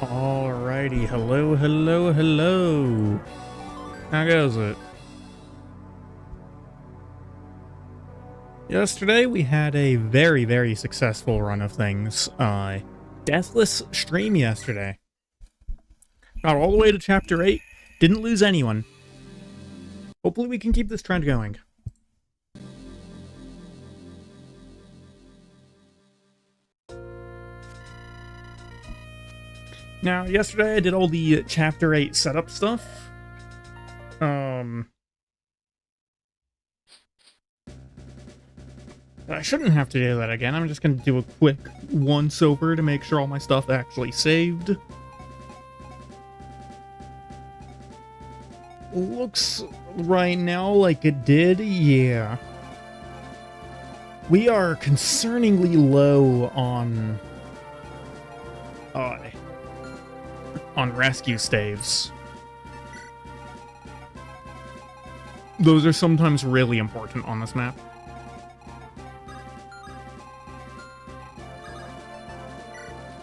Alrighty, hello, hello, hello. How goes it? Yesterday we had a very successful run of things. Deathless stream yesterday. Got all the way to chapter 8, didn't lose anyone. Hopefully we can keep this trend going. Now, yesterday I did all the chapter 8 setup stuff. I shouldn't have to do that again. I'm just going to do a quick once-over to make sure all my stuff actually saved. Looks right now like it did, yeah. We are concerningly low on rescue staves. Those are sometimes really important on this map.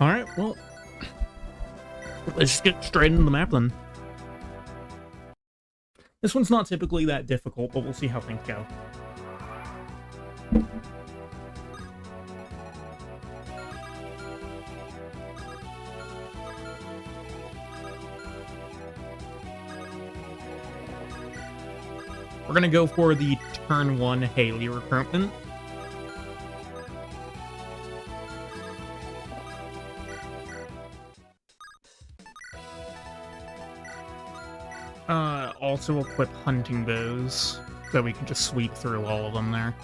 Alright, well, let's just get straight into the map then. This one's not typically that difficult, but we'll see how things go. We're gonna go for the turn 1 Haley recruitment. Also equip hunting bows, so we can just sweep through all of them there.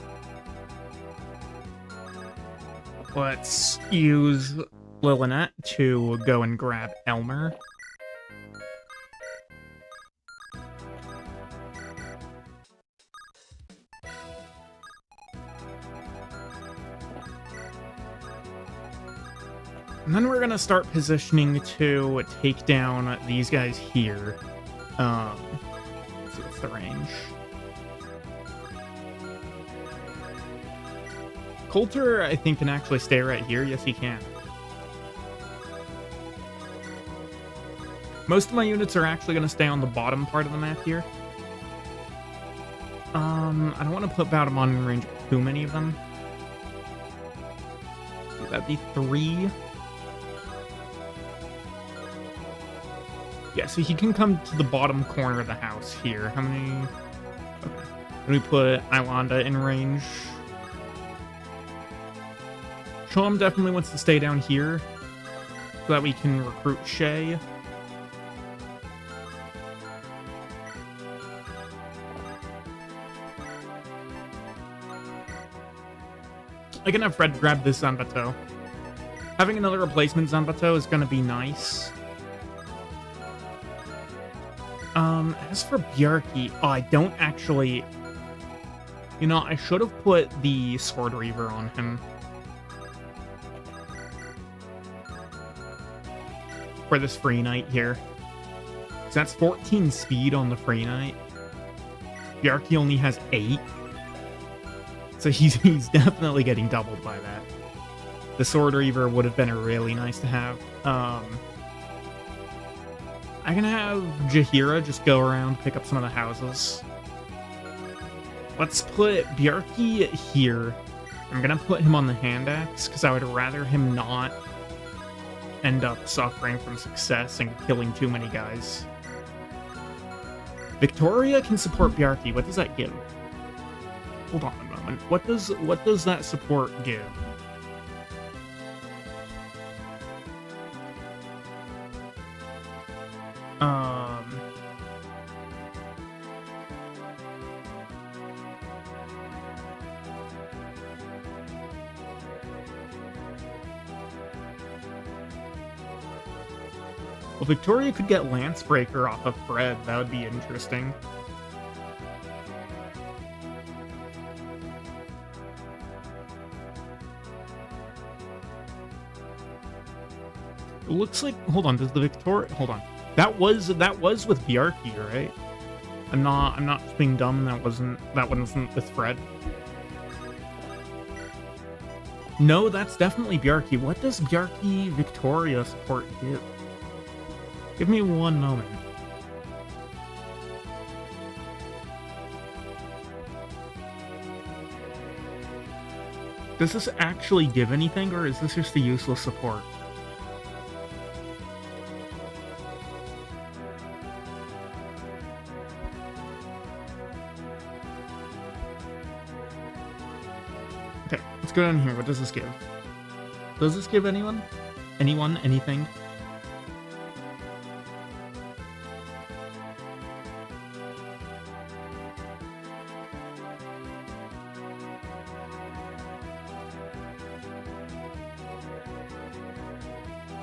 Let's use Lunatic to go and grab Elmer. And then we're gonna start positioning to take down these guys here. Let's see what's the range. Coulter, I think, can actually stay right here. Yes, he can. Most of my units are actually going to stay on the bottom part of the map here. I don't want to put Battlemon in range of too many of them. That'd be 3. Yeah, so he can come to the bottom corner of the house here. How many? Okay. Let me put Ilanda in range. Chom definitely wants to stay down here so that we can recruit Shay. I can have Fred grab this Zanbato. Having another replacement Zanbato is going to be nice. As for Bjarki, I don't actually... You know, I should have put the Sword Reaver on him. For this Free Knight here. So that's 14 speed on the Free Knight. Bjarki only has 8. So he's definitely getting doubled by that. The Sword Reaver would have been really nice to have. I can have Jaheira just go around, pick up some of the houses. Let's put Bjarki here. I'm gonna put him on the hand axe, because I would rather him not end up suffering from success and killing too many guys. Victoria can support Bjarki. What does that give? Hold on a moment. What does that support give? Well, Victoria could get Lancebreaker off of Fred. That would be interesting. It looks like... Hold on, does the Victoria... Hold on. That was with Bjarki, right? I'm not being dumb. That wasn't with Fred. No, that's definitely Bjarki. What does Bjarki Victoria support give? Give me one moment. Does this actually give anything, or is this just a useless support? Okay, let's go down here. What does this give? Does this give anyone? Anyone? Anything?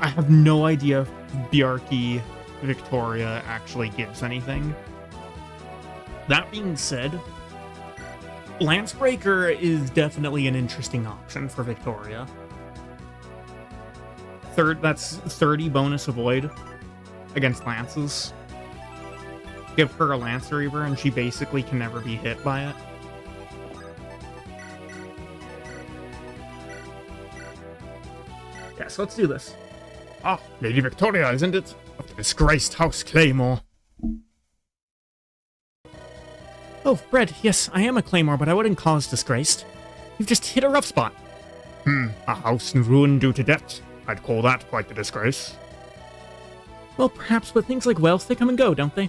I have no idea if Bjarki Victoria actually gives anything. That being said, Lancebreaker is definitely an interesting option for Victoria. That's 30 bonus avoid against lances. Give her a Lance Reaver and she basically can never be hit by it. Yes, let's do this. Ah, Lady Victoria, isn't it? Of the disgraced House Claymore. Oh, Fred, yes, I am a Claymore, but I wouldn't call us disgraced. You've just hit a rough spot. A house in ruin due to debt. I'd call that quite the disgrace. Well, perhaps with things like wealth, they come and go, don't they?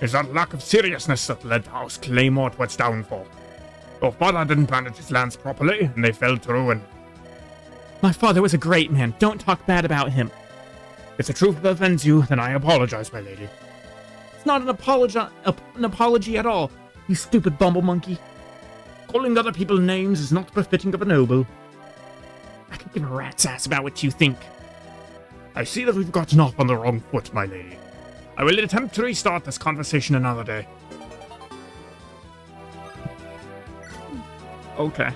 It's that lack of seriousness that led House Claymore to its downfall. Your father didn't manage his lands properly, and they fell to ruin. My father was a great man. Don't talk bad about him. If the truth offends you, then I apologize, my lady. It's not an apology at all, you stupid bumble monkey. Calling other people names is not befitting of a noble. I could give a rat's ass about what you think. I see that we've gotten off on the wrong foot, my lady. I will attempt to restart this conversation another day. Okay.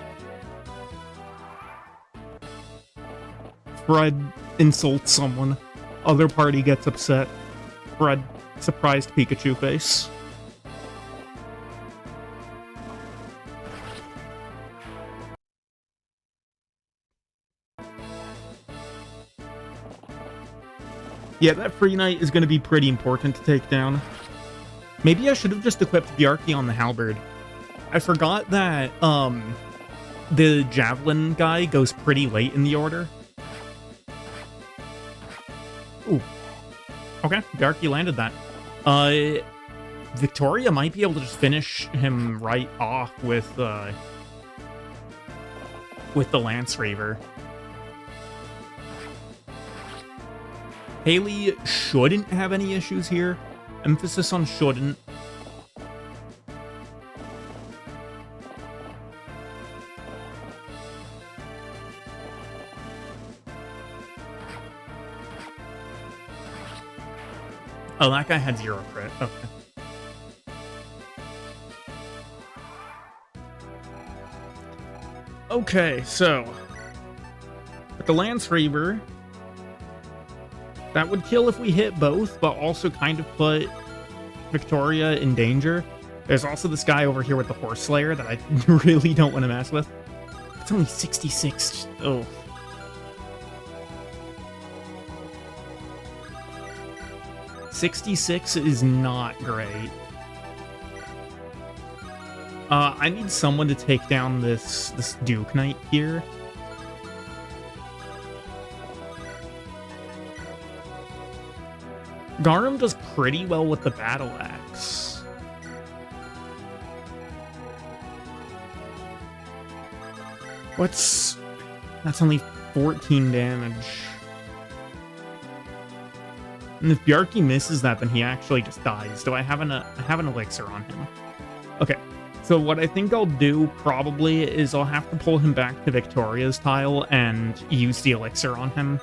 Fred insults someone. Other party gets upset. Fred, surprised Pikachu face. Yeah, that Free Knight is going to be pretty important to take down. Maybe I should have just equipped Bjarki on the Halberd. I forgot that, the Javelin guy goes pretty late in the order. Ooh. Okay, Bjarki landed that. Victoria might be able to just finish him right off with the Lance Reaver. Haley shouldn't have any issues here. Emphasis on shouldn't. Oh, that guy had 0 crit. Okay. Okay, so with the Lance Reaver, that would kill if we hit both, but also kind of put Victoria in danger. There's also this guy over here with the Horse Slayer that I really don't want to mess with. It's only 66. Oh. $66 is not great. I need someone to take down this Duke Knight here. Garum does pretty well with the Battle Axe. That's only 14 damage. And if Bjarki misses that, then he actually just dies. Do I have an elixir on him? Okay, so what I think I'll do probably is I'll have to pull him back to Victoria's tile and use the elixir on him.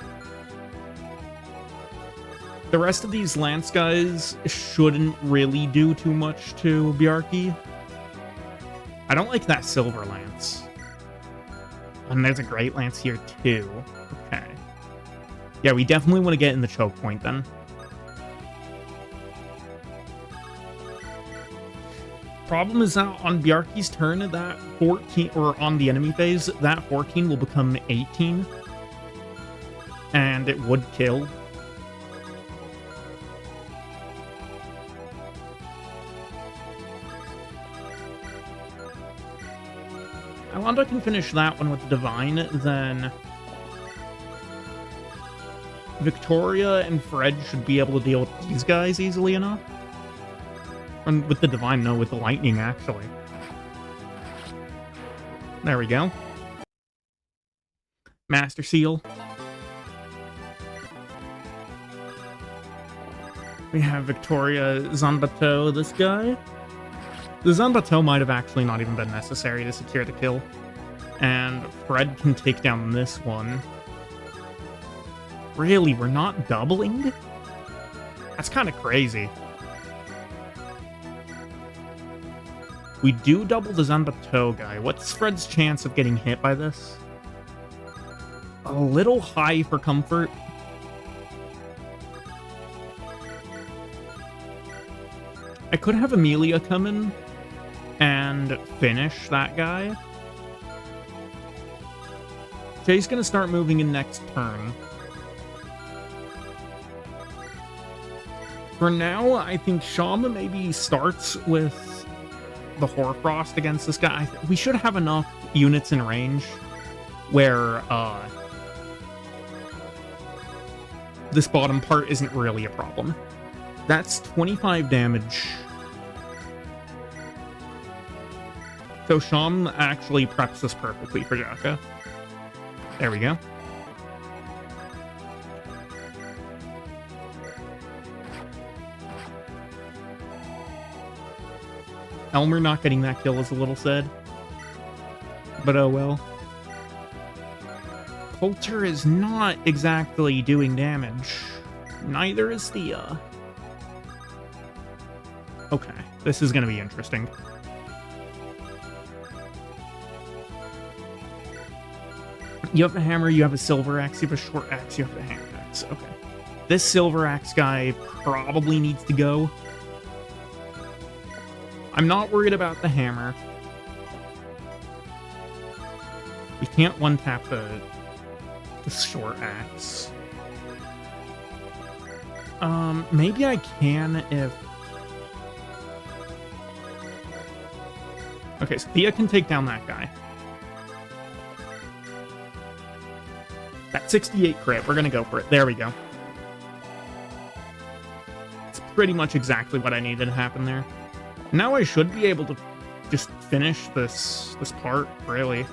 The rest of these Lance guys shouldn't really do too much to Bjarki. I don't like that Silver Lance. And there's a Great Lance here too. Okay. Yeah, we definitely want to get in the choke point then. Problem is that on Bjarki's turn, that 14, or on the enemy phase, that 14 will become 18. And it would kill. Alonda can finish that one with Divine, then Victoria and Fred should be able to deal with these guys easily enough. And with the Divine, no, with the Lightning, actually. There we go. Master Seal. We have Victoria Zanbato, this guy. The Zanbato might have actually not even been necessary to secure the kill. And Fred can take down this one. Really, we're not doubling? That's kind of crazy. We do double the Zanbato guy. What's Fred's chance of getting hit by this? A little high for comfort. I could have Amelia come in and finish that guy. Jay's gonna start moving in next turn. For now, I think Shama maybe starts with the Hoarfrost against this guy. We should have enough units in range where this bottom part isn't really a problem. That's 25 damage. So Sham actually preps this perfectly for Jaka. There we go. Elmer not getting that kill is a little sad. But oh well. Coulter is not exactly doing damage. Neither is Thea. Okay, this is going to be interesting. You have a hammer, you have a silver axe, you have a short axe, you have a hand axe. Okay. This silver axe guy probably needs to go. I'm not worried about the hammer. We can't one-tap the short axe. Maybe I can if... Okay, so Thea can take down that guy. That 68 crit, we're gonna go for it. There we go. It's pretty much exactly what I needed to happen there. Now I should be able to just finish this part, really.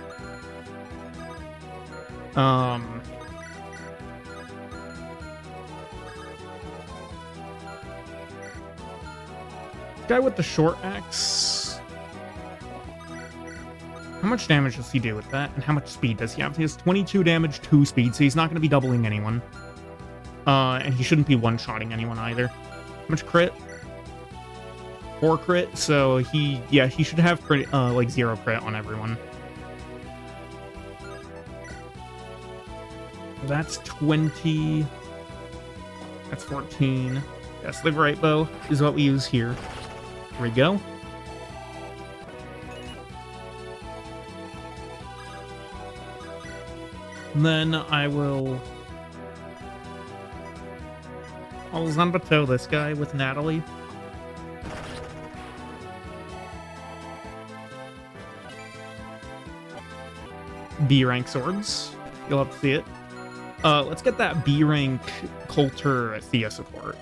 Guy with the short axe. How much damage does he do with that? And how much speed does he have? He has 22 damage, 2 speed, so he's not going to be doubling anyone. And he shouldn't be one-shotting anyone either. How much crit? 4 crit, so he should have crit, like 0 crit on everyone. That's 20. That's 14. Yes, the great bow is what we use here. Here we go. And then I'll Zanbato this guy with Natalie. B rank swords. You'll have to see it. Let's get that B rank Coulter Thea support.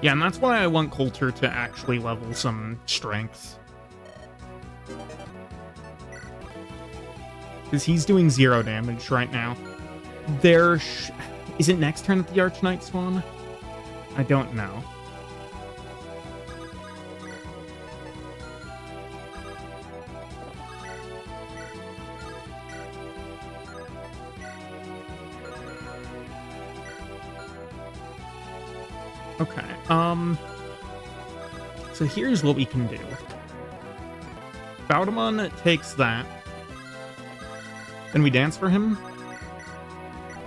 Yeah, and that's why I want Coulter to actually level some strength. Because he's doing 0 damage right now. Is it next turn that the Archknight spawn? I don't know. Okay, so here's what we can do. Baudemon takes that. Then we dance for him.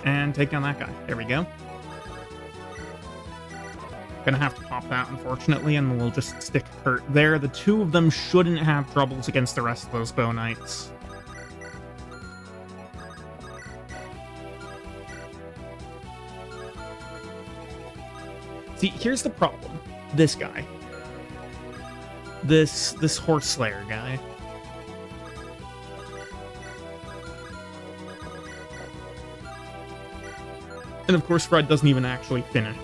And take down that guy. There we go. Gonna have to pop that, unfortunately, and we'll just stick Kurt there. The two of them shouldn't have troubles against the rest of those Bow Knights. See, here's the problem. This guy. This horse slayer guy. And of course, Fred doesn't even actually finish.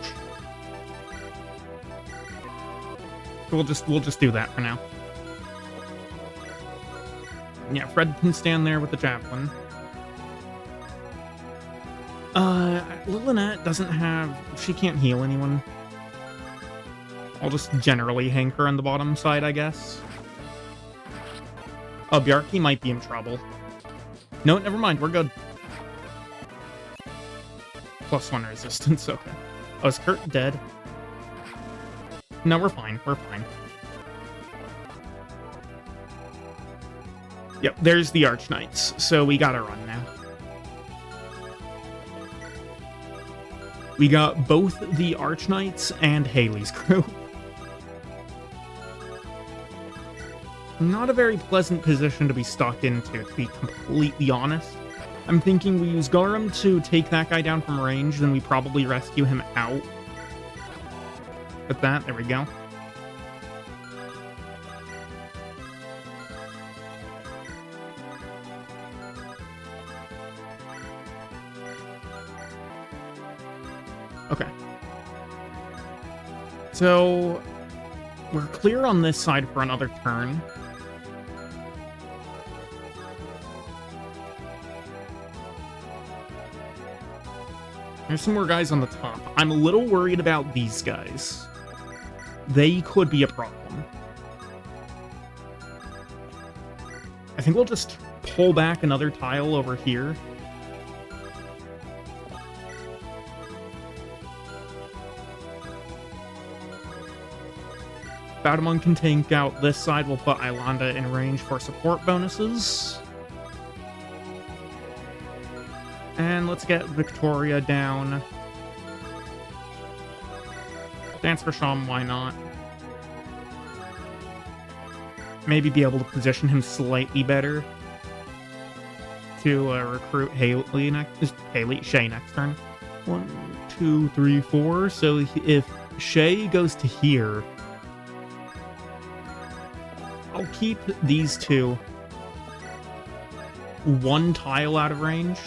So we'll just do that for now. Yeah, Fred can stand there with the javelin. Lunatic doesn't have... She can't heal anyone. I'll just generally hang her on the bottom side, I guess. Oh, Bjarki might be in trouble. No, never mind, we're good. +1 resistance, okay. Oh, is Kurt dead? No, we're fine, we're fine. Yep, there's the Archknights, so we gotta run now. We got both the Archknights and Haley's crew. Not a very pleasant position to be stuck into, to be completely honest. I'm thinking we use Garum to take that guy down from range, then we probably rescue him out. With that, there we go. Okay. So, we're clear on this side for another turn. There's some more guys on the top. I'm a little worried about these guys. They could be a problem. I think we'll just pull back another tile over here. Batamon can tank out this side. We'll put Ilanda in range for support bonuses. And let's get Victoria down. Dance for Sham, why not? Maybe be able to position him slightly better to recruit Shay next turn. 1, 2, 3, 4. So if Shay goes to here, I'll keep these two one tile out of range.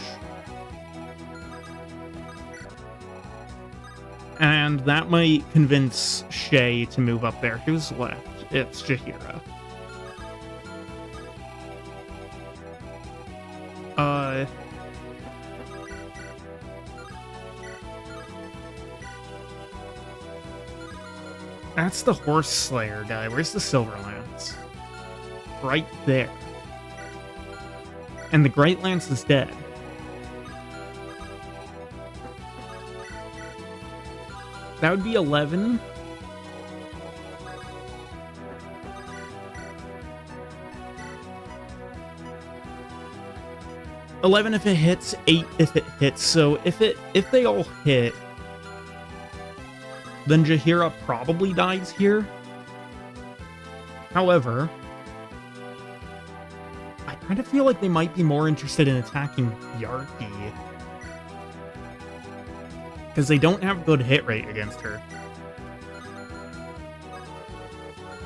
And that might convince Shay to move up there. Who's left? It's Jaheira. That's the Horse Slayer guy. Where's the Silver Lance? Right there. And the Great Lance is dead. That would be 11. $11 if it hits, 8 if it hits. So if they all hit, then Jaheira probably dies here. However, I kind of feel like they might be more interested in attacking Bjarki, because they don't have good hit rate against her.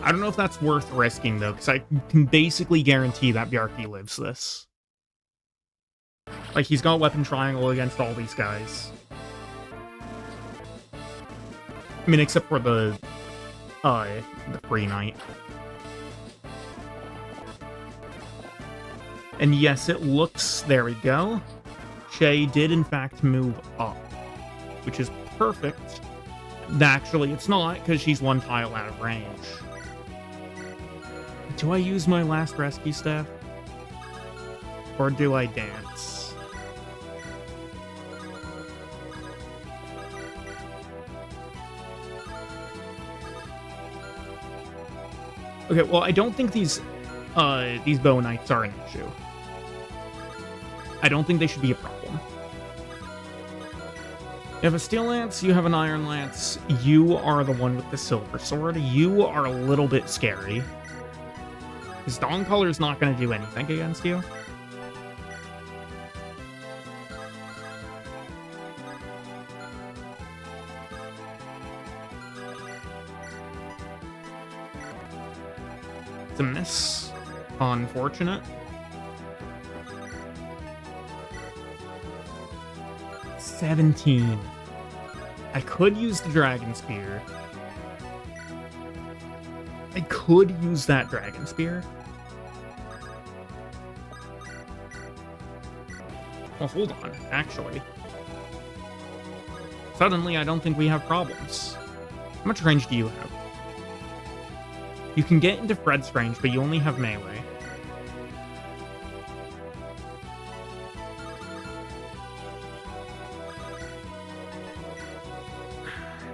I don't know if that's worth risking, though, because I can basically guarantee that Bjarki lives this. Like, he's got Weapon Triangle against all these guys. I mean, except for the Free Knight. And yes, it looks... There we go. Shay did, in fact, move up, which is perfect. Actually, it's not, because she's one tile out of range. Do I use my last rescue staff? Or do I dance? Okay, well, I don't think these bow knights are an issue. I don't think they should be a problem. You have a steel lance, you have an iron lance, you are the one with the silver sword. You are a little bit scary. Because Dawncaller is not going to do anything against you. It's a miss. Unfortunate. 17. I could use the Dragon Spear. I could use that Dragon Spear. Well, hold on, actually. Suddenly, I don't think we have problems. How much range do you have? You can get into Fred's range, but you only have melee.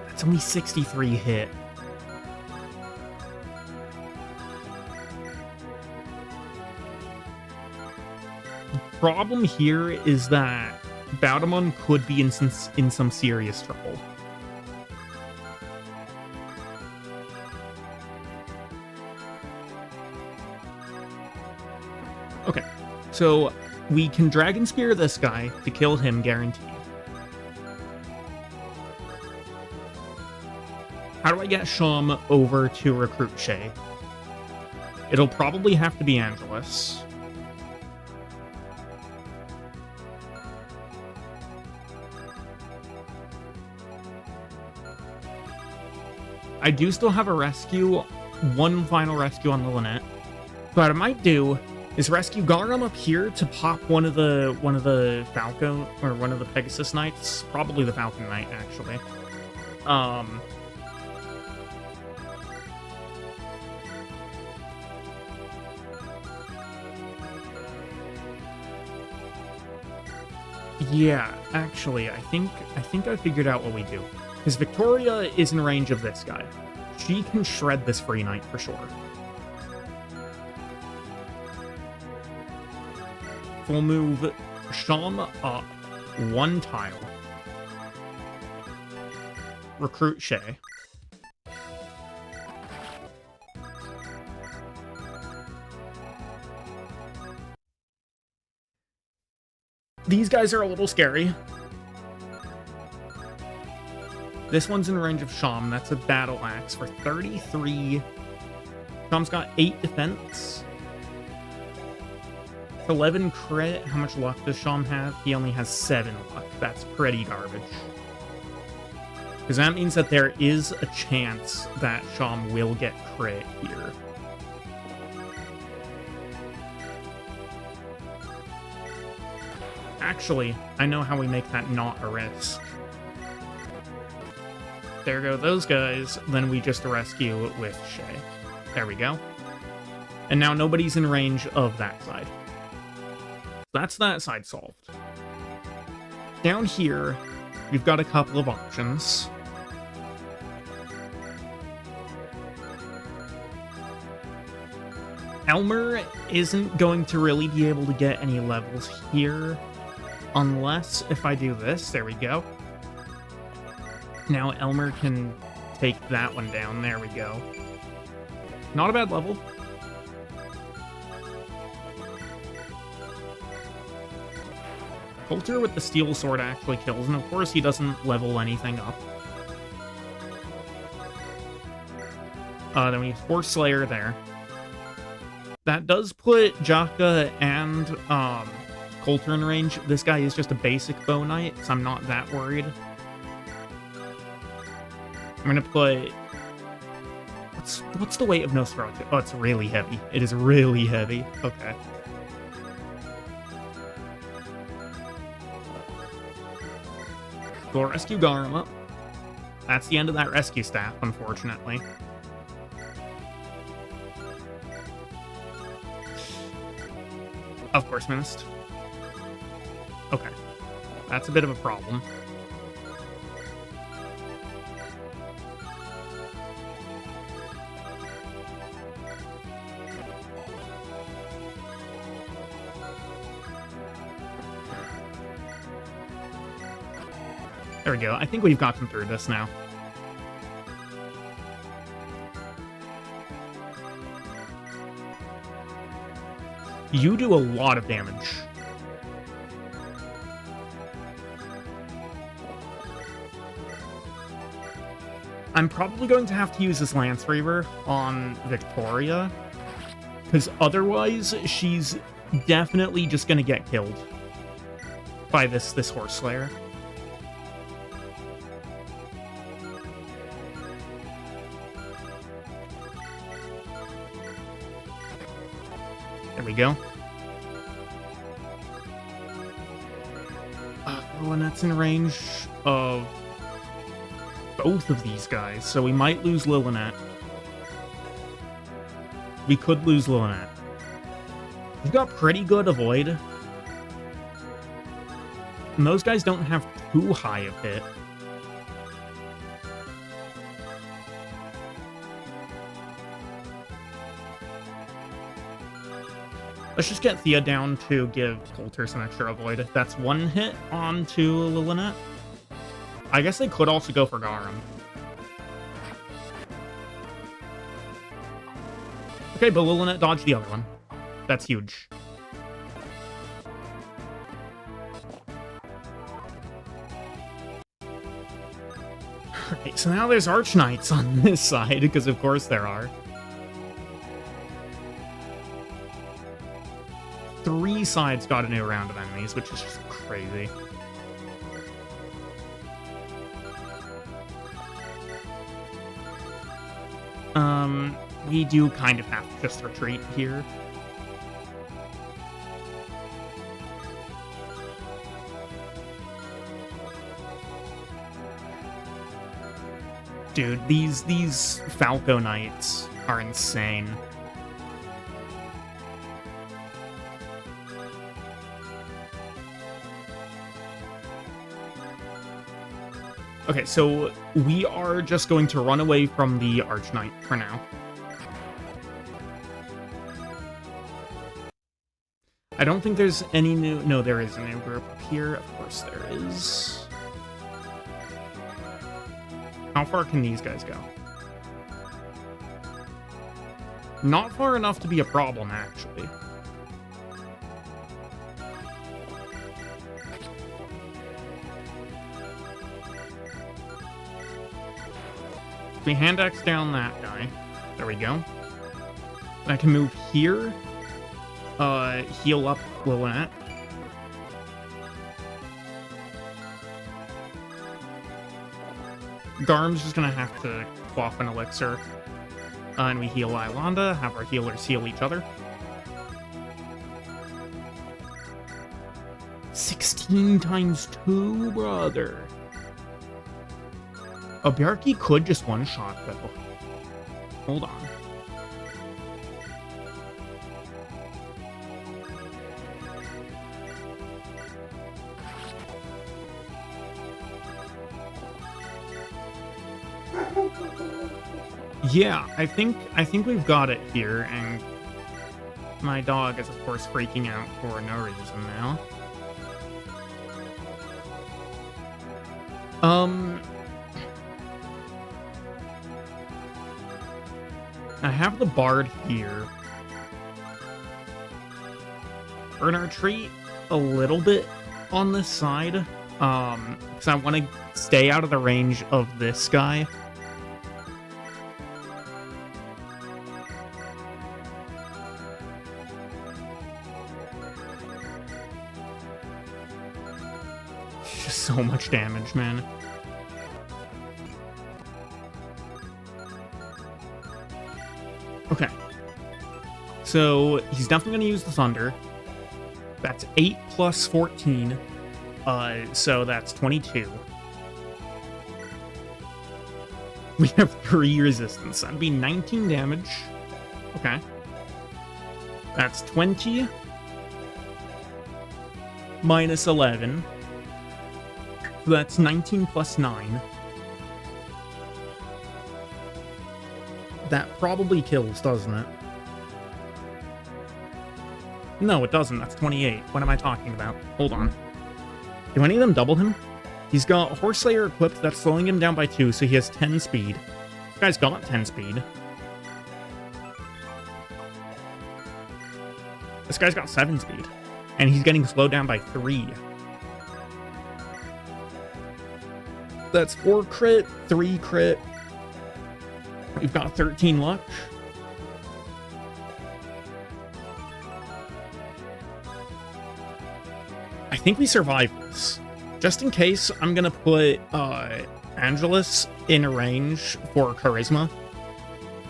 That's only 63 hit. The problem here is that Baudemon could be in some serious trouble. Okay, so we can Dragon Spear this guy to kill him, guaranteed. How do I get Sham over to recruit Shay? It'll probably have to be Angelus. I do still have a rescue, one final rescue on the Lunatic. What I might do is rescue Garum up here to pop one of the Falcon or one of the Pegasus Knights, probably the Falcon Knight actually. Yeah, actually, I think I figured out what we do. Because Victoria is in range of this guy. She can shred this Free Knight for sure. We'll move Sham up one tile. Recruit Shay. These guys are a little scary. This one's in range of Sham. That's a Battle Axe for 33. Sham's got 8 defense. 11 crit. How much luck does Sham have? He only has 7 luck. That's pretty garbage. Because that means that there is a chance that Sham will get crit here. Actually, I know how we make that not a risk. There go those guys, then we just rescue with Shay. There we go. And now nobody's in range of that side. That's that side solved. Down here, we've got a couple of options. Elmer isn't going to really be able to get any levels here, unless if I do this. There we go. Now Elmer can take that one down. There we go. Not a bad level. Coulter with the steel sword actually kills, and of course he doesn't level anything up. Then we have Force Slayer there. That does put Jaka and Coulter in range. This guy is just a basic bow knight, so I'm not that worried. I'm gonna put... What's the weight of Nosferatu? Oh, it's really heavy. It is really heavy. Okay. We'll rescue Garma. That's the end of that rescue staff, unfortunately. Of course, missed. Okay. That's a bit of a problem. There we go. I think we've gotten through this now. You do a lot of damage. I'm probably going to have to use this Lance Reaver on Victoria. Because otherwise, she's definitely just gonna get killed by this Horse Slayer. There we go. Lynette's in range of both of these guys, so we might lose Lynette. We could lose Lynette. We've got pretty good avoid. And those guys don't have too high a hit. Let's just get Thea down to give Coulter some extra avoid. That's one hit onto Lynette. I guess they could also go for Garum. Okay, but Lynette dodged the other one. That's huge. Alright, so now there's Archknights on this side, because of course there are. 3 sides got a new round of enemies, which is just crazy. We do kind of have to just retreat here. Dude, these Falco Knights are insane. Okay, so we are just going to run away from the Archknight for now. I don't think there's any new... No, there is a new group up here. Of course there is. How far can these guys go? Not far enough to be a problem, actually. We hand axe down that guy. There we go. I can move here. Heal up Lynette. Garm's just gonna have to quaff an elixir. And we heal Iolanda, have our healers heal each other. 16 times 2, brother. A Bjarki could just one-shot, though. Hold on. Yeah, I think we've got it here, and my dog is, of course, freaking out for no reason now. I have the Bard here. We're gonna retreat a little bit on this side, because I want to stay out of the range of this guy. So much damage, man. Okay. So, he's definitely going to use the Thunder. That's 8 plus 14. So that's 22. We have 3 resistance. That'd be 19 damage. Okay. That's 20. Minus 11. So that's 19 plus 9. That probably kills, doesn't it? No, it doesn't. That's 28. What am I talking about? Hold on. Do any of them double him? He's got Horse Slayer equipped. That's slowing him down by 2, so he has 10 speed. This guy's got 10 speed. This guy's got 7 speed. And he's getting slowed down by 3. That's 4 crit, 3 crit. We've got 13 luck. I think we survive this. Just in case, I'm gonna put Angelus in range for Charisma.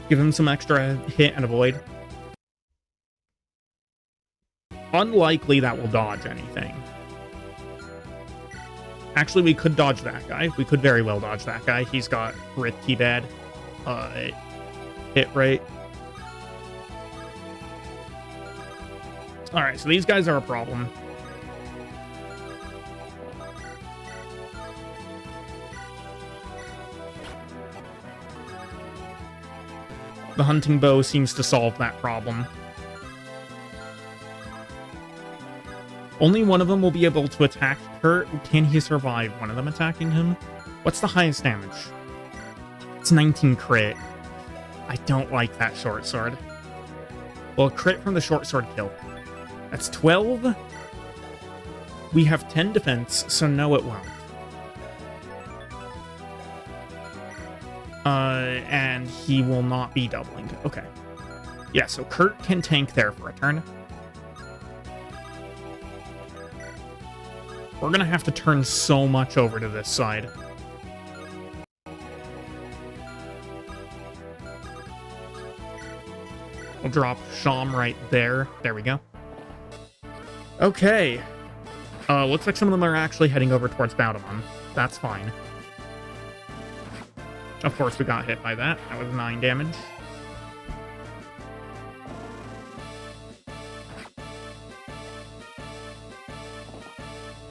Give him some extra hit and avoid. Unlikely that will dodge anything. Actually, we could dodge that guy. We could very well dodge that guy. He's got pretty bad hit rate. Alright, so these guys are a problem. The hunting bow seems to solve that problem. Only one of them will be able to attack Kurt. Can he survive one of them attacking him? What's the highest damage? It's 19 crit. I don't like that short sword. Well, crit from the short sword kill. That's 12. We have 10 defense, so no, it won't. And he will not be doubling. Okay. Yeah, so Kurt can tank there for a turn. We're gonna have to turn so much over to this side. We'll drop Sham right there. There we go. Okay. Looks like some of them are actually heading over towards Baudemon. That's fine. Of course, we got hit by that. That was 9 damage.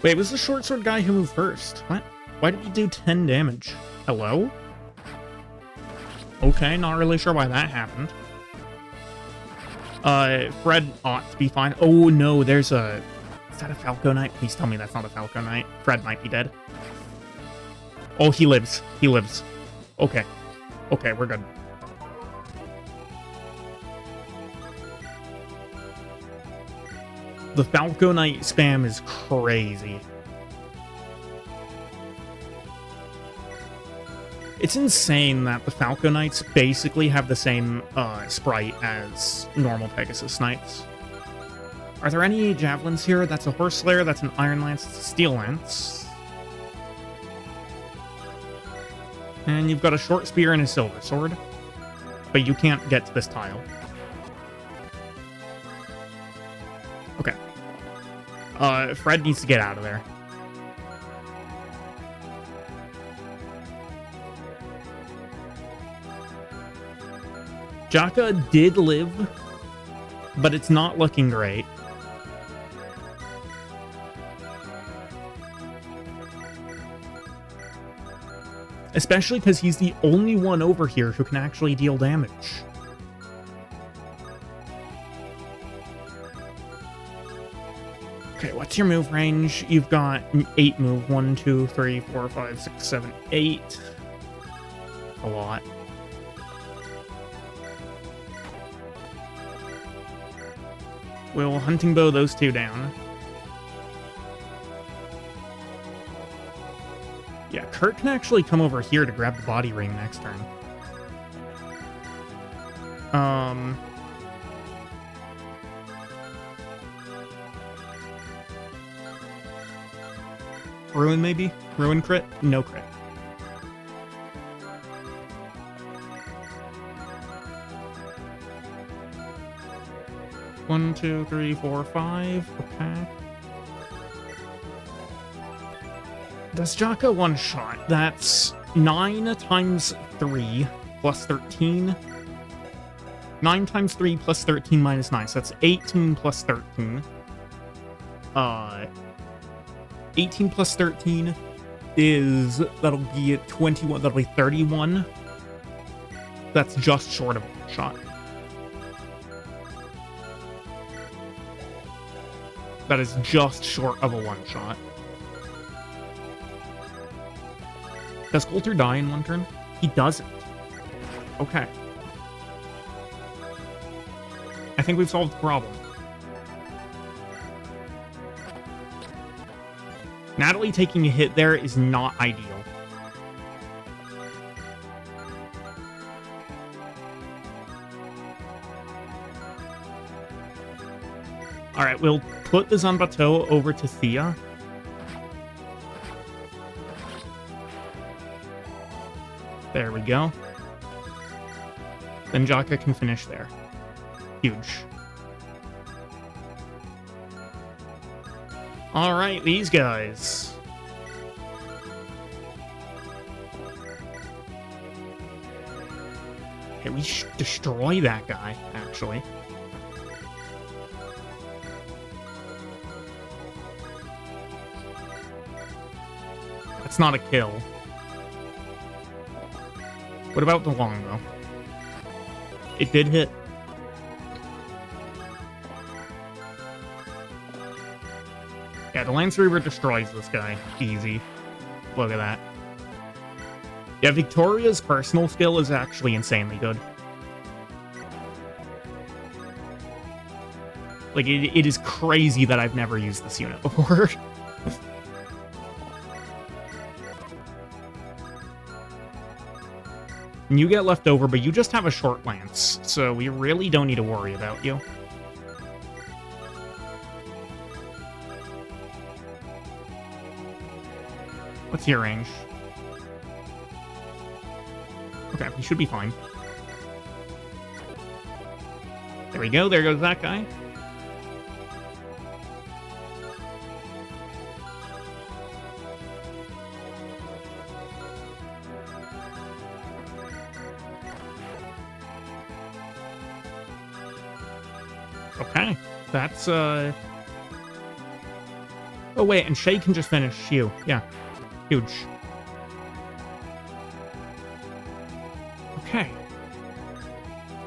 Wait, it was the short sword guy who moved first. What? Why did he do 10 damage? Hello? Okay, not really sure why that happened. Fred ought to be fine. Oh no, there's a... Is that a Falco Knight? Please tell me that's not a Falco Knight. Fred might be dead. Oh, he lives. He lives. Okay. Okay, we're good. The Falco Knight spam is crazy. It's insane that the Falco Knights basically have the same sprite as normal Pegasus Knights. Are there any javelins here? That's a Horse Slayer, that's an Iron Lance, that's a Steel Lance. And you've got a Short Spear and a Silver Sword. But you can't get to this tile. Okay. Fred needs to get out of there. Jaka did live, but it's not looking great. Especially because he's the only one over here who can actually deal damage. Okay, what's your move range? You've got 8 move. 1, 2, 3, 4, 5, 6, 7, 8. A lot. We'll hunting bow those two down. Yeah, Kurt can actually come over here to grab the body ring next turn. Ruin maybe? Ruin crit? No crit. One, 2, 3, 4, 5. Okay. Does Jaka one shot? That's 9 times 3 plus 13. 9 times 3 plus 13 minus 9. So that's 18 plus 13. 18 plus 13 is... That'll be 21. That'll be 31. That's just short of a one shot. That is just short of a one-shot. Does Coulter die in one turn? He doesn't. Okay. I think we've solved the problem. Natalie taking a hit there is not ideal. All right, we'll put the Zanbato over to Thea. There we go. Then Jaka can finish there. Huge. All right, these guys. Okay, we should destroy that guy, actually. That's not a kill. What about the longbow? It did hit. Yeah, the Lance Reaver destroys this guy. Easy. Look at that. Yeah, Victoria's personal skill is actually insanely good. Like, it is crazy that I've never used this unit before. And you get left over, but you just have a short lance, so we really don't need to worry about you. What's your range? Okay, we should be fine. There we go, there goes that guy. Okay, that's, Oh, wait, and Shay can just finish you. Yeah, huge. Okay.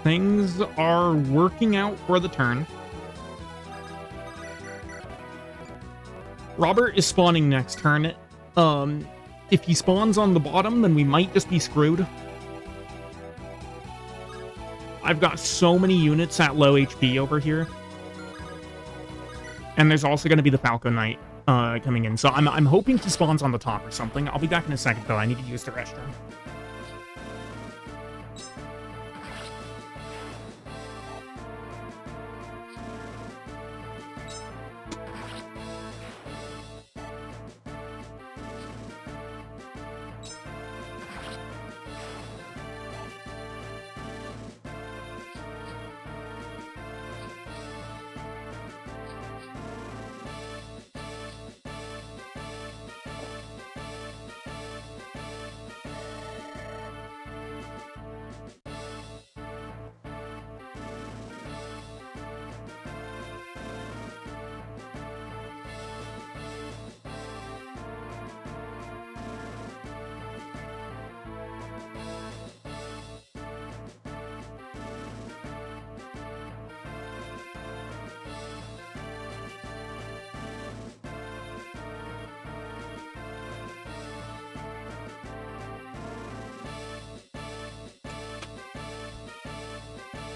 Things are working out for the turn. Robert is spawning next turn. If he spawns on the bottom, then we might just be screwed. I've got so many units at low HP over here. And there's also going to be the Falco Knight coming in. So I'm hoping he spawns on the top or something. I'll be back in a second, though. I need to use the restroom.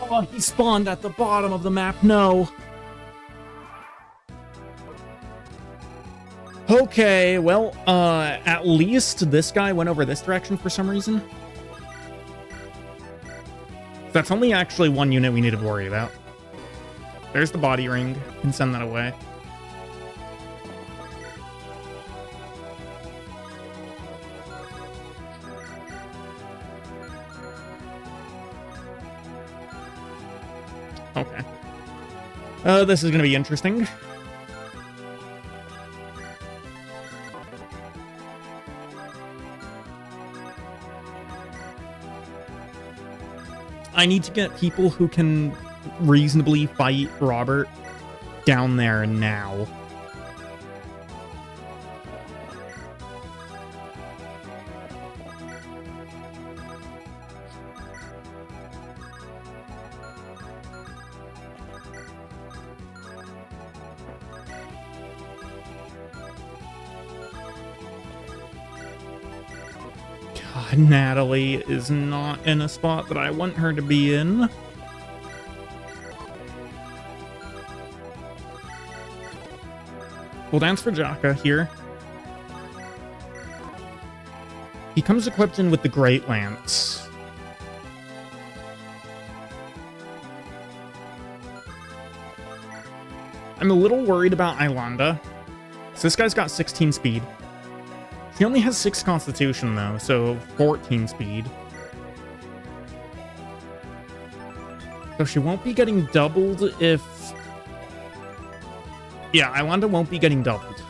Oh, he spawned at the bottom of the map. No. Okay, well, at least this guy went over this direction for some reason. That's only actually one unit we need to worry about. There's the body ring. Can send that away. Okay. This is going to be interesting. I need to get people who can reasonably fight Robert down there now. God, Natalie is not in a spot that I want her to be in. We'll dance for Jaka here. He comes equipped in with the Great Lance. I'm a little worried about Ilanda. So this guy's got 16 speed. He only has 6 constitution, though, so 14 speed. So she won't be getting doubled if... Yeah, Ilanda won't be getting doubled.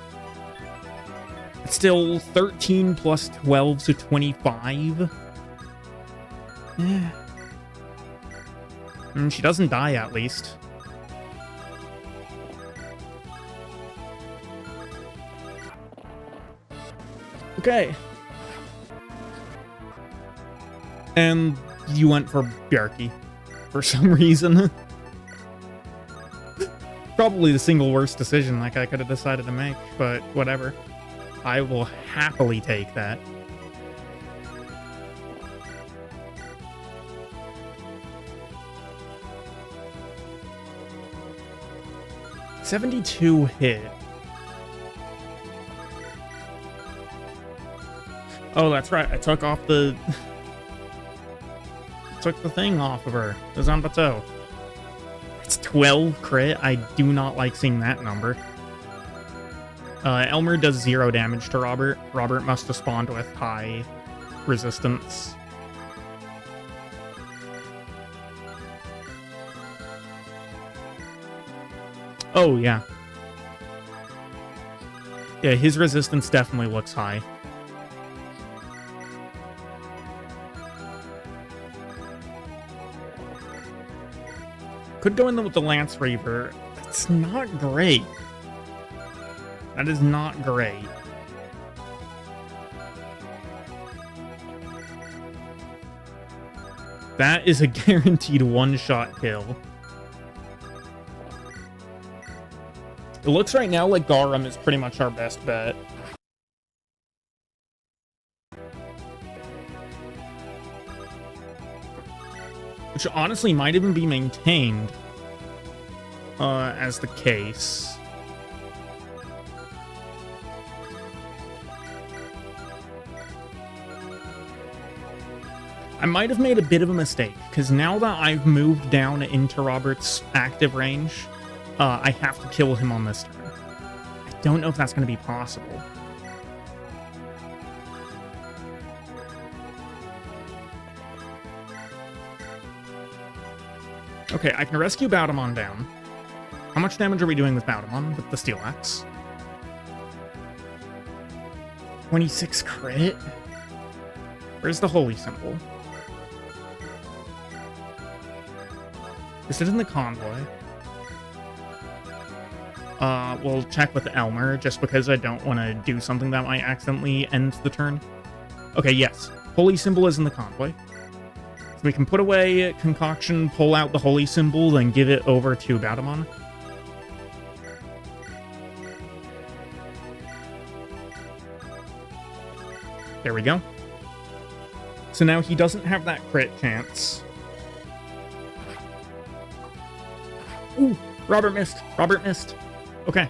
It's still 13 plus 12, so 25. Yeah. She doesn't die, at least. Okay. And you went for Bjarki for some reason. Probably the single worst decision like I could have decided to make, but whatever. I will happily take that. $72 hit. Oh, that's right. I took off the... took the thing off of her. The Zanbato. It's 12 crit. I do not like seeing that number. Elmer does 0 damage to Robert. Robert must respond with high resistance. Oh, yeah. Yeah, his resistance definitely looks high. Could go in with the Lance Reaver. That's not great. That is not great. That is a guaranteed one-shot kill. It looks right now like Garum is pretty much our best bet. Which honestly might even be maintained as the case. I might have made a bit of a mistake, because now that I've moved down into Robert's active range, I have to kill him on this turn. I don't know if that's going to be possible. Okay, I can rescue Baudemon down. How much damage are we doing with Baudemon with the Steel Axe? 26 crit? Where's the holy symbol? Is it in the convoy? We'll check with Elmer, just because I don't want to do something that might accidentally end the turn. Okay, yes. Holy symbol is in the convoy. So we can put away Concoction, pull out the holy symbol, then give it over to Baudemon. There we go. So now he doesn't have that crit chance. Ooh, Robert missed. Robert missed. Okay.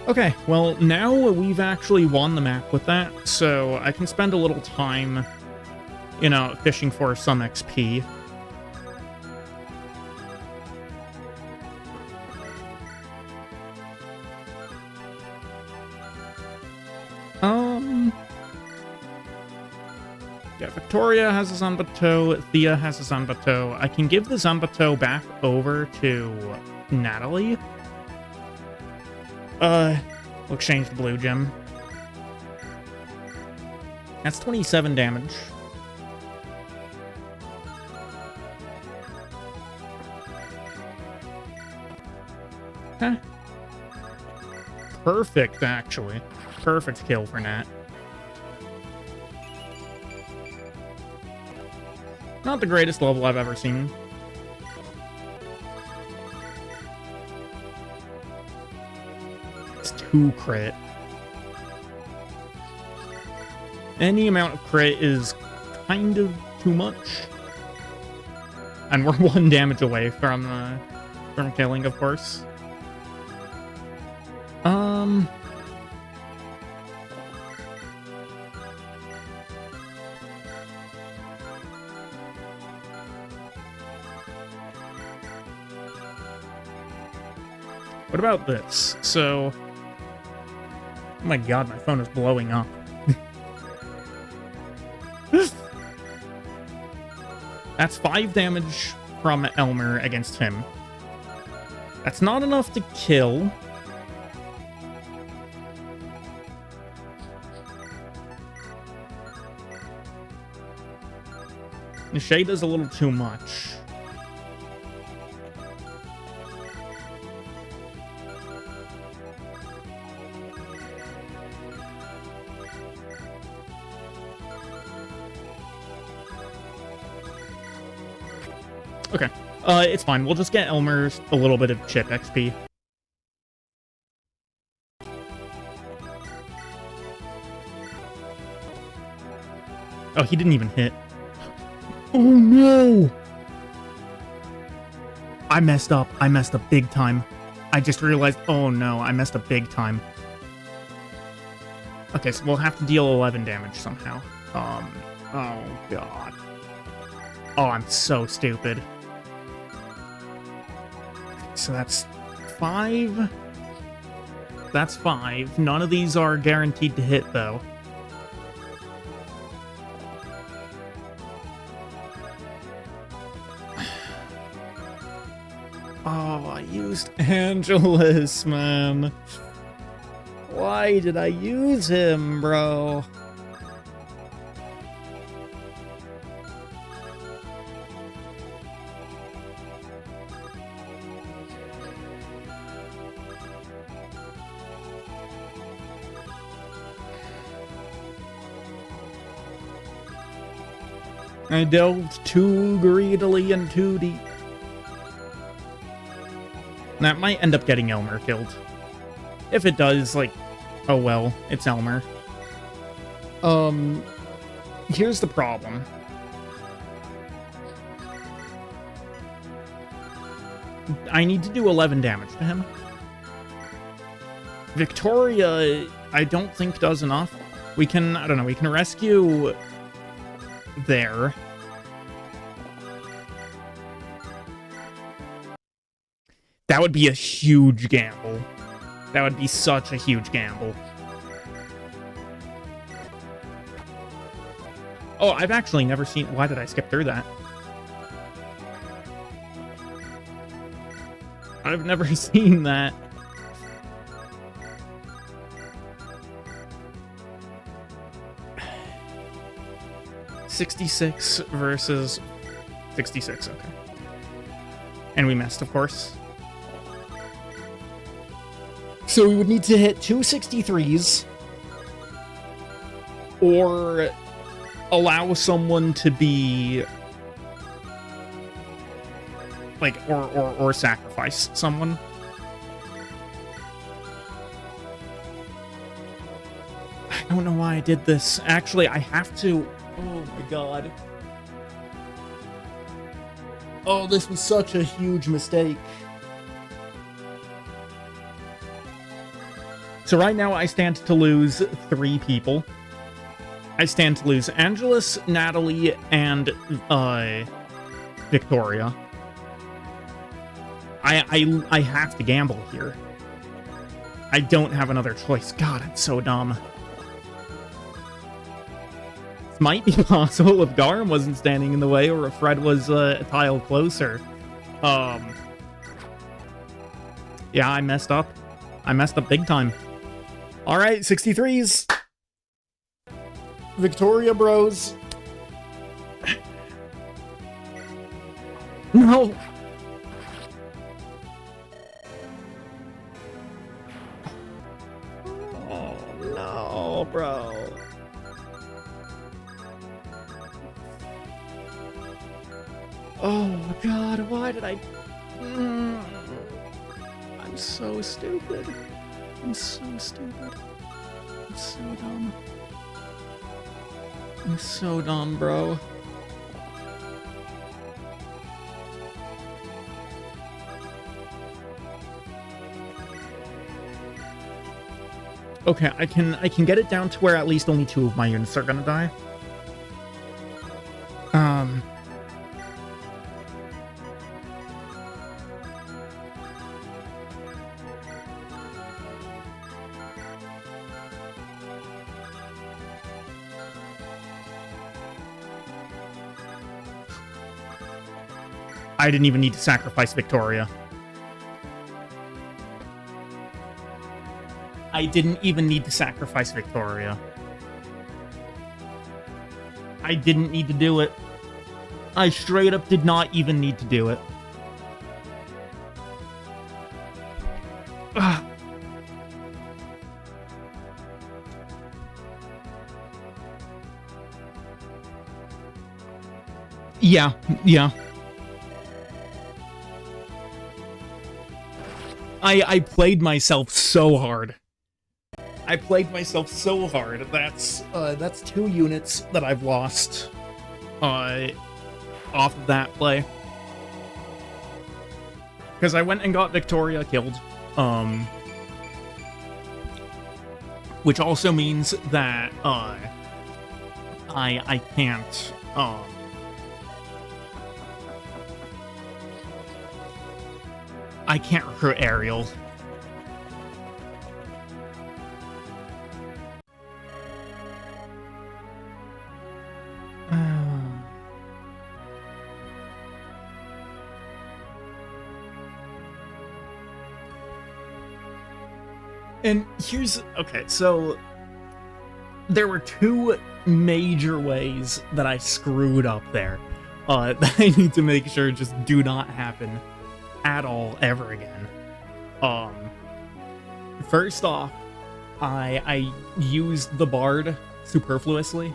Okay, well, now we've actually won the map with that, so I can spend a little time, you know, fishing for some XP. Yeah, Victoria has a Zanbato, Thea has a Zanbato. I can give the Zanbato back over to Natalie. We'll exchange the blue gem. That's 27 damage. Okay. Perfect, actually. Perfect kill for Nat. Not the greatest level I've ever seen. It's 2 crit. Any amount of crit is kind of too much. And we're 1 damage away from killing, of course. What about this? So... Oh my god, my phone is blowing up. That's 5 damage from Elmer against him. That's not enough to kill. The shade is a little too much. Okay. It's fine. We'll just get Elmer's a little bit of chip XP. Oh, he didn't even hit. Oh no! I messed up. I messed up big time. I just realized, oh no, I messed up big time. Okay, so we'll have to deal 11 damage somehow. Oh god. Oh, I'm so stupid. So that's 5. That's 5. None of these are guaranteed to hit, though. Oh, I used Angelus, man. Why did I use him, bro? I delved too greedily and too deep. That might end up getting Elmer killed. If it does, like, oh well, it's Elmer. Here's the problem. I need to do 11 damage to him. Victoria, I don't think does enough. We can, I don't know, we can rescue there. That would be a huge gamble. That would be such a huge gamble. Oh, I've actually never seen... Why did I skip through that? I've never seen that. $66 versus 66, okay. And we missed, of course. So we would need to hit 2 63s, or allow someone to be, like, or sacrifice someone. I don't know why I did this. Actually, I have to... Oh my god. Oh, this was such a huge mistake. So right now, I stand to lose 3 people. I stand to lose Angelus, Natalie, and Victoria. I have to gamble here. I don't have another choice. God, I'm so dumb. This might be possible if Garm wasn't standing in the way, or if Fred was a tile closer. Yeah, I messed up. I messed up big time. All right, 63s. Victoria bros. No. Oh, no, bro. Oh, God, why did I... I'm so stupid. I'm so stupid. I'm so dumb. I'm so dumb, bro. Okay, I can get it down to where at least only 2 of my units are gonna die. I didn't even need to sacrifice Victoria. I didn't even need to sacrifice Victoria. I didn't need to do it. I straight up did not even need to do it. Ugh. Yeah. I played myself so hard. That's 2 units that I've lost off of that play. Because I went and got Victoria killed. Which also means that I can't I can't recruit Ariel. And here's... Okay, so... There were 2 major ways that I screwed up there. That I need to make sure just do not happen at all ever again. First off, I used the Bard superfluously.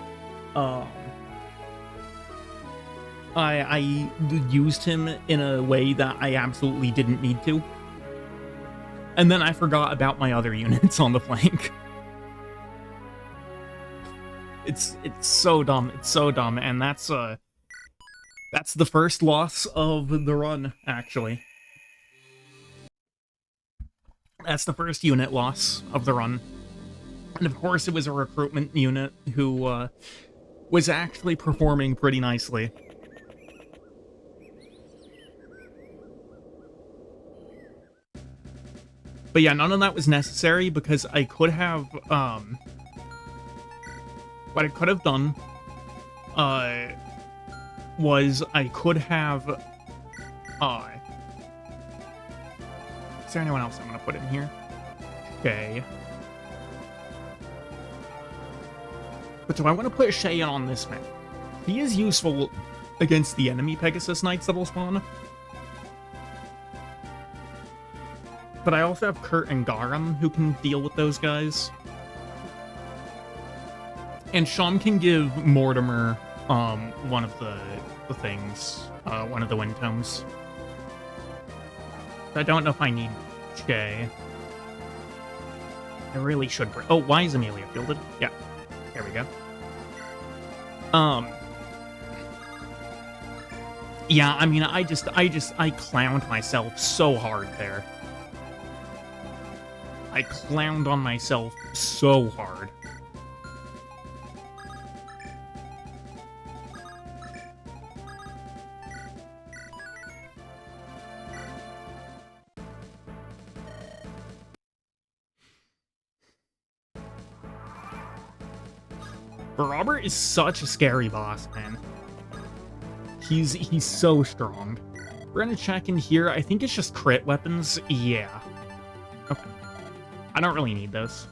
I used him in a way that I absolutely didn't need to. And then I forgot about my other units on the flank. It's so dumb. It's so dumb, and that's the first loss of the run, actually. That's the first unit loss of the run. And of course it was a recruitment unit who was actually performing pretty nicely. But yeah, none of that was necessary because I could have, what I could have done, was I could have, is there anyone else I'm gonna put in here? Okay. But do I want to put Shay in on this map? He is useful against the enemy Pegasus Knights that will spawn. But I also have Kurt and Garum who can deal with those guys. And Sham can give Mortimer one of the things, one of the wind tomes. I don't know if I need Shay. I really should. Oh, why is Amelia fielded? Yeah, there we go. Yeah, I mean, I clowned myself so hard there. I clowned on myself so hard. Robert is such a scary boss, man. He's so strong. We're gonna check in here. I think it's just crit weapons. Yeah. Okay. I don't really need those.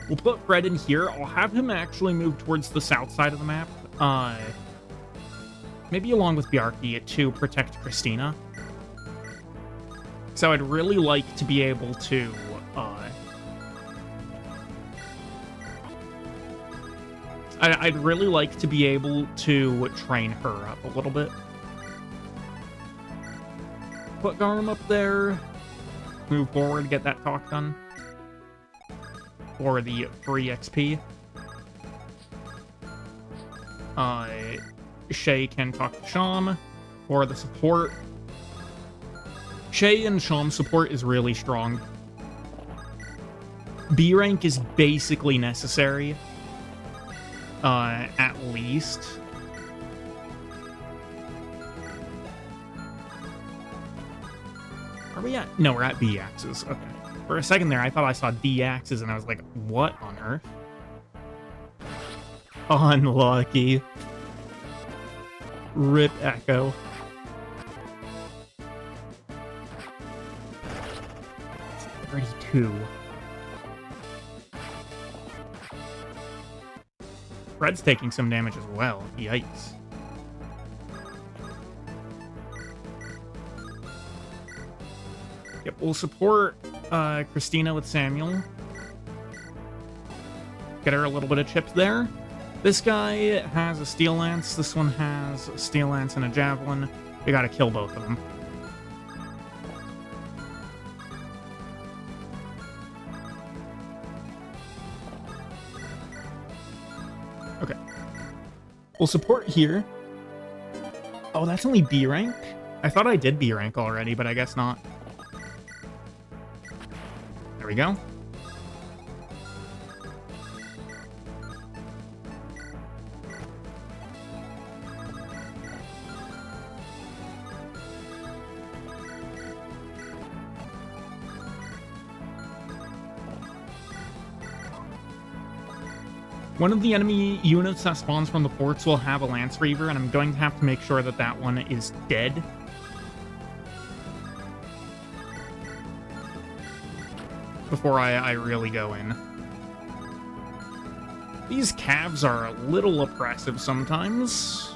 We'll put Fred in here. I'll have him actually move towards the south side of the map. Maybe along with Bjarki to protect Christina. So I'd really like to be able to, I'd really like to be able to train her up a little bit. Put Garm up there. Move forward, get that talk done. For the free XP. Shay can talk to Sham for the support. Shay and Sham support is really strong. B rank is basically necessary. At least. Are we at? No, we're at B axes. Okay. For a second there, I thought I saw D axes, and I was like, what on earth? Unlucky. Rip Echo. It's 32. Fred's taking some damage as well. Yikes. Yep, we'll support Christina with Samuel. Get her a little bit of chip there. This guy has a Steel Lance. This one has a Steel Lance and a Javelin. We gotta kill both of them. Okay. We'll support here. Oh, that's only B rank? I thought I did B rank already, but I guess not. There we go. One of the enemy units that spawns from the forts will have a Lance Reaver, and I'm going to have to make sure that that one is dead. Before I really go in. These calves are a little oppressive sometimes.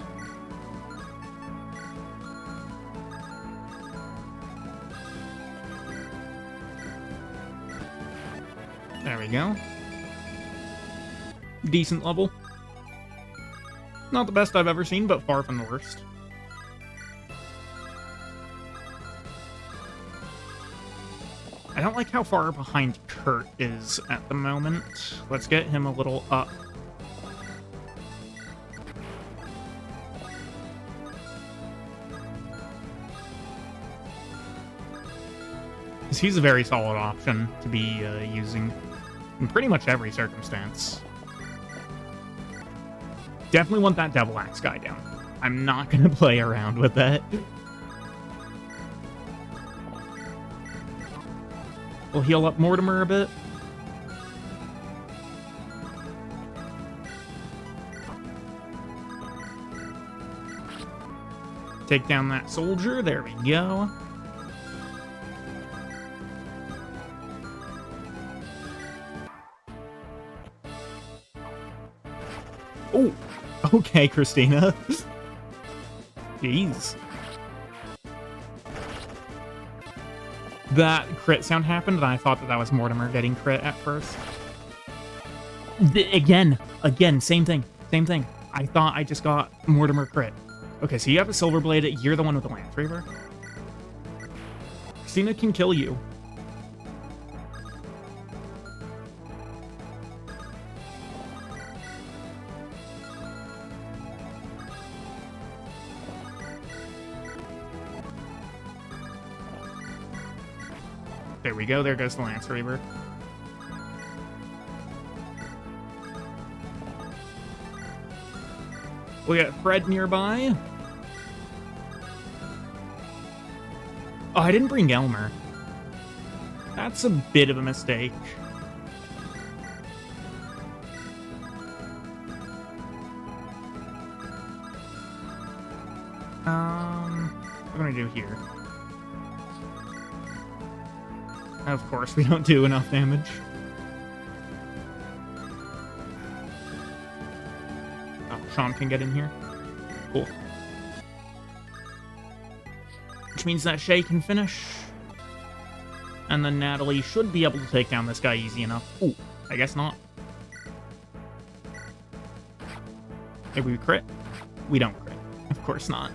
There we go. Decent level. Not the best I've ever seen, but far from the worst. I don't like how far behind Kurt is at the moment. Let's get him a little up. Because he's a very solid option to be using in pretty much every circumstance. Definitely want that Devil Axe guy down. I'm not going to play around with that. We'll heal up Mortimer a bit. Take down that soldier. There we go. Oh, okay, Christina. Jeez. That crit sound happened, and I thought that was Mortimer getting crit at first. Again, same thing. I thought I just got Mortimer crit. Okay, so you have a Silver Blade, you're the one with the Lance Reaver. Christina can kill you. There we go, there goes the Lance Reaver. We got Fred nearby. Oh, I didn't bring Elmer. That's a bit of a mistake. What am I gonna do here? Of course, we don't do enough damage. Oh, Sean can get in here. Cool. Which means that Shay can finish. And then Natalie should be able to take down this guy easy enough. Ooh, I guess not. Maybe we crit? We don't crit. Of course not.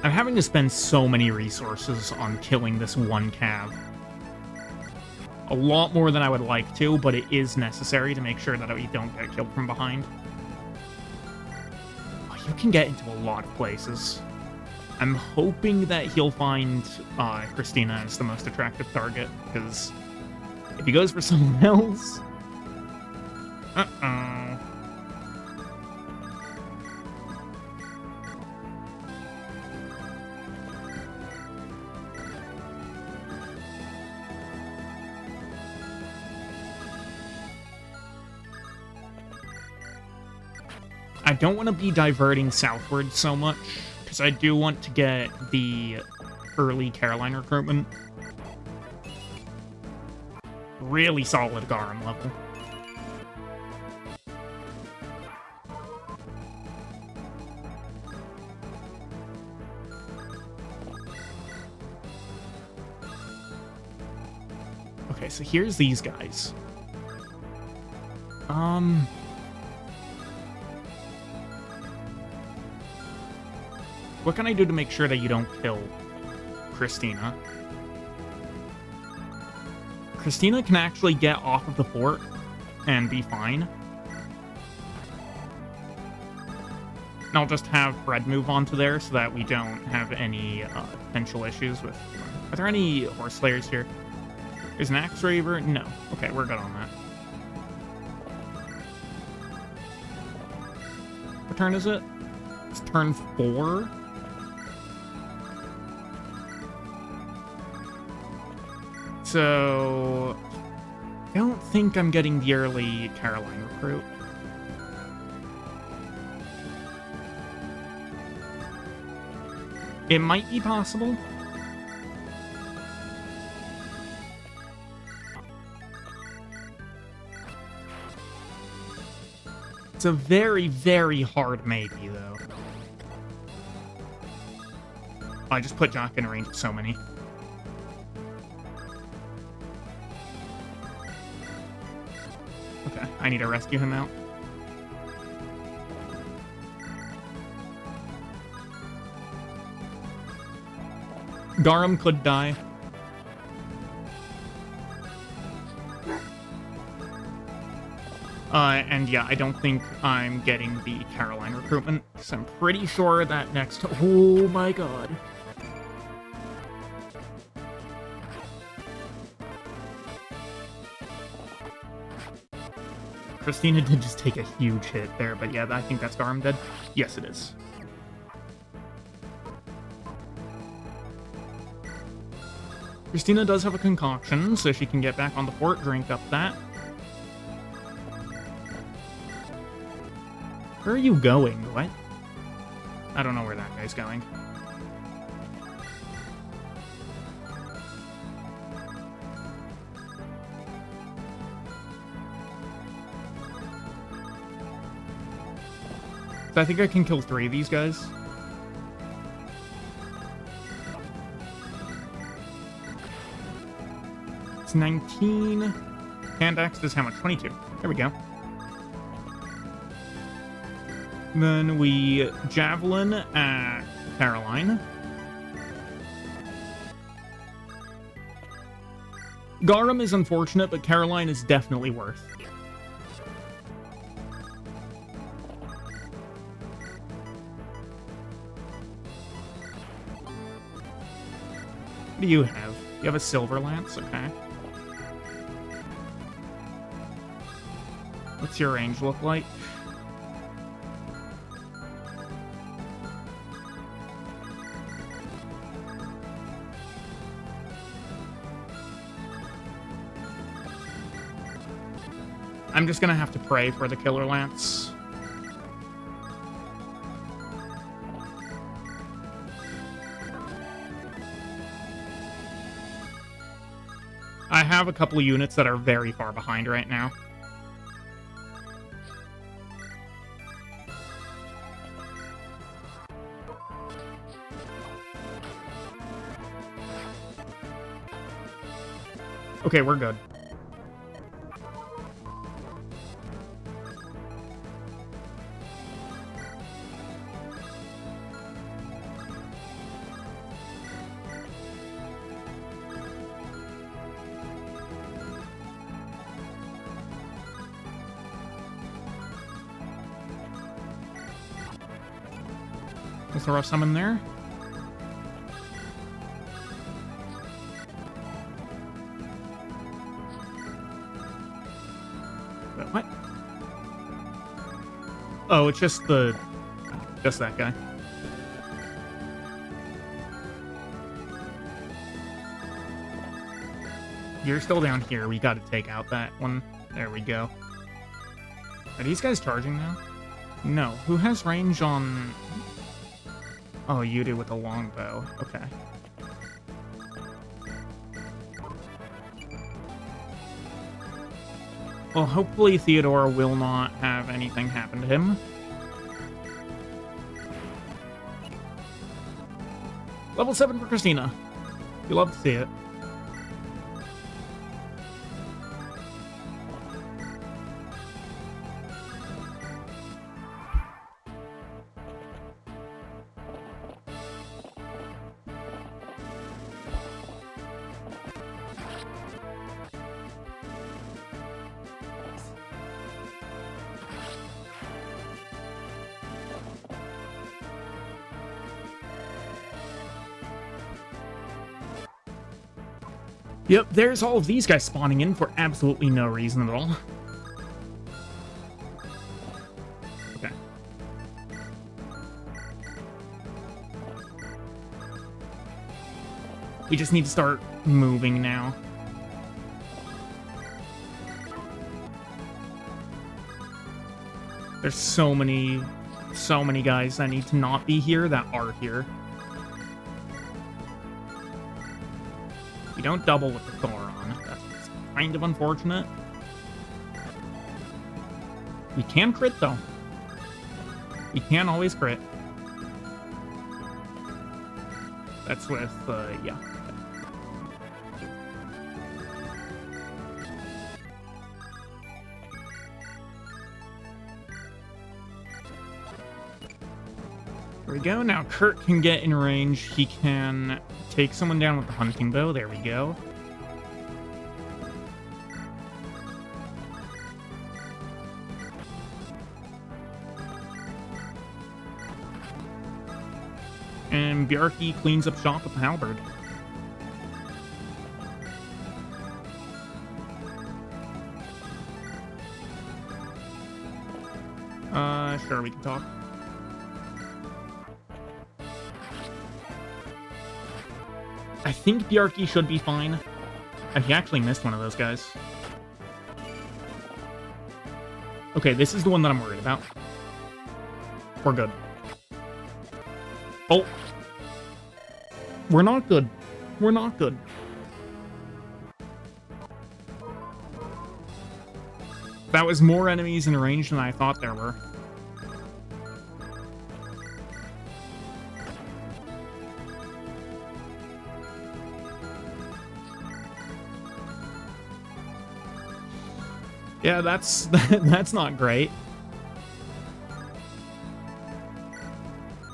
I'm having to spend so many resources on killing this one cav. A lot more than I would like to, but it is necessary to make sure that we don't get killed from behind. Oh, you can get into a lot of places. I'm hoping that he'll find Christina as the most attractive target, because if he goes for someone else... Uh-oh. I don't want to be diverting southward so much, because I do want to get the early Caroline recruitment. Really solid Garum level. Okay, so here's these guys. What can I do to make sure that you don't kill Christina? Christina can actually get off of the fort and be fine. And I'll just have Fred move on to there so that we don't have any potential issues with... Are there any horse slayers here? Is an axe raver? No. Okay, we're good on that. What turn is it? It's turn 4. So, I don't think I'm getting the early Caroline recruit. It might be possible. It's a very, very hard maybe, though. I just put Jock in range of so many. Okay, I need to rescue him out. Garum could die. And yeah, I don't think I'm getting the Caroline recruitment, because I'm pretty sure that next... Oh my god. Christina did just take a huge hit there, but yeah, I think that's Garum dead. Yes, it is. Christina does have a concoction, so she can get back on the fort, drink up that. Where are you going? What? I don't know where that guy's going. So I think I can kill 3 of these guys. It's 19. Hand axe does how much? 22. There we go. Then we javelin at Caroline. Garum is unfortunate, but Caroline is definitely worth. What do you have? You have a silver lance? Okay. What's your range look like? I'm just gonna have to pray for the killer lance. I have a couple of units that are very far behind right now. Okay, we're good. Let's throw some in there. What? Oh, it's just that guy. You're still down here. We got to take out that one. There we go. Are these guys charging now? No. Who has range on... Oh, you do with a longbow. Okay. Well, hopefully Theodore will not have anything happen to him. Level 7 for Christina. You love to see it. Yep, there's all of these guys spawning in for absolutely no reason at all. Okay. We just need to start moving now. There's so many guys that need to not be here that are here. We don't double with the Thoron. That's kind of unfortunate. We can crit, though. We can always crit. That's with, yeah. There we go. Now Kurt can get in range. He can take someone down with the hunting bow. There we go. And Bjarki cleans up shop with the halberd. Sure, we can talk. I think Bjarki should be fine. And he actually missed one of those guys. Okay, this is the one that I'm worried about. We're good. Oh. We're not good. We're not good. That was more enemies in range than I thought there were. Yeah, that's not great.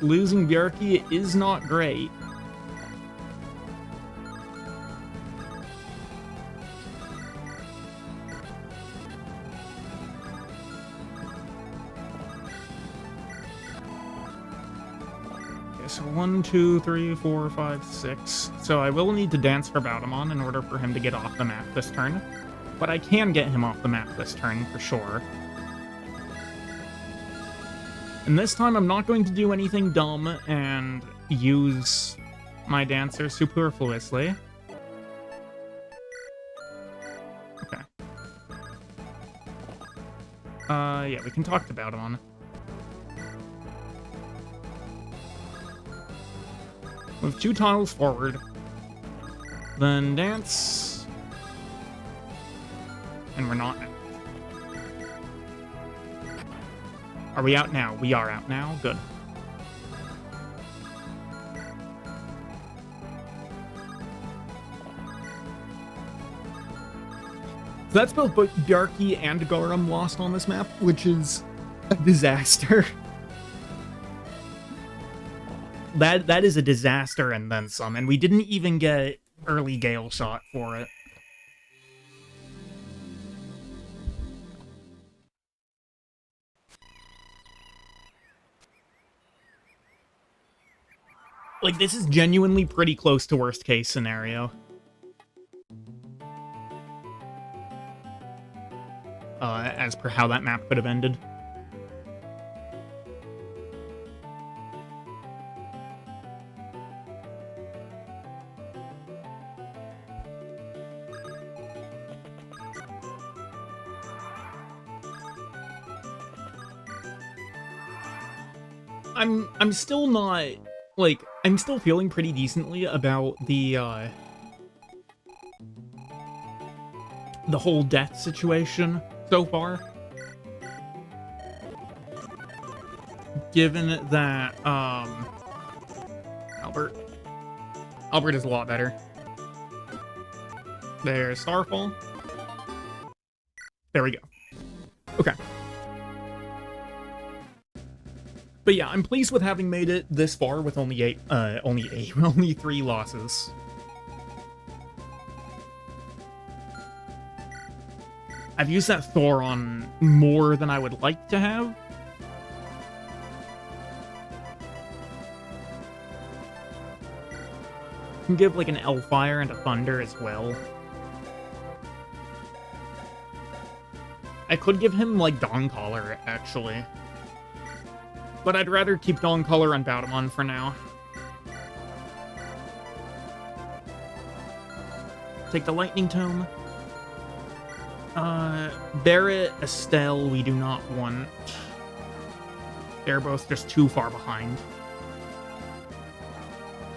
Losing Bjarki is not great. Okay, so 1, 2, 3, 4, 5, 6. So I will need to dance for Bautamon in order for him to get off the map this turn. But I can get him off the map this turn, for sure. And this time I'm not going to do anything dumb and use my dancer superfluously. Okay. Yeah, we can talk to Bautamon. Move 2 tiles forward. Then dance. And we're not out. Are we out now? We are out now. Good. So that's both Bjarki and Garum lost on this map, which is a disaster. That is a disaster and then some, and we didn't even get early Gale Shot for it. Like, this is genuinely pretty close to worst case scenario. As per how that map could have ended. I'm still not, like, I'm still feeling pretty decently about the whole death situation so far. Given that, Albert is a lot better. There's Starfall. There we go. Okay. But yeah, I'm pleased with having made it this far with only only 3 losses. I've used that Thoron more than I would like to have. Can give like an Elfire and a Thunder as well. I could give him like Dawncaller actually. But I'd rather keep Dawncaller on Bowdamon for now. Take the Lightning Tome. Barret, Estelle, we do not want. They're both just too far behind.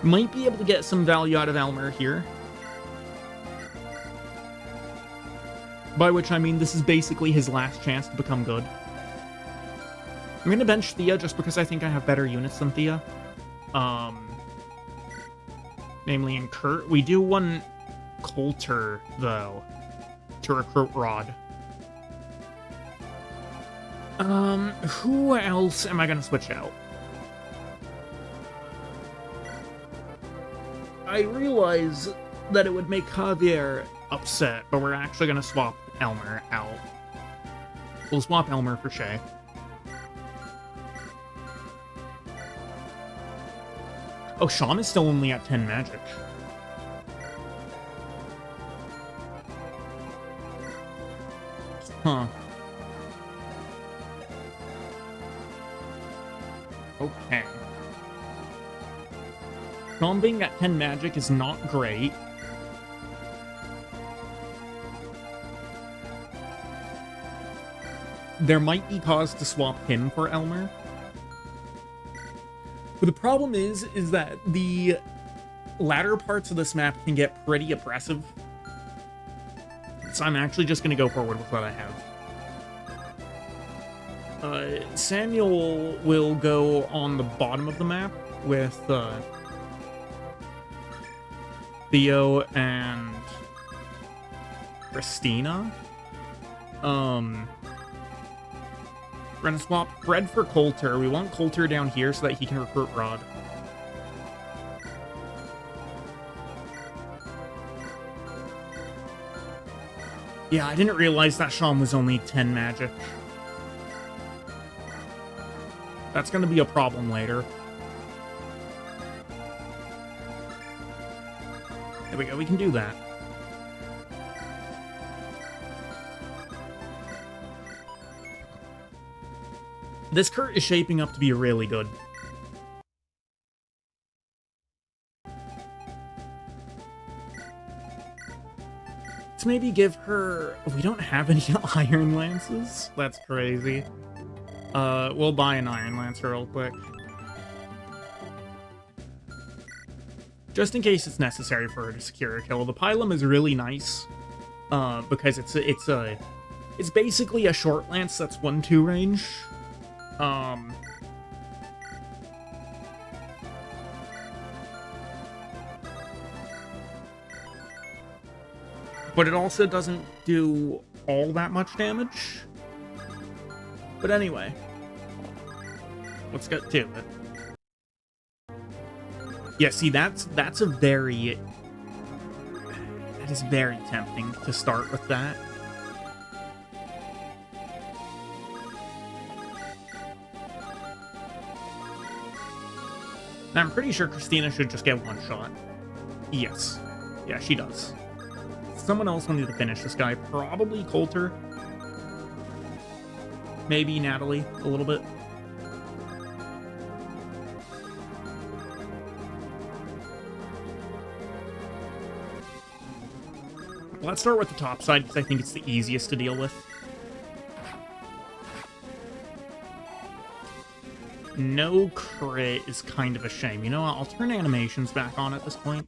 Might be able to get some value out of Elmer here. By which I mean this is basically his last chance to become good. I'm gonna bench Thea just because I think I have better units than Thea. Namely in Kurt. We do want Coulter, though, to recruit Rod. Who else am I gonna switch out? I realize that it would make Javier upset, but we're actually gonna swap Elmer out. We'll swap Elmer for Shay. Oh, Shawn is still only at 10 magic. Huh. Okay. Shawn being at 10 magic is not great. There might be cause to swap him for Elmer. But the problem is that the latter parts of this map can get pretty oppressive. So I'm actually just going to go forward with what I have. Samuel will go on the bottom of the map with Theo and Christina. We're gonna swap Fred for Coulter. We want Coulter down here so that he can recruit Rod. Yeah, I didn't realize that Shawn was only 10 magic. That's gonna be a problem later. There we go, we can do that. This Kurt is shaping up to be really good. Let's maybe give her... We don't have any Iron Lances? That's crazy. We'll buy an Iron Lancer real quick. Just in case it's necessary for her to secure a kill. The Pylum is really nice. Because it's basically a short lance that's 1-2 range. But it also doesn't do all that much damage. But anyway, let's get to it. Yeah, see, that is very tempting to start with that. Now, I'm pretty sure Christina should just get one shot. Yes. Yeah, she does. Someone else will need to finish this guy. Probably Coulter. Maybe Natalie, a little bit. Let's start with the top side, because I think it's the easiest to deal with. No crit is kind of a shame. You know what? I'll turn animations back on at this point.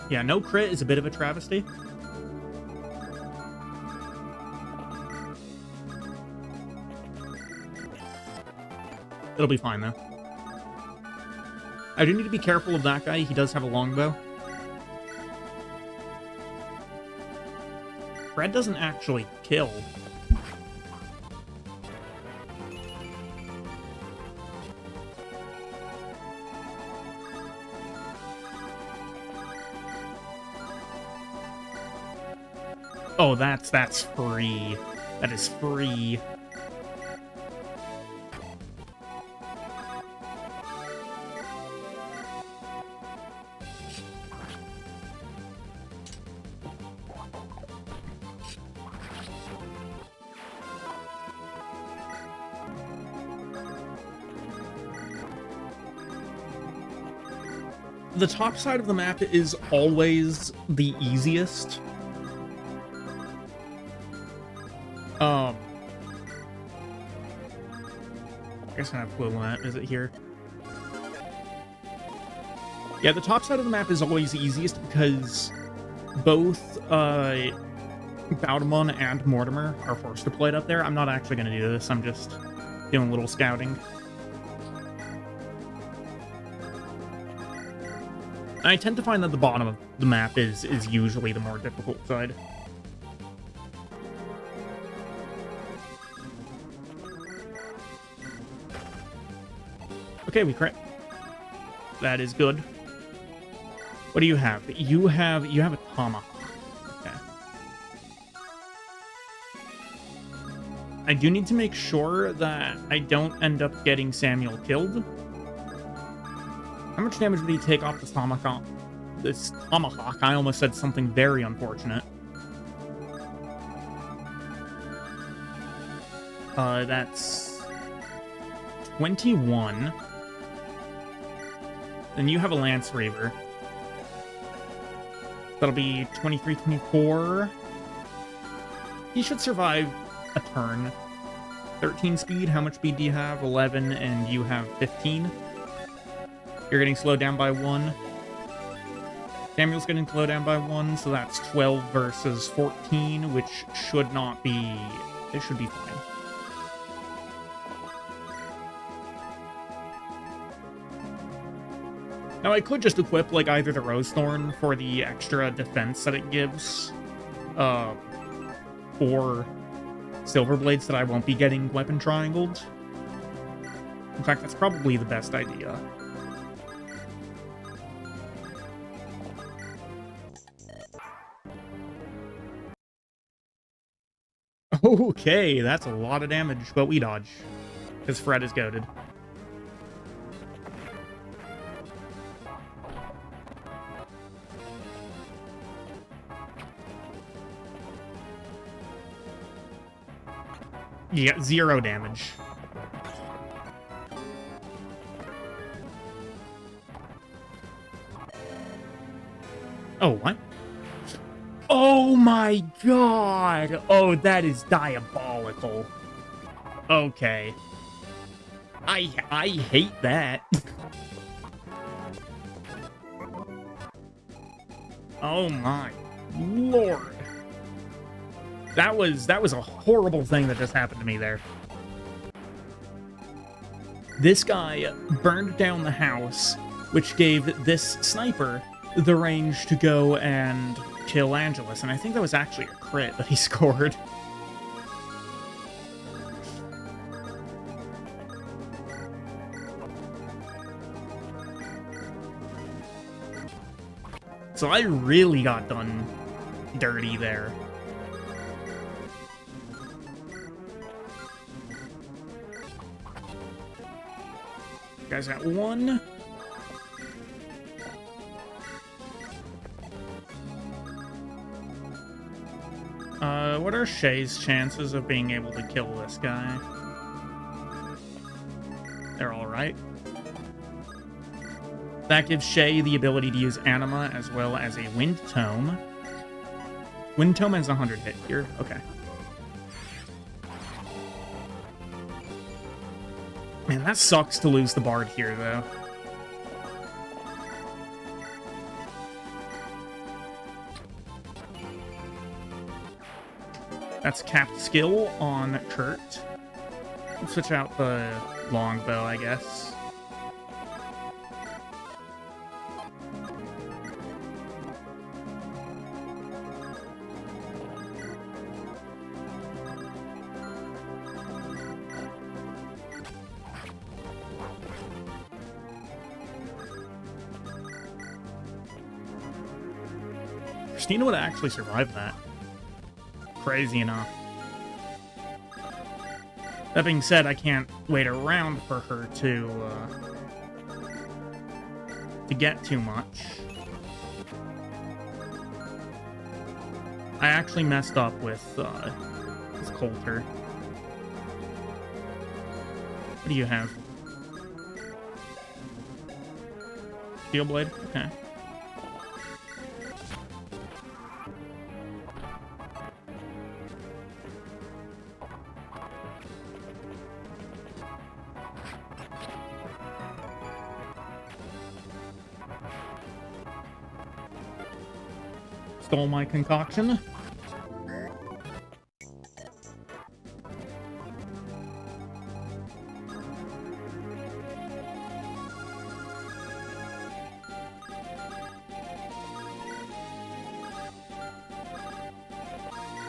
Yeah, no crit is a bit of a travesty. It'll be fine, though. I do need to be careful of that guy. He does have a longbow. Fred doesn't actually kill. Oh, that's free. That is free. The top side of the map is always the easiest. I guess I have a clue on that. Is it here? Yeah, the top side of the map is always easiest because both Baudemont and Mortimer are forced deployed up there. I'm not actually going to do this. I'm just doing a little scouting. I tend to find that the bottom of the map is usually the more difficult side. Okay, we crit. That is good. What do you have? You have a tomahawk. Okay. I do need to make sure that I don't end up getting Samuel killed. How much damage did he take off this tomahawk? This tomahawk? I almost said something very unfortunate. That's 21. Then you have a Lance Reaver. That'll be 23, 24. He should survive a turn. 13 speed. How much speed do you have? 11, and you have 15. You're getting slowed down by 1. Samuel's getting slowed down by 1, so that's 12 versus 14, which should not be... It should be fine. Now, I could just equip, like, either the Rose Thorn for the extra defense that it gives, or Silver Blades that I won't be getting weapon triangled. In fact, that's probably the best idea. Okay, that's a lot of damage, but we dodge. Because Fred is goated. Yeah, 0 damage. Oh, what? Oh my god! Oh, that is diabolical. Okay. I hate that. Oh my lord. That was a horrible thing that just happened to me there. This guy burned down the house, which gave this sniper the range to go and kill Angelus, and I think that was actually a crit that he scored. So I really got done dirty there. You guys got 1. What are Shay's chances of being able to kill this guy? They're alright. That gives Shay the ability to use Anima as well as a Wind Tome. Windtoman's 100 hit here. Okay. Man, that sucks to lose the Bard here, though. That's capped skill on Kurt. We'll switch out the longbow, I guess. Christina would have actually survived that. Crazy enough. That being said, I can't wait around for her to get too much. I actually messed up with this Coulter. What do you have? Steel Blade? Okay. Stole my concoction.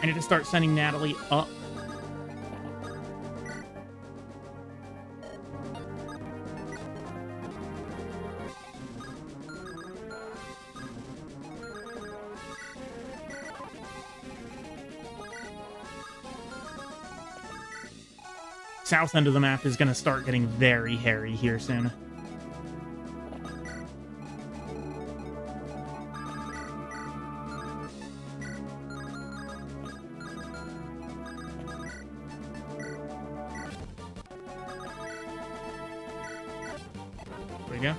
I need to start sending Natalie up. South end of the map is going to start getting very hairy here soon. There we go.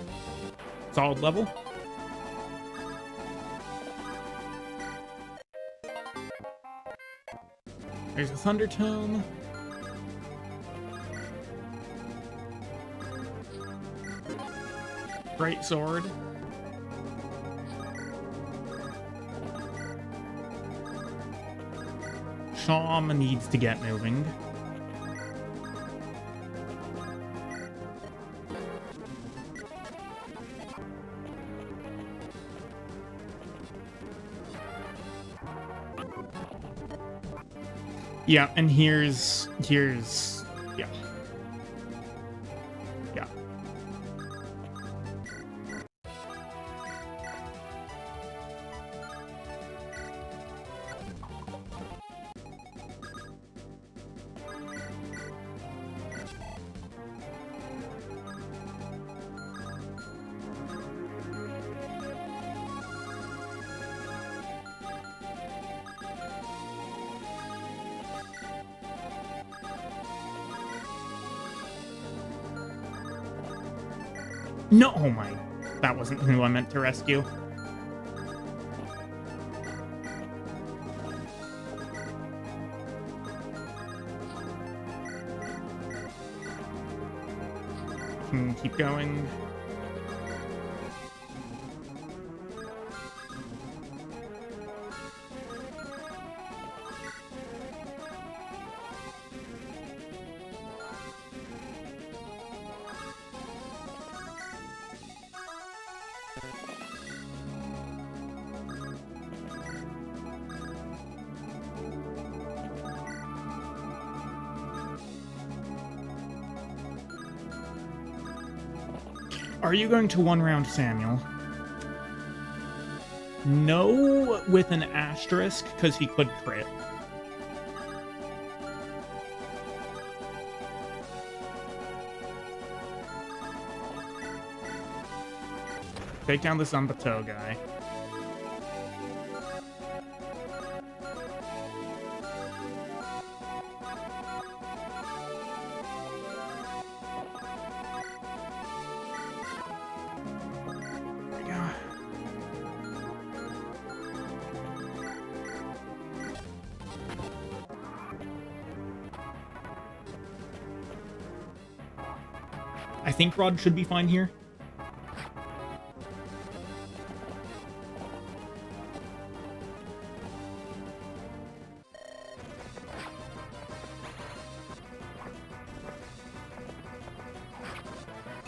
Solid level. There's a Thunder Tome. Great sword. Sham needs to get moving. Yeah, and here's yeah. Yeah. No, oh my, that wasn't who I meant to rescue. Can keep going. Are you going to one round Samuel? No, with an asterisk, because he could crit. Take down the Zambato guy. I think Rod should be fine here.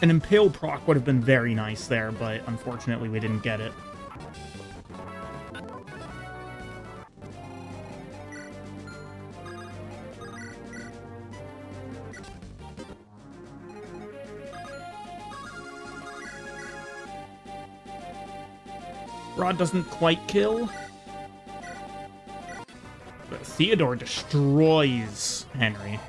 An Impale proc would have been very nice there, but unfortunately we didn't get it. Rod doesn't quite kill. But Theodore destroys Henry.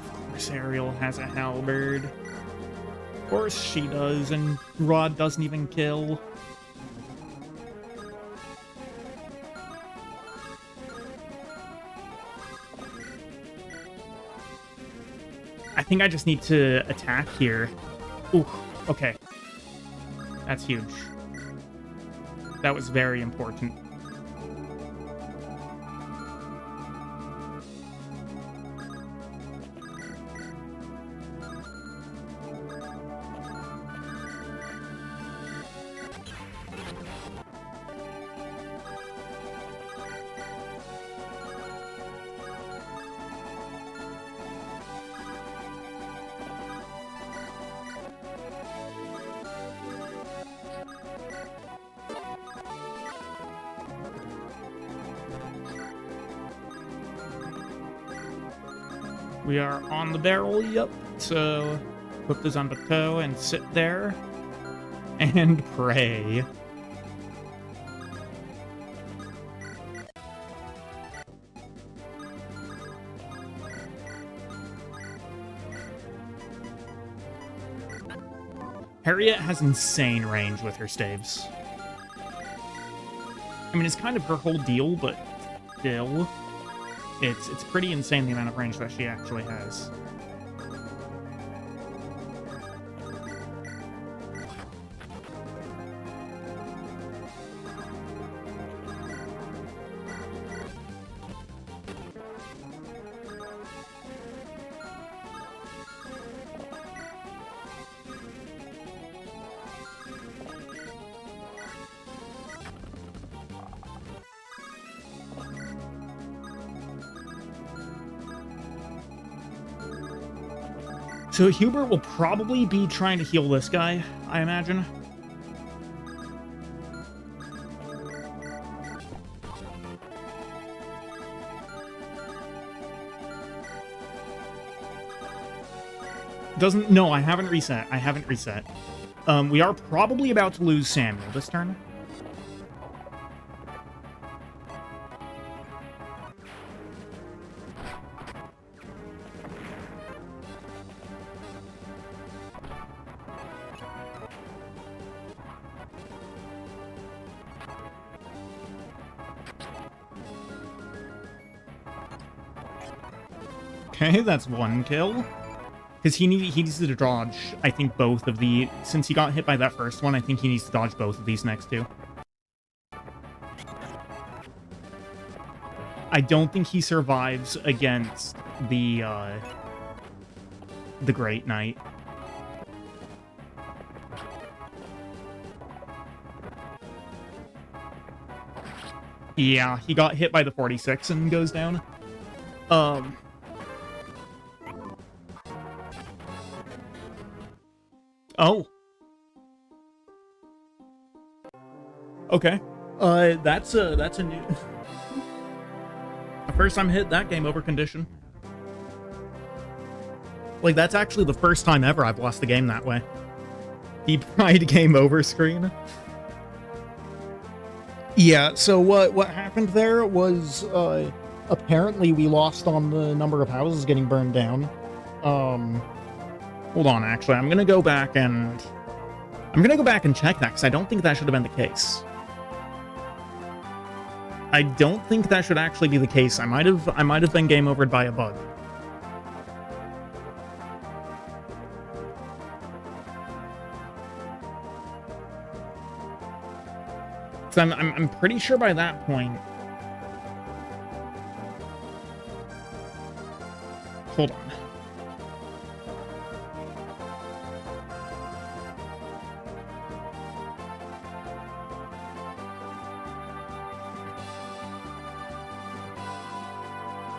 Of course Ariel has a halberd. Of course she does, and Rod doesn't even kill. I think I just need to attack here. Ooh, okay. That's huge. That was very important. We are on the barrel, yep. So, put this on the toe and sit there. And pray. Harriet has insane range with her staves. I mean, it's kind of her whole deal, but still. It's pretty insane the amount of range that she actually has. So Hubert will probably be trying to heal this guy, I imagine. No, I haven't reset. I haven't reset. We are probably about to lose Samuel this turn. Okay, that's one kill. Because he needs to dodge, I think, both of the... Since he got hit by that first one, I think he needs to dodge both of these next two. I don't think he survives against the Great Knight. Yeah, he got hit by the 46 and goes down. Oh. Okay. That's a new... First time hit that game over condition. Like, that's actually the first time ever I've lost the game that way. The Pride game over screen. Yeah, so what happened there was, apparently we lost on the number of houses getting burned down. Hold on, actually, I'm gonna go back and check that, because I don't think that should have been the case. I don't think that should actually be the case. I might have been game overed by a bug. So I'm pretty sure by that point... Hold on.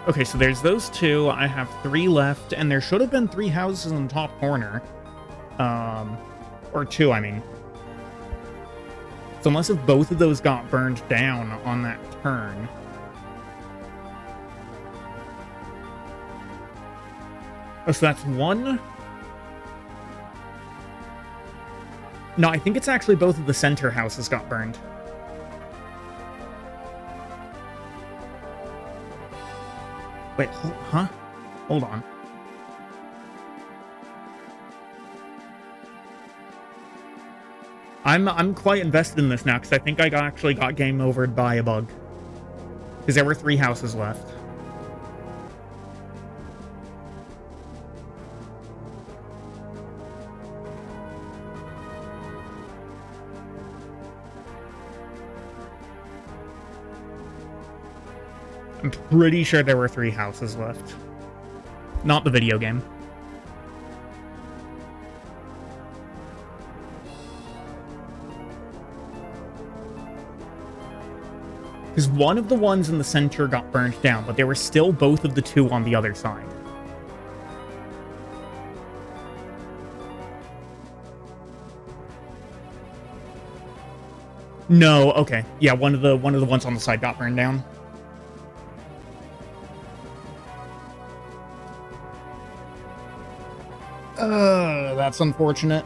Okay, so there's those two. I have 3 left, and there should have been 3 houses in the top corner. Or 2, I mean. So unless if both of those got burned down on that turn. Oh, so that's 1? No, I think it's actually both of the center houses got burned. Wait, huh? Hold on. I'm quite invested in this now, because I think I actually got game overed by a bug. Because there were 3 houses left. I'm pretty sure there were 3 houses left. Not the video game. Because one of the ones in the center got burned down, but there were still both of the 2 on the other side. No, okay. Yeah, one of the ones on the side got burned down. That's unfortunate.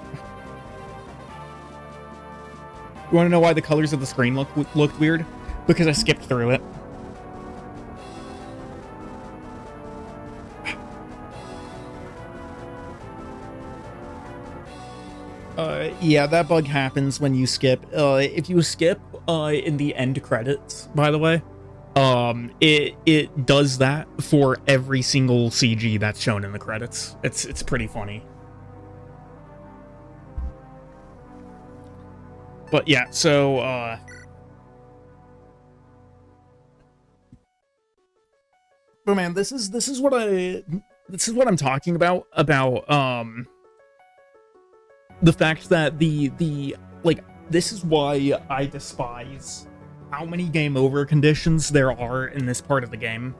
You want to know why the colors of the screen looked weird? Because I skipped through it. Yeah, that bug happens when you skip. If you skip in the end credits, by the way, it does that for every single CG that's shown in the credits. It's pretty funny. But yeah, so but man, this is what I'm talking about the fact that the like, this is why I despise how many game over conditions there are in this part of the game.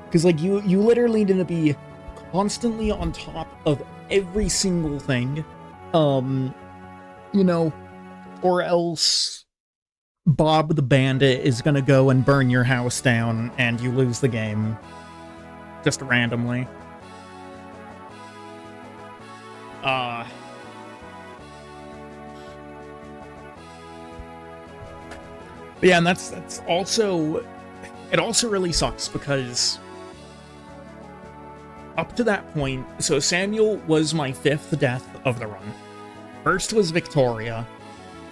Because like you literally need to be constantly on top of every single thing, you know, or else Bob the Bandit is gonna go and burn your house down and you lose the game just randomly. But yeah, and that's also, it also really sucks because up to that point, so Samuel was my 5th death of the run. First was Victoria,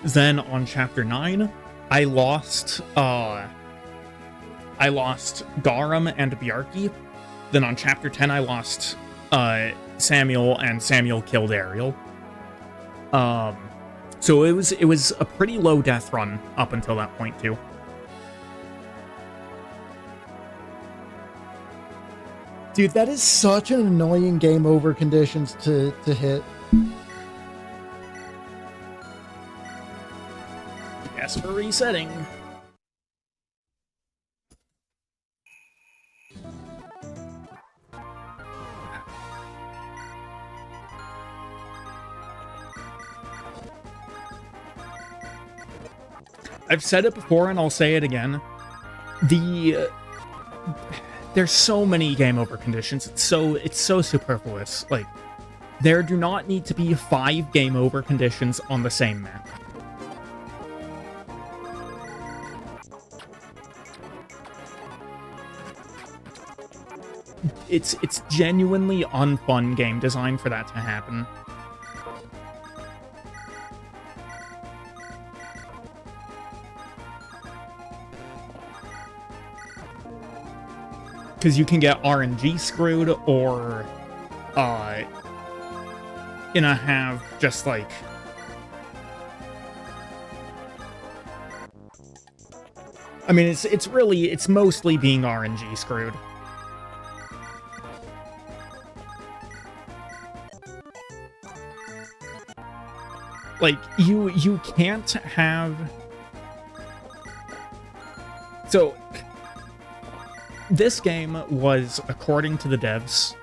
then on chapter 9, I lost Garum and Bjarki. Then on chapter 10, I lost Samuel, and Samuel killed Ariel. So it was a pretty low death run up until that point too. Dude, that is such an annoying game over conditions to hit. Yes, for resetting. I've said it before and I'll say it again. There's so many game over conditions. It's so superfluous. Like, there do not need to be 5 game over conditions on the same map. It's genuinely unfun game design for that to happen. Because you can get RNG screwed, or have just like I mean, it's mostly being RNG screwed. Like, you can't have... So, this game was, according to the devs,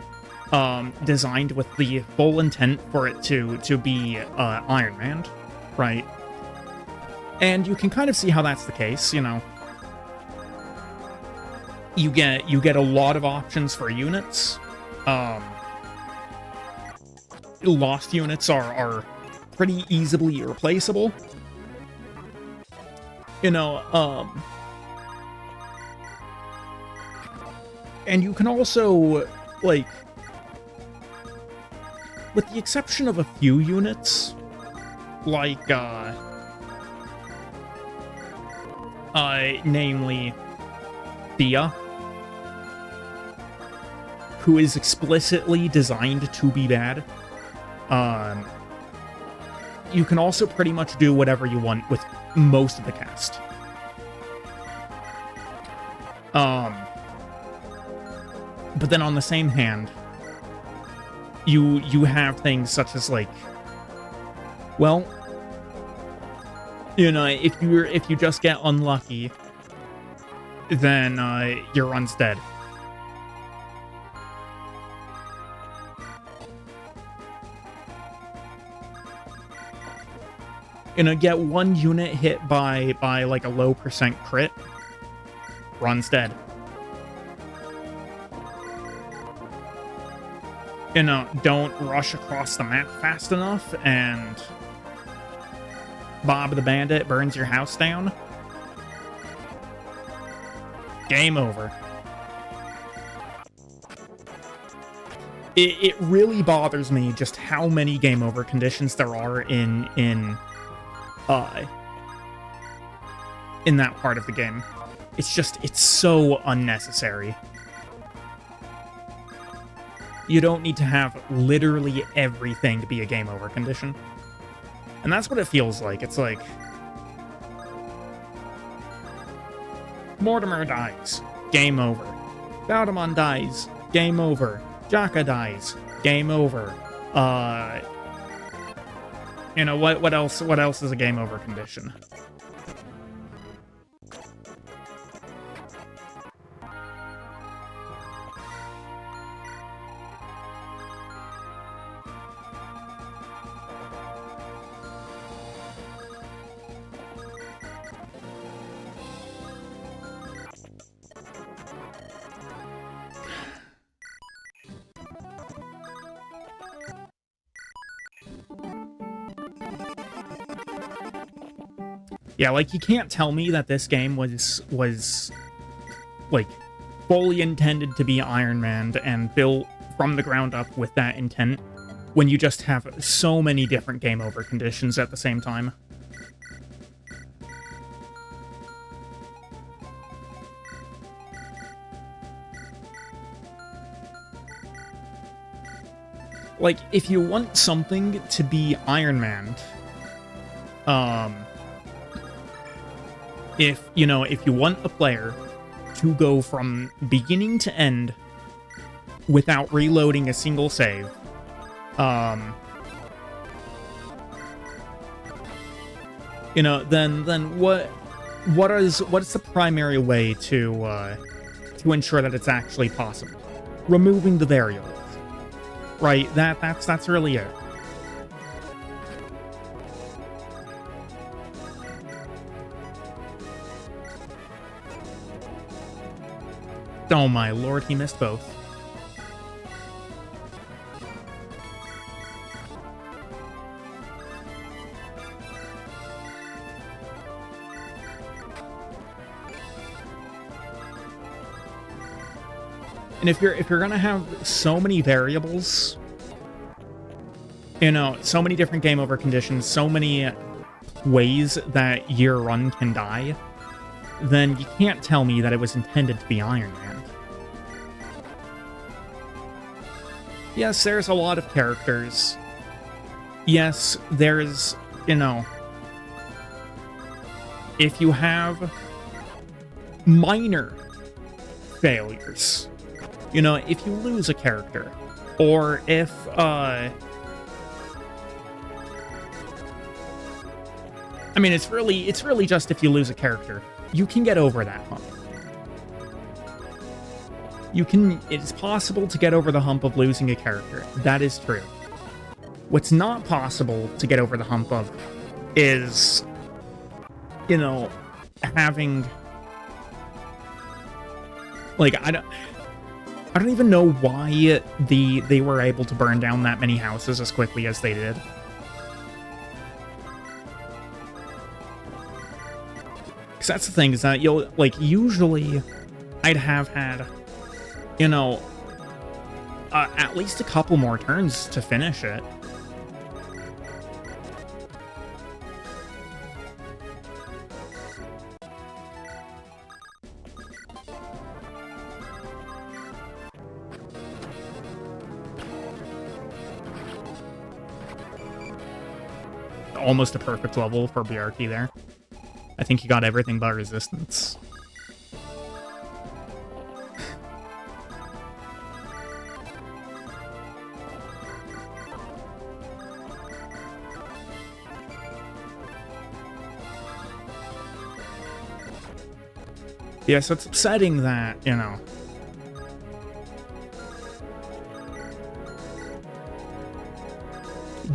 designed with the full intent for it to be Ironman, right? And you can kind of see how that's the case, you know. You get a lot of options for units. Lost units are pretty easily replaceable. You know, and you can also, like, with the exception of a few units, like, namely Thea, who is explicitly designed to be bad, you can also pretty much do whatever you want with most of the cast. But then on the same hand, you have things such as, like, well, you know, if you just get unlucky, then your run's dead. You know, get one unit hit by like a low % crit, run's dead. You know, don't rush across the map fast enough, and Bob the Bandit burns your house down. Game over. It really bothers me just how many game over conditions there are in that part of the game. It's so unnecessary. You don't need to have literally everything to be a game over condition. And that's what it feels like. It's like, Mortimer dies, game over. Baudemont dies, game over. Jaka dies, game over. You know, what else is a game over condition? Yeah, like, you can't tell me that this game was like, fully intended to be Iron Man and built from the ground up with that intent, when you just have so many different game over conditions at the same time. Like, if you want something to be Iron Man, if you want a player to go from beginning to end without reloading a single save, you know, then what is the primary way to ensure that it's actually possible? Removing the variables, right? That's really it. Oh my lord, he missed both. And if you're gonna have so many variables, you know, so many different game over conditions, so many ways that your run can die, then you can't tell me that it was intended to be Iron Man. Yes, there's a lot of characters. Yes, there's, you know, if you have minor failures, you know, if you lose a character, or if, I mean, it's really just if you lose a character, you can get over that hump. It's possible to get over the hump of losing a character. That is true. What's not possible to get over the hump of is, you know, having, like, I don't even know why they were able to burn down that many houses as quickly as they did. Because that's the thing, is that you'll, like, usually I'd have had, you know, at least a couple more turns to finish it. Almost a perfect level for Bjarki there. I think he got everything but resistance. Yeah, so it's upsetting that, you know,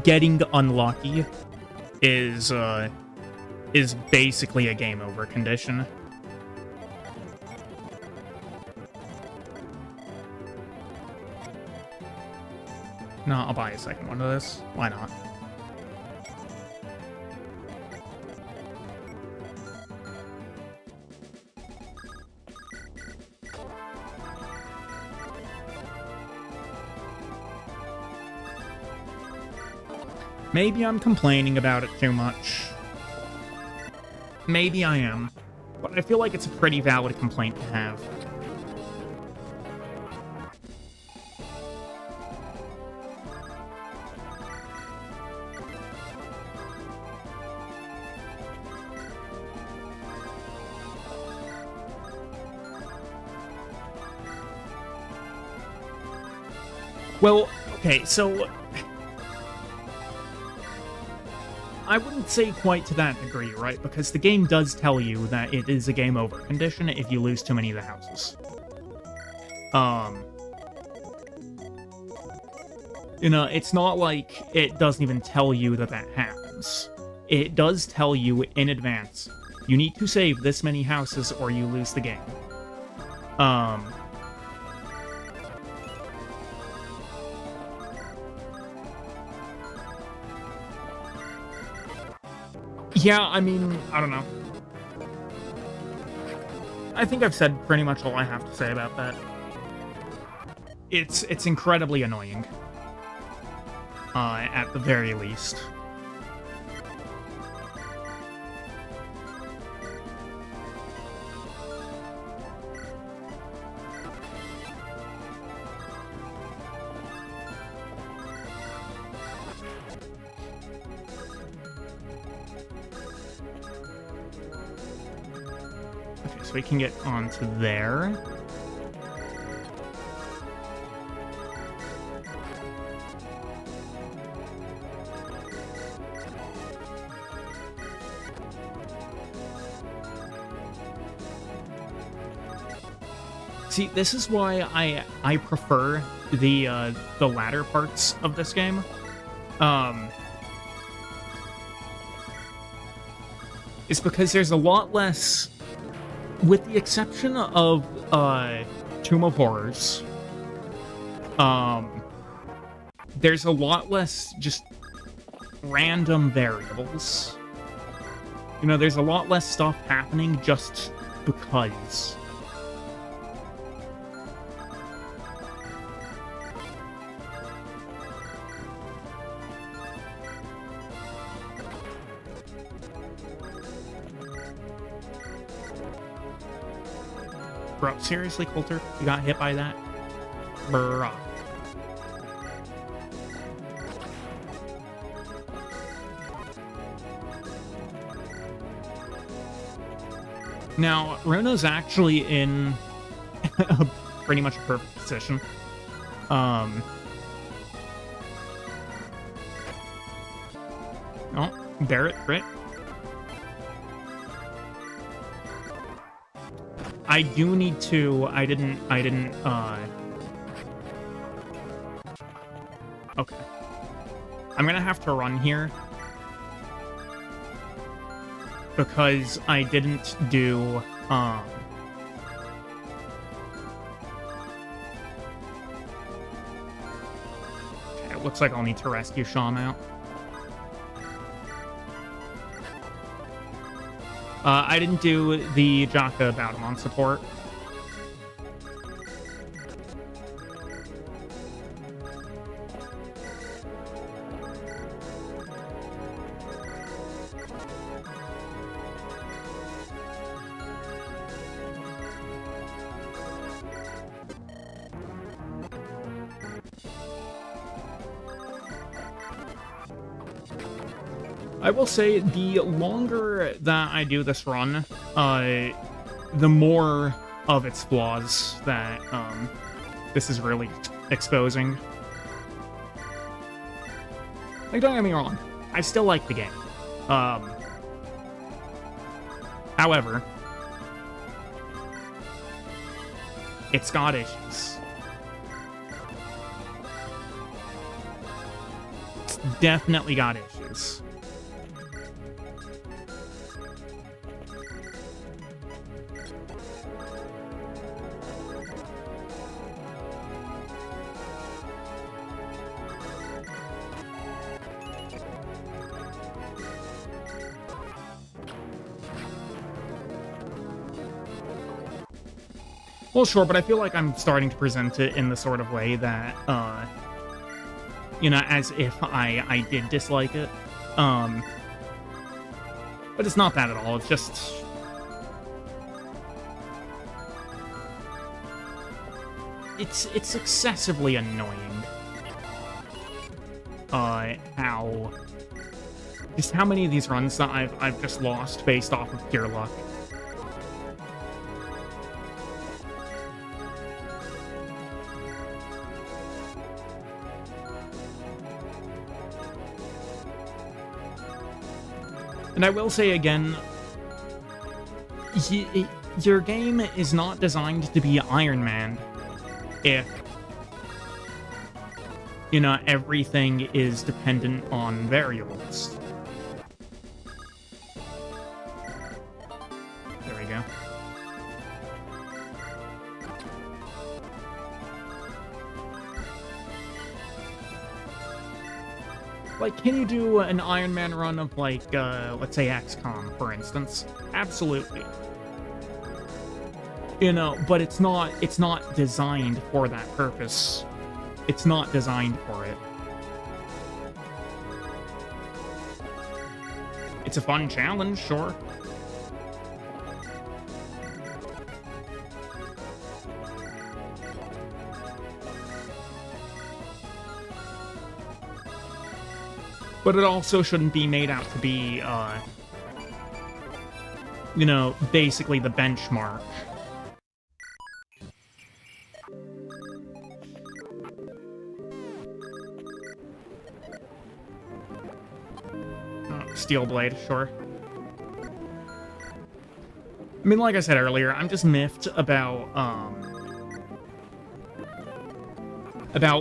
getting unlucky is basically a game over condition. No, I'll buy a second one of this. Why not? Maybe I'm complaining about it too much. Maybe I am. But I feel like it's a pretty valid complaint to have. Well, okay, so I wouldn't say quite to that degree, right? Because the game does tell you that it is a game over condition if you lose too many of the houses. You know, it's not like it doesn't even tell you that that happens. It does tell you in advance, you need to save this many houses or you lose the game. Yeah, I mean, I don't know. I think I've said pretty much all I have to say about that. It's incredibly annoying. At the very least. So we can get onto there. See, this is why I prefer the latter parts of this game. It's because there's a lot less, with the exception of Tomb of Horrors, there's a lot less just random variables. You know, there's a lot less stuff happening just because. Bro, seriously, Coulter? You got hit by that? Bruh. Now, Runa's actually in a pretty much a perfect position. Oh, Barrett crit. I do need to. I didn't. Okay. I'm gonna have to run here because I didn't do. Okay, it looks like I'll need to rescue Sham out. I didn't do the Jaka about him on support. I will say, the longer that I do this run, the more of its flaws that this is really exposing. Like, don't get me wrong, I still like the game. However, it's got issues. It's definitely got issues. Well, sure, but I feel like I'm starting to present it in the sort of way that, you know, as if I did dislike it. But it's not that at all. It's just... It's excessively annoying. Just how many of these runs that I've just lost based off of pure luck. And I will say again, your game is not designed to be Ironman if, you know, everything is dependent on variables. There we go. Like, can you do an Ironman run of, like, let's say XCOM, for instance? Absolutely. You know, but it's not designed for that purpose. It's not designed for it. It's a fun challenge, sure. But it also shouldn't be made out to be, you know, basically the benchmark. Steel Blade, sure. I mean, like I said earlier, I'm just miffed about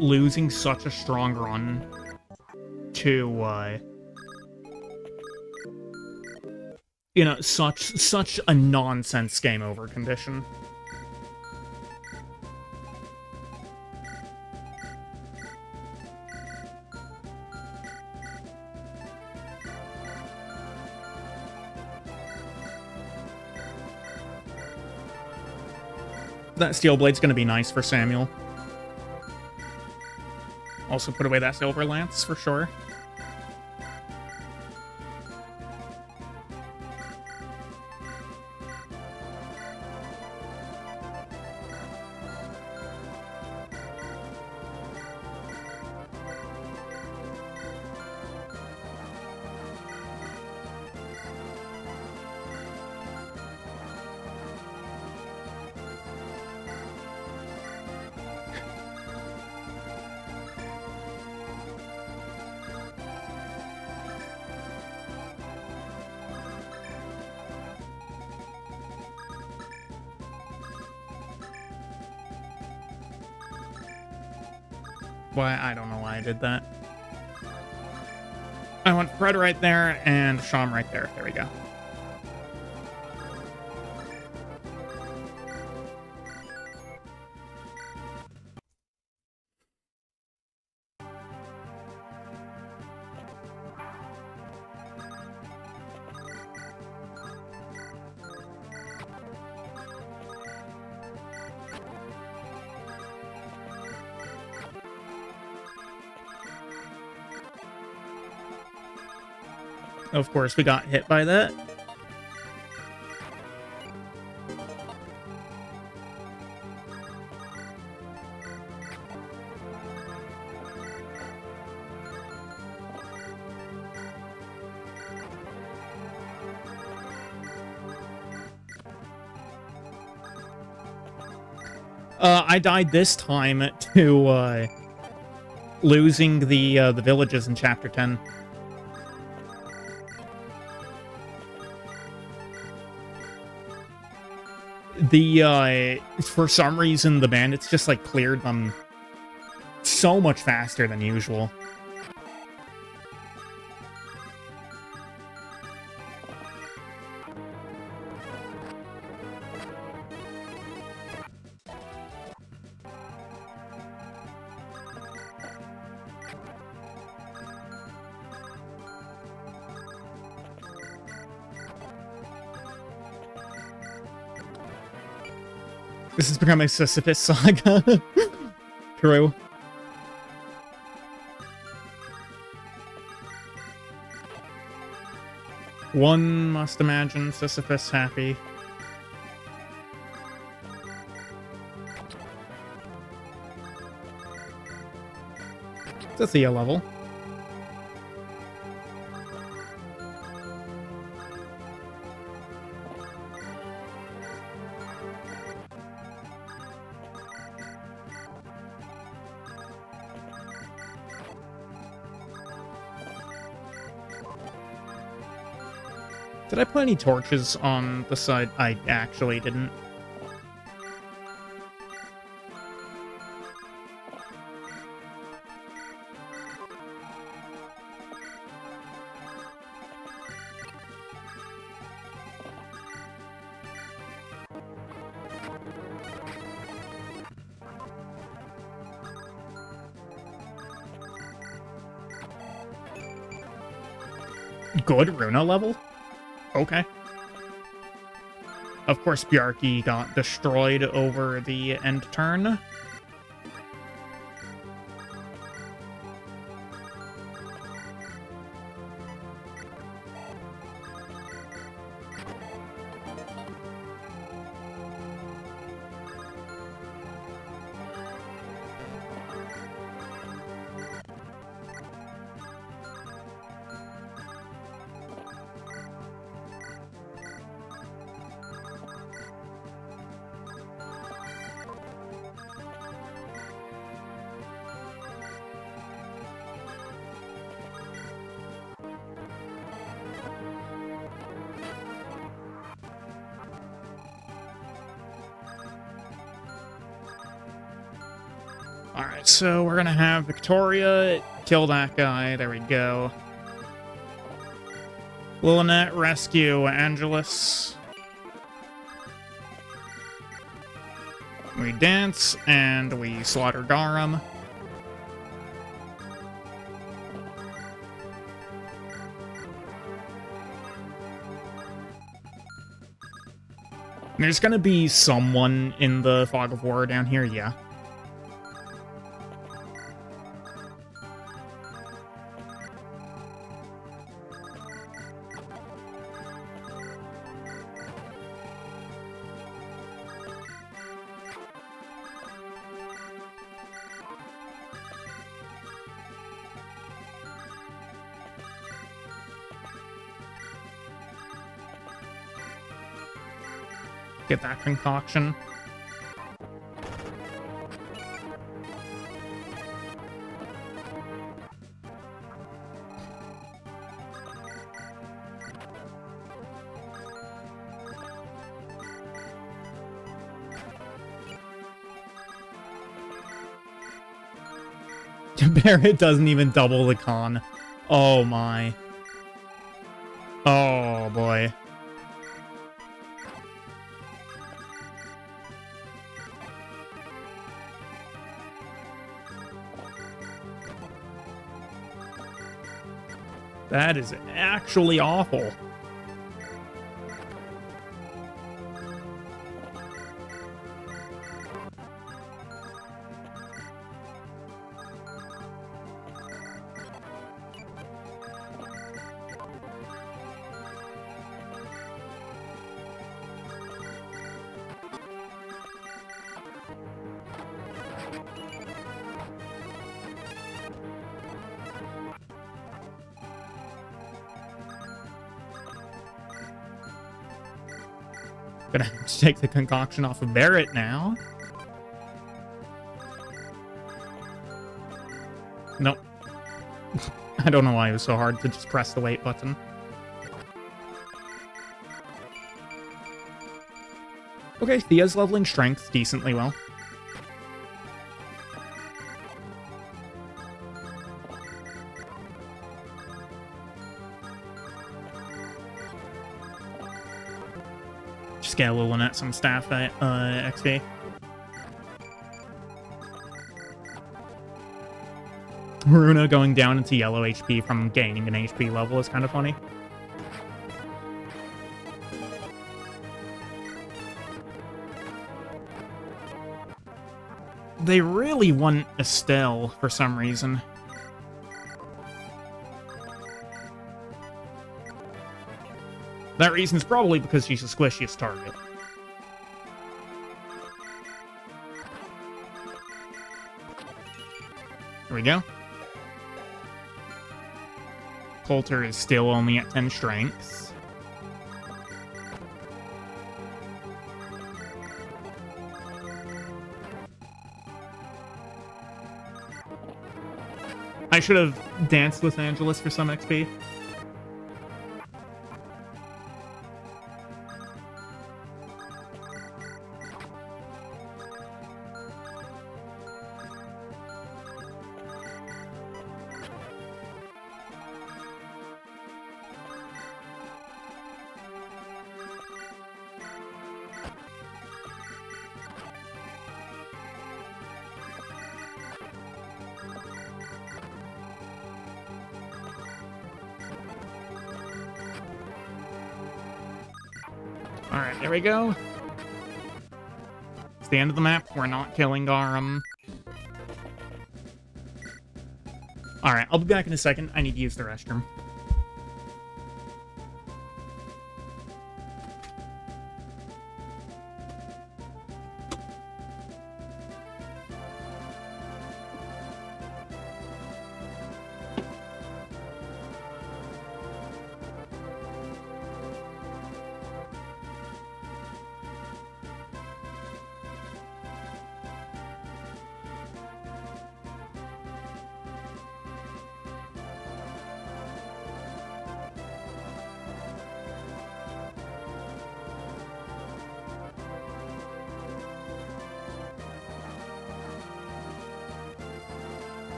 losing such a strong run to, you know, such a nonsense game over condition. That Steel Blade's gonna be nice for Samuel. Also put away that Silver Lance, for sure. Why? I don't know why I did that. I want Fred right there and Sham right there. There we go. Of course, we got hit by that. I died this time to losing the villages in Chapter 10. For some reason, the bandits just, like, cleared them so much faster than usual. This has become a Sisyphus saga. True. One must imagine Sisyphus happy. It's a Thea level. Did I put any torches on the side? I actually didn't. Good Runa level? Okay. Of course, Bjarki got destroyed over the end turn. Alright, so we're gonna have Victoria kill that guy. There we go. Lunatic rescue Angelus. We dance, and we slaughter Garum. There's gonna be someone in the Fog of War down here, yeah. Get that concoction. Barret doesn't even double the con. Oh my. Oh boy. That is actually awful. Gonna have to take the concoction off of Barret now. Nope. I don't know why it was so hard to just press the wait button. Okay, Thea's leveling strength decently well. Just get a little at some staff XP. Runa going down into yellow HP from gaining an HP level is kind of funny. They really want Estelle for some reason. That reason is probably because she's the squishiest target. Here we go. Coulter is still only at 10 strengths. I should have danced with Angelus for some XP. Alright, there we go. It's the end of the map. We're not killing Garum. Alright, I'll be back in a second. I need to use the restroom.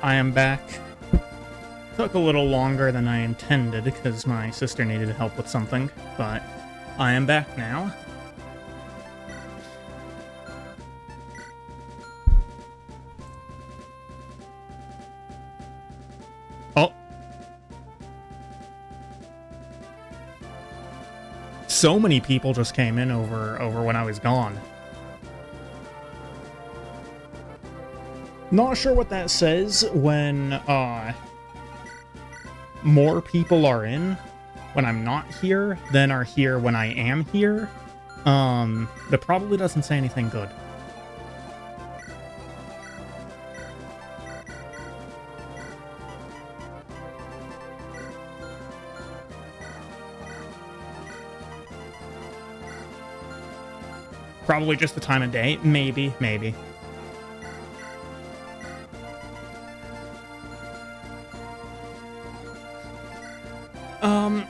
I am back. Took a little longer than I intended because my sister needed help with something, but I am back now. Oh. So many people just came in over when I was gone. Not sure what that says when, more people are in when I'm not here than are here when I am here. That probably doesn't say anything good. Probably just the time of day. Maybe.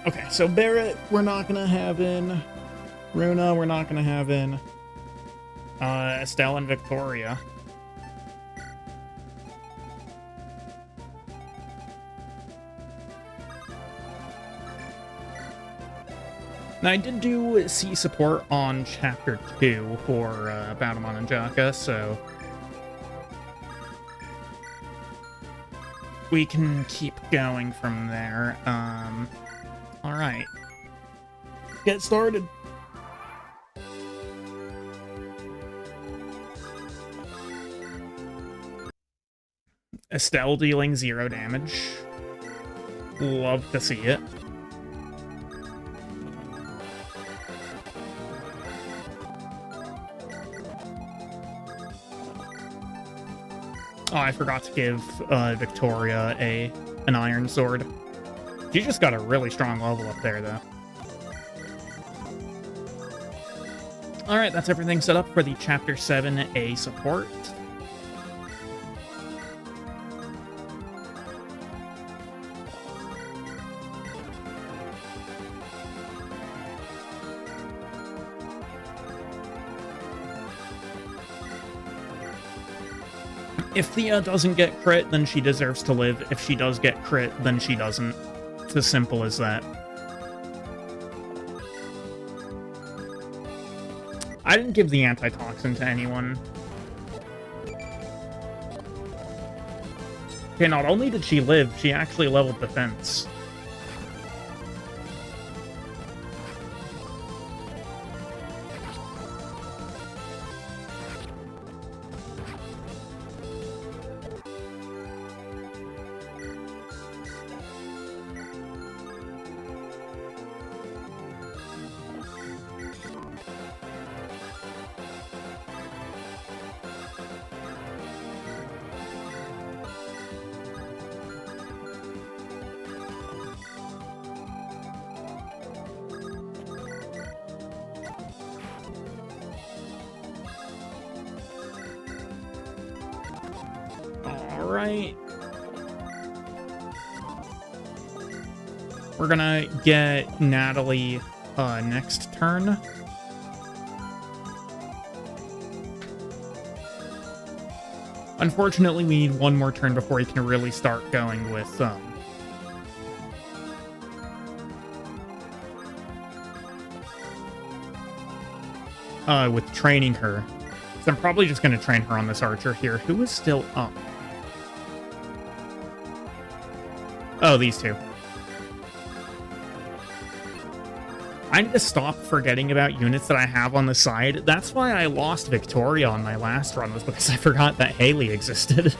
Okay, so Barrett, we're not gonna have in. Runa, we're not gonna have in. Estelle and Victoria. Now, I did do C support on Chapter 2 for Batamon and Jaka, so we can keep going from there. Alright. Get started. Estelle dealing 0 damage. Love to see it. Oh, I forgot to give Victoria an iron sword. She just got a really strong level up there, though. Alright, that's everything set up for the Chapter 7A support. If Thea doesn't get crit, then she deserves to live. If she does get crit, then she doesn't. It's as simple as that. I didn't give the antitoxin to anyone. Okay, not only did she live, she actually leveled defense. Alright. We're gonna get Natalie next turn. Unfortunately, we need one more turn before we can really start going with training her. So I'm probably just going to train her on this archer here. Who is still up? Oh, these two. I need to stop forgetting about units that I have on the side. That's why I lost Victoria on my last run, was because I forgot that Haley existed.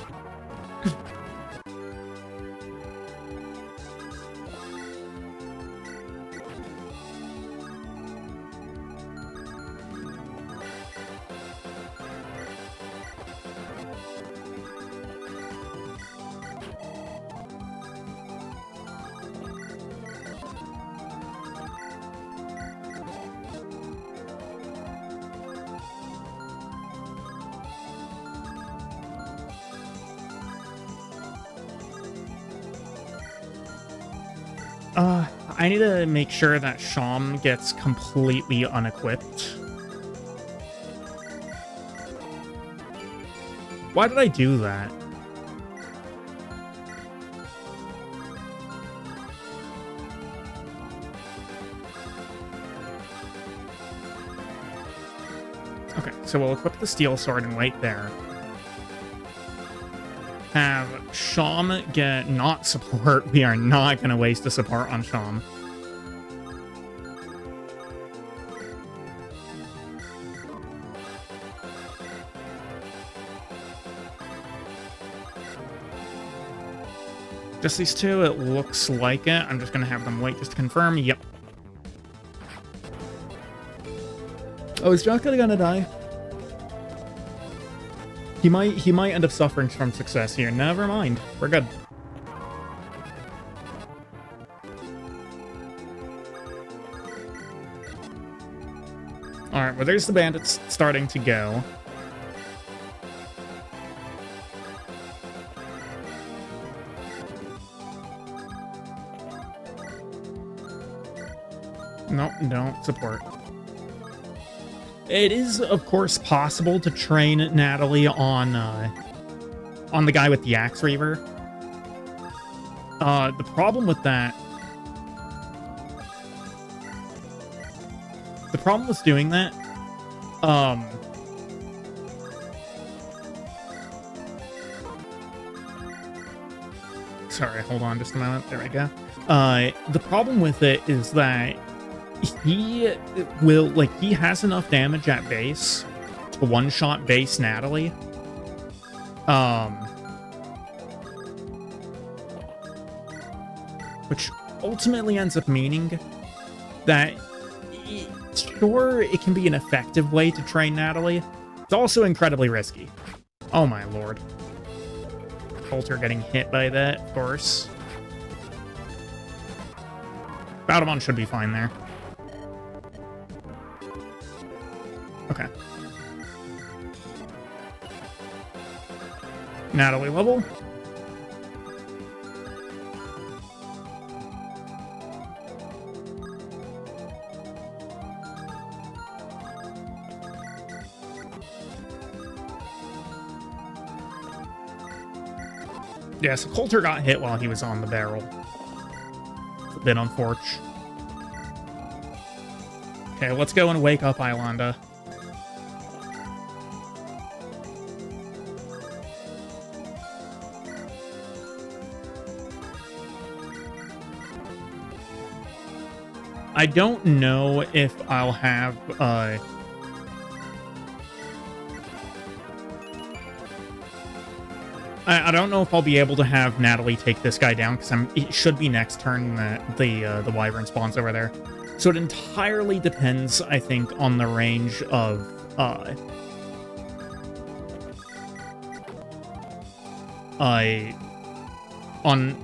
I need to make sure that Sham gets completely unequipped. Why did I do that? Okay, so we'll equip the steel sword and wait there. Have Sham get not support. We are not going to waste a support on Sham. Just these two, it looks like it. I'm just going to have them wait just to confirm. Yep. Oh, is Jockey gonna die? He might end up suffering from success here. Never mind. We're good. Alright, well there's the bandits starting to go. Nope, don't support. It is, of course, possible to train Natalie on the guy with the Axe Reaver. The problem with that... The problem with doing that... Sorry, hold on just a moment. There we go. The problem with it is that he has enough damage at base to one-shot base Natalie. Which ultimately ends up meaning that, sure, it can be an effective way to train Natalie. It's also incredibly risky. Oh my lord. Coulter getting hit by that, of course. Battlemon should be fine there. Okay. Natalie level. Yeah, so Coulter got hit while he was on the barrel. It's a bit unfortunate. Okay, let's go and wake up Iolanda. I don't know if I'll have, I don't know if I'll be able to have Natalie take this guy down, because it should be next turn that the Wyvern spawns over there. So it entirely depends, I think, on the range of, on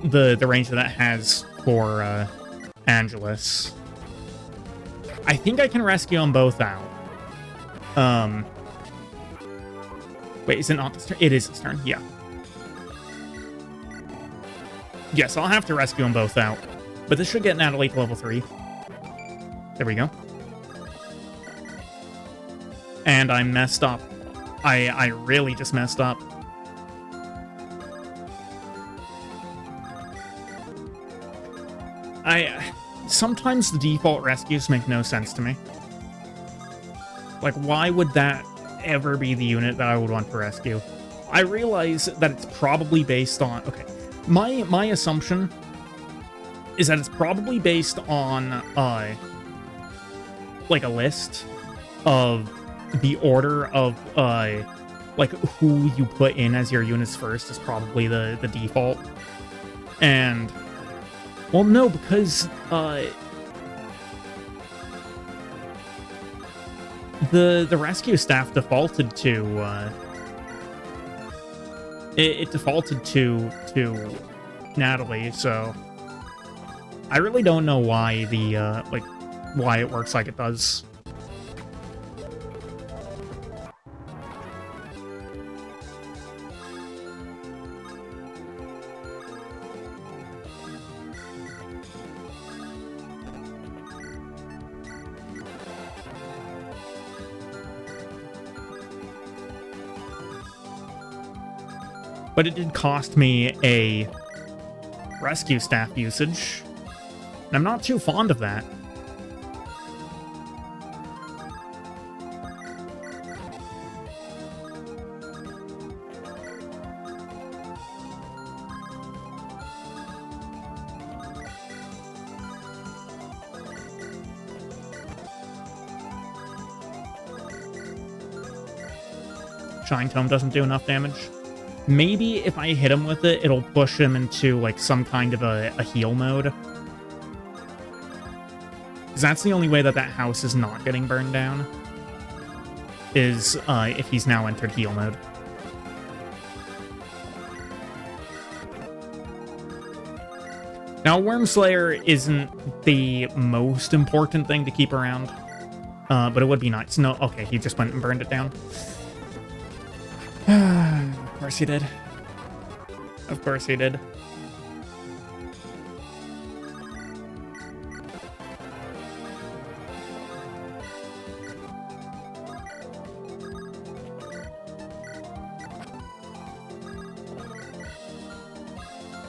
the range that has for, Angelus. I think I can rescue them both out. Wait, is it not this turn? It is this turn, yeah. Yes, I'll have to rescue them both out. But this should get Natalie to level 3. There we go. And I messed up. I really just messed up. Sometimes the default rescues make no sense to me. Like, why would that ever be the unit that I would want to rescue? I realize that it's probably based on... Okay, my assumption is that it's probably based on, like, a list of the order of, like, who you put in as your units first is probably the default. And... Well, no, because, the rescue staff defaulted to, it defaulted to Natalie, so I really don't know why why it works like it does. But it did cost me a rescue staff usage, and I'm not too fond of that. Shine Tome doesn't do enough damage. Maybe if I hit him with it, it'll push him into, like, some kind of a heal mode. Because that's the only way that that house is not getting burned down. Is if he's now entered heal mode. Now, Wormslayer isn't the most important thing to keep around. But it would be nice. No, okay, he just went and burned it down. Of course he did. Of course he did.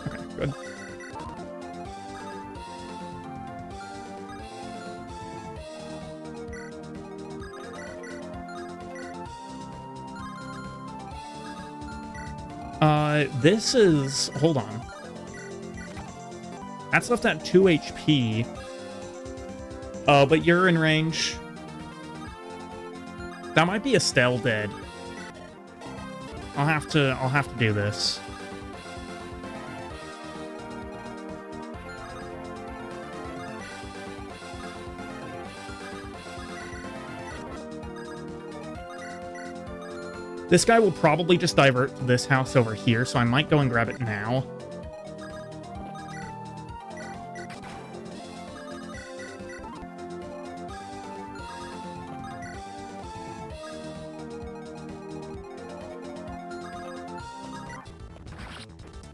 Okay, good. This is... Hold on. That's left at 2 HP. Oh, but you're in range. That might be a Stell dead. I'll have to do this. This guy will probably just divert to this house over here, so I might go and grab it now.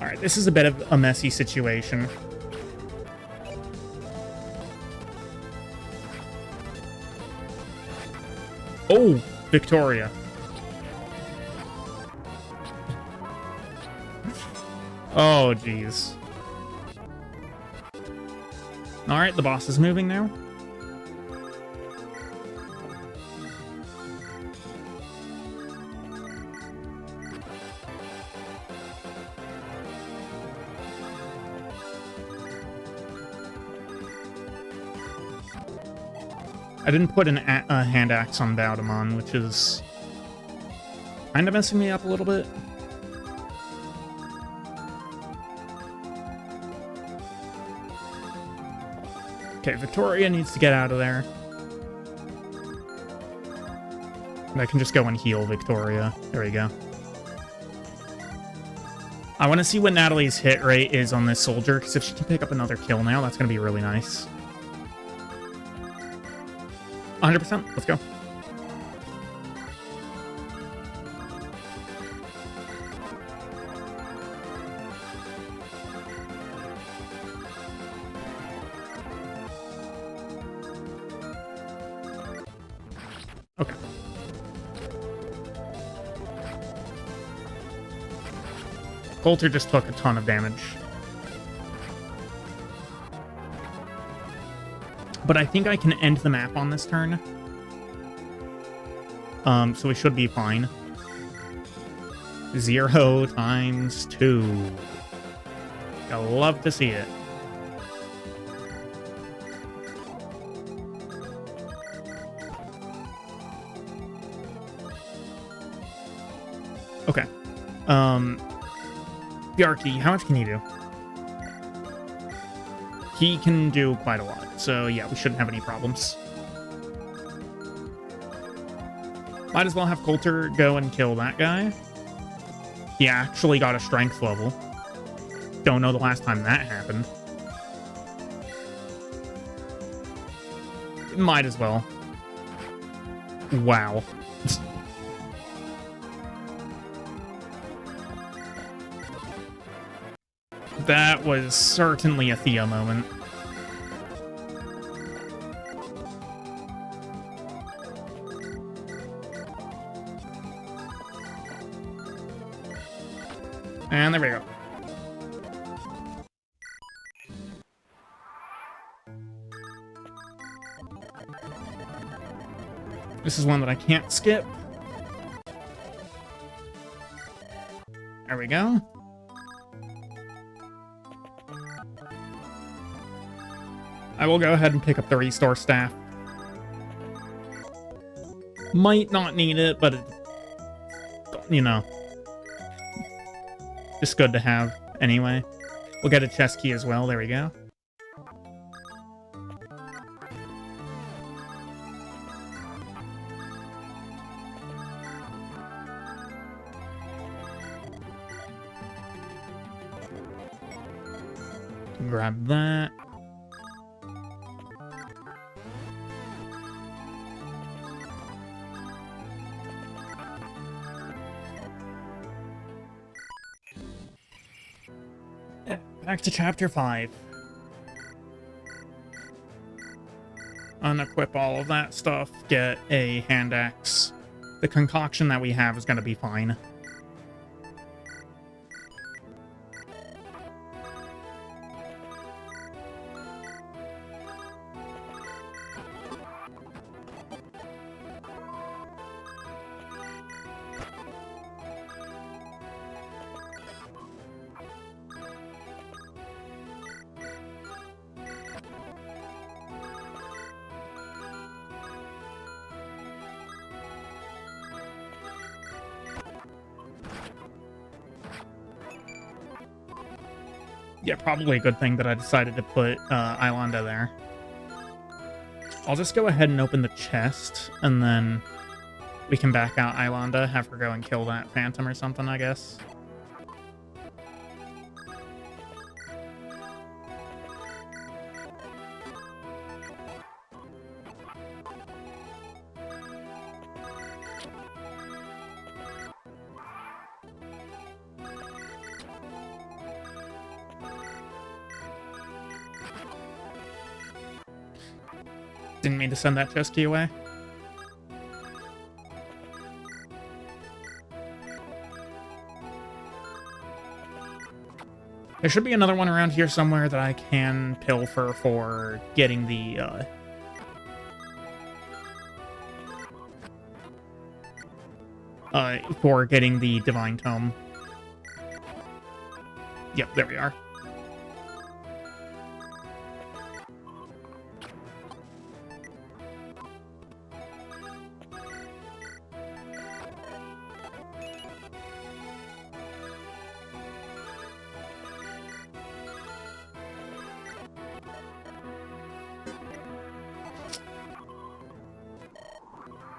Alright, this is a bit of a messy situation. Oh, Victoria. Oh, jeez. Alright, the boss is moving now. I didn't put a hand axe on Baudemon, which is kind of messing me up a little bit. Okay, Victoria needs to get out of there. And I can just go and heal Victoria. There we go. I want to see what Natalie's hit rate is on this soldier, because if she can pick up another kill now, that's going to be really nice. 100%. Let's go. Okay. Coulter just took a ton of damage. But I think I can end the map on this turn. So we should be fine. 0 times 2. I love to see it. Okay. Bjarki, how much can you do? He can do quite a lot, so yeah, we shouldn't have any problems. Might as well have Coulter go and kill that guy. He actually got a strength level. Don't know the last time that happened. Might as well. Wow. That was certainly a Thea moment. And there we go. This is one that I can't skip. There we go. I will go ahead and pick up the Restore Staff. Might not need it, but you know, just good to have anyway. We'll get a chest key as well. There we go. Grab that. Back to chapter 5. Unequip all of that stuff, get a hand axe. The concoction that we have is going to be fine. Yeah, probably a good thing that I decided to put Iolanda there. I'll just go ahead and open the chest, and then we can back out Iolanda, have her go and kill that phantom or something, I guess. Didn't mean to send that chest key away. There should be another one around here somewhere that I can pilfer for getting the, Divine Tome. Yep, there we are.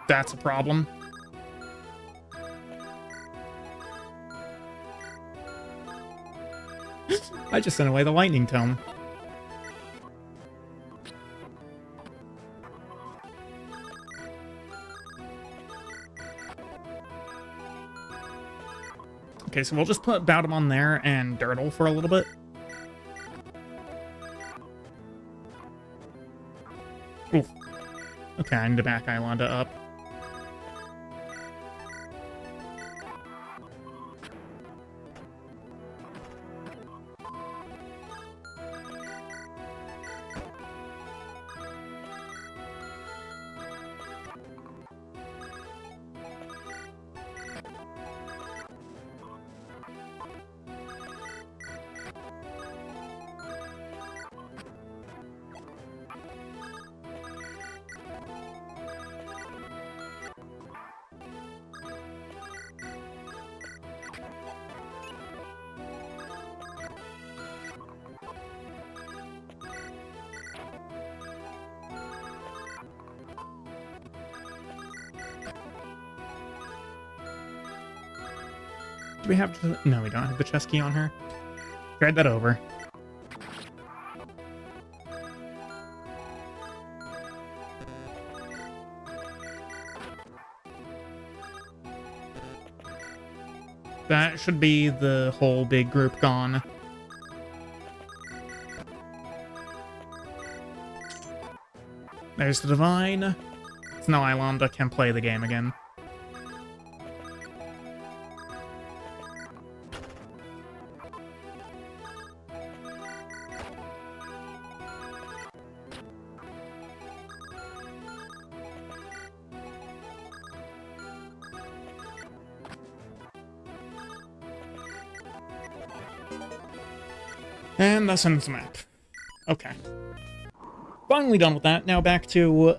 That's a problem. I just sent away the lightning tome. Okay, so we'll just put Baudemon there and Dirtle for a little bit. Oof. Okay, I need to back Iolanda up. Do we have to... No, we don't have the chest key on her. Drag that over. That should be the whole big group gone. There's the Divine. So now Iolanda can play the game again. And that's ends the map. Okay. Finally done with that. Now back to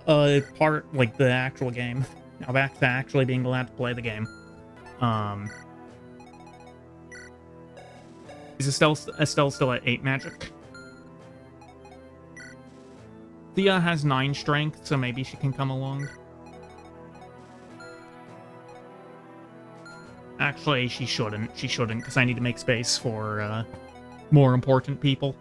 part, like, the actual game. Now back to actually being allowed to play the game. Is Estelle still at 8 magic? Thea has 9 strength, so maybe she can come along. Actually, she shouldn't. She shouldn't, because I need to make space for more important people.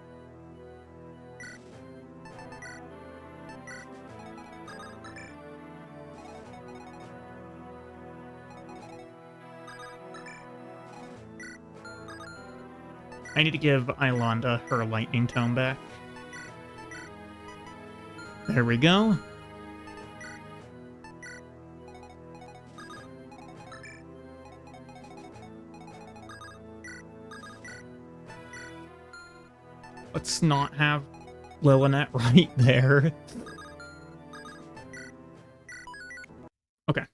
I need to give Ilonda her lightning tome back. There we go. Let's not have Lillinet right there. Okay.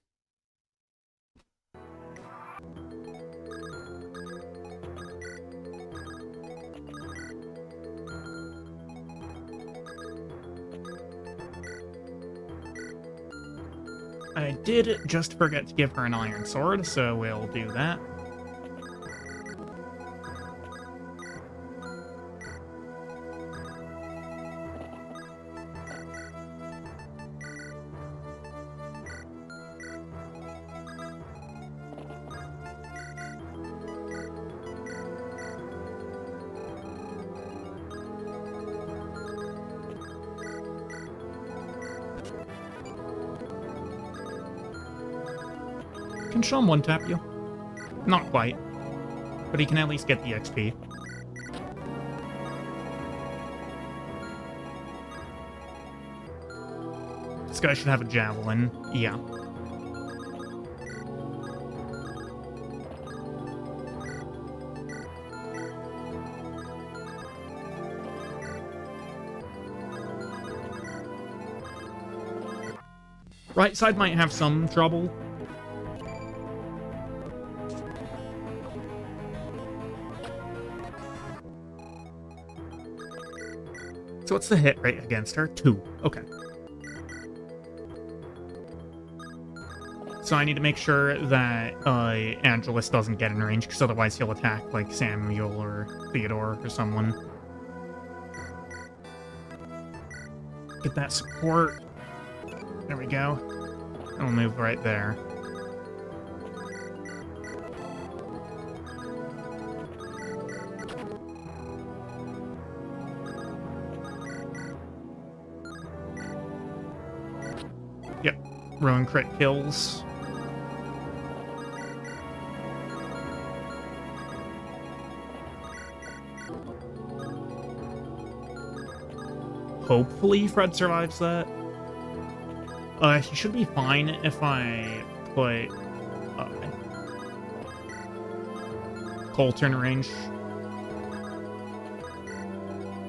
I did just forget to give her an iron sword, so we'll do that. Can Shum one-tap you? Not quite. But he can at least get the XP. This guy should have a javelin. Yeah. Right side might have some trouble. So what's the hit rate against her? 2. Okay. So I need to make sure that Angelus doesn't get in range, because otherwise he'll attack like Samuel or Theodore or someone. Get that support. There we go. I'll move right there. Yep. Ruin crit kills. Hopefully Fred survives that. He should be fine if I put Coulter in range.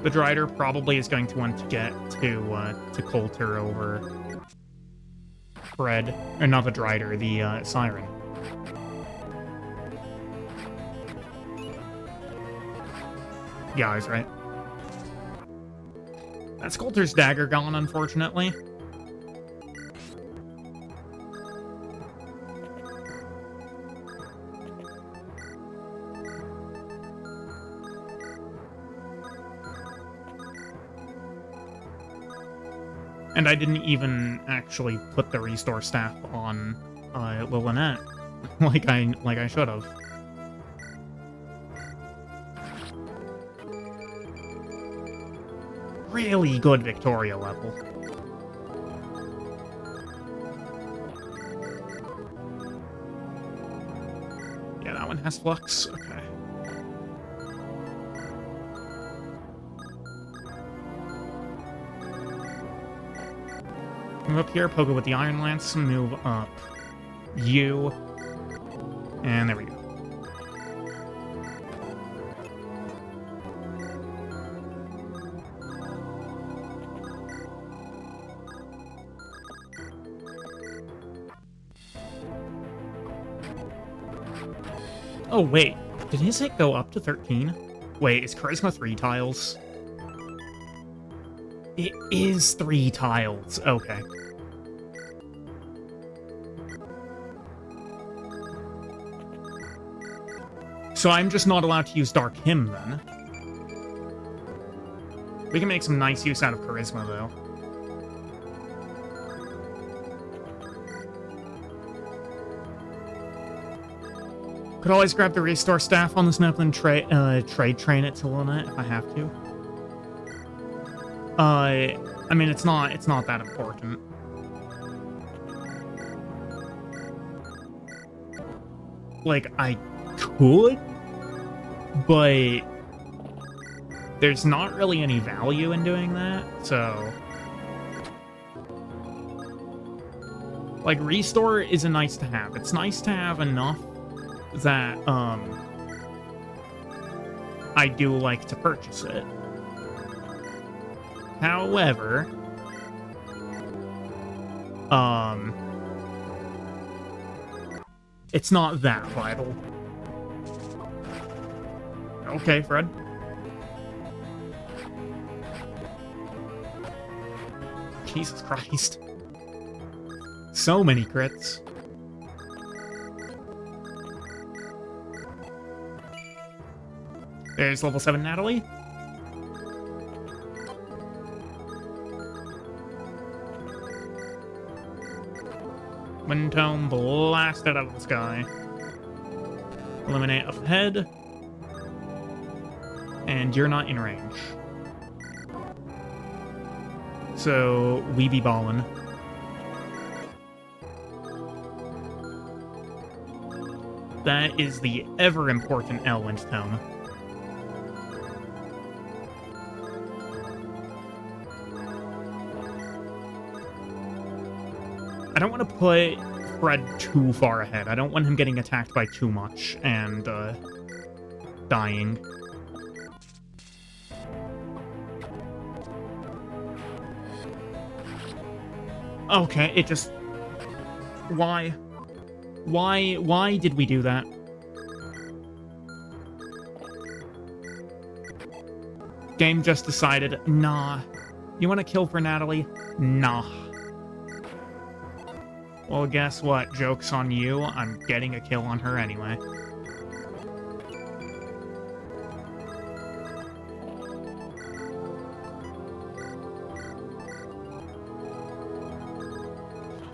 The Drider probably is going to want to get to Coulter over Fred, or not the Drider, the Siren. Yeah, I was right. That's Coulter's dagger gone, unfortunately. And I didn't even actually put the restore staff on Lillinet, like I should have. Really good Victoria level. Yeah, that one has flux. Okay. Move up here, poke it with the Iron Lance, move up you, and there we go. Oh, wait. Did his hit go up to 13? Wait, is Charisma 3 tiles? It is 3 tiles. Okay. So I'm just not allowed to use Dark Hymn, then. We can make some nice use out of Charisma, though. Could always grab the Restore Staff on the Snap and trade train it to Luna if I have to. I mean, it's not that important. Like, I could, but there's not really any value in doing that, so... Like, Restore is a nice to have. It's nice to have enough that, I do like to purchase it. However, it's not that vital. Okay, Fred. Jesus Christ. So many crits. There's level 7 Natalie. Wind Tome blasted out of the sky. Eliminate up ahead. And you're not in range. So, we be ballin'. That is the ever-important Elwind Tome. I don't want to put Fred too far ahead. I don't want him getting attacked by too much and, dying. Okay, it just... Why? Why did we do that? Game just decided, nah. You want to kill for Natalie? Nah. Well, guess what? Joke's on you. I'm getting a kill on her anyway.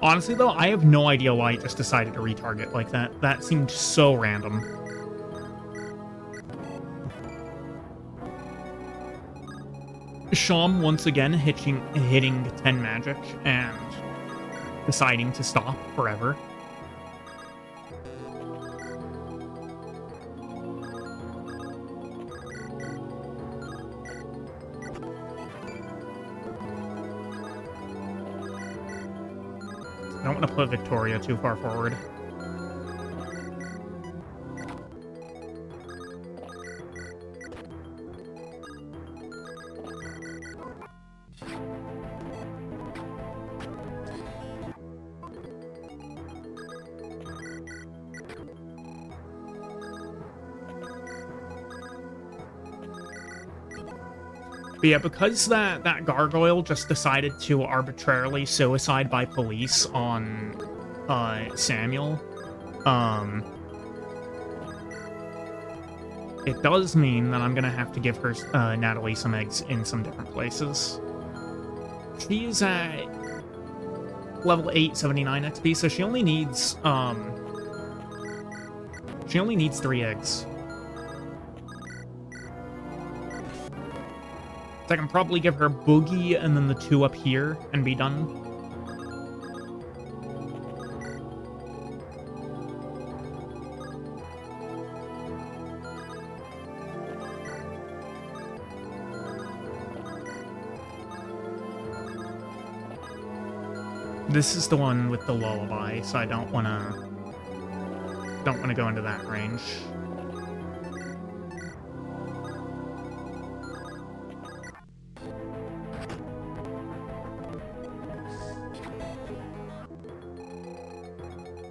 Honestly, though, I have no idea why it just decided to retarget like that. That seemed so random. Sham once again hitting 10 magic and deciding to stop forever. I don't want to put Victoria too far forward. But yeah, because that gargoyle just decided to arbitrarily suicide by police on Samuel, it does mean that I'm gonna have to give her Natalie some eggs in some different places. She's at level 8, 79 XP, so she only needs 3 eggs. So I can probably give her Boogie and then the 2 up here and be done. This is the one with the lullaby, so I don't wanna go into that range.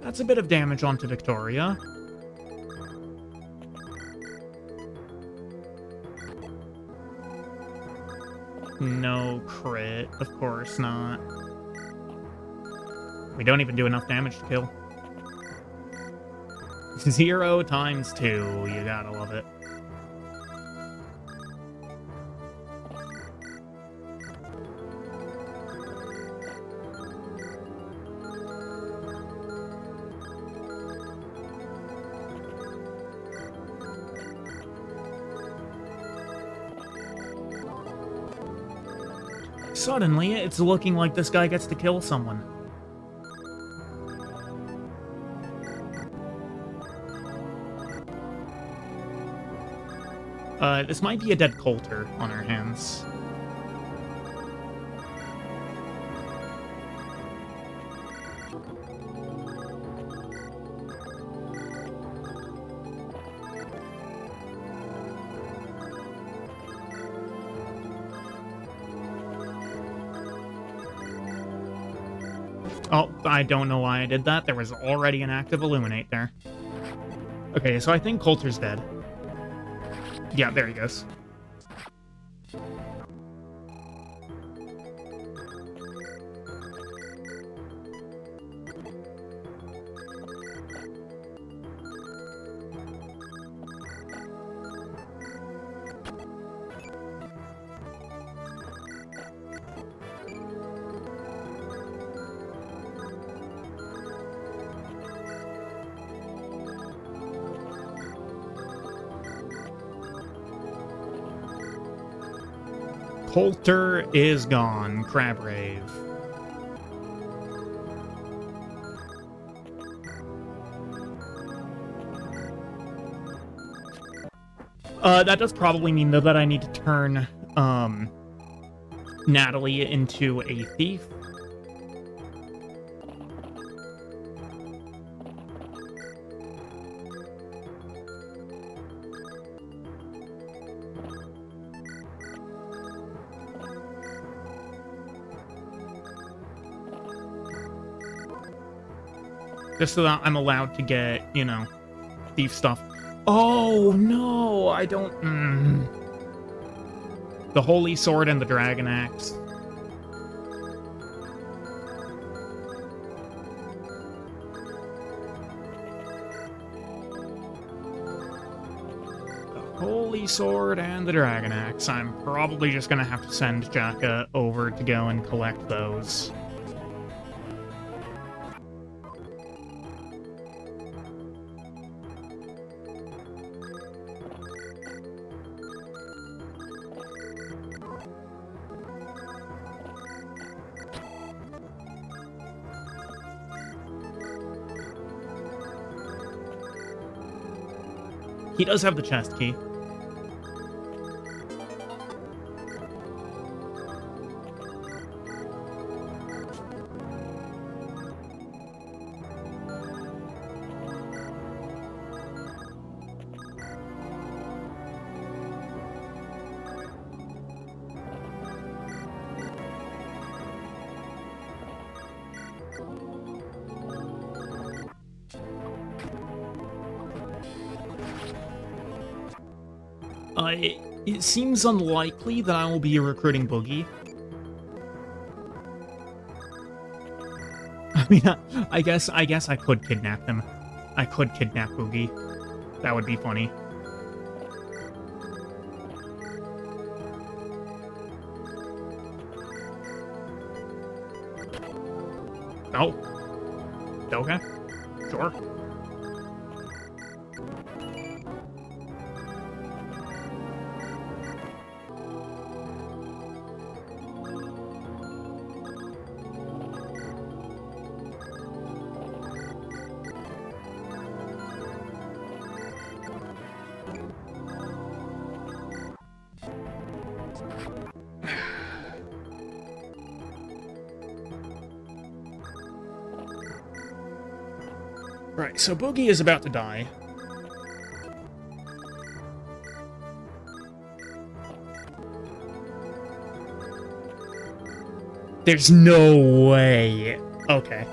That's a bit of damage onto Victoria. No crit, of course not. We don't even do enough damage to kill. 0 times 2. You gotta love it. Suddenly, it's looking like this guy gets to kill someone. This might be a dead Coulter on our hands. Oh, I don't know why I did that. There was already an active Illuminate there. Okay, so I think Coulter's dead. Yeah, there he goes. Coulter is gone. Crabrave. That does probably mean, though, that I need to turn, Natalie into a thief. Just so that I'm allowed to get, you know, thief stuff. Oh, no, I don't... The Holy Sword and the Dragon Axe. The Holy Sword and the Dragon Axe. I'm probably just gonna have to send Jaka over to go and collect those. He does have the chest key. It seems unlikely that I will be recruiting Boogie. I mean, I guess I could kidnap him. I could kidnap Boogie. That would be funny. Oh. Okay. Sure. Right, so Boogie is about to die. There's no way. Okay.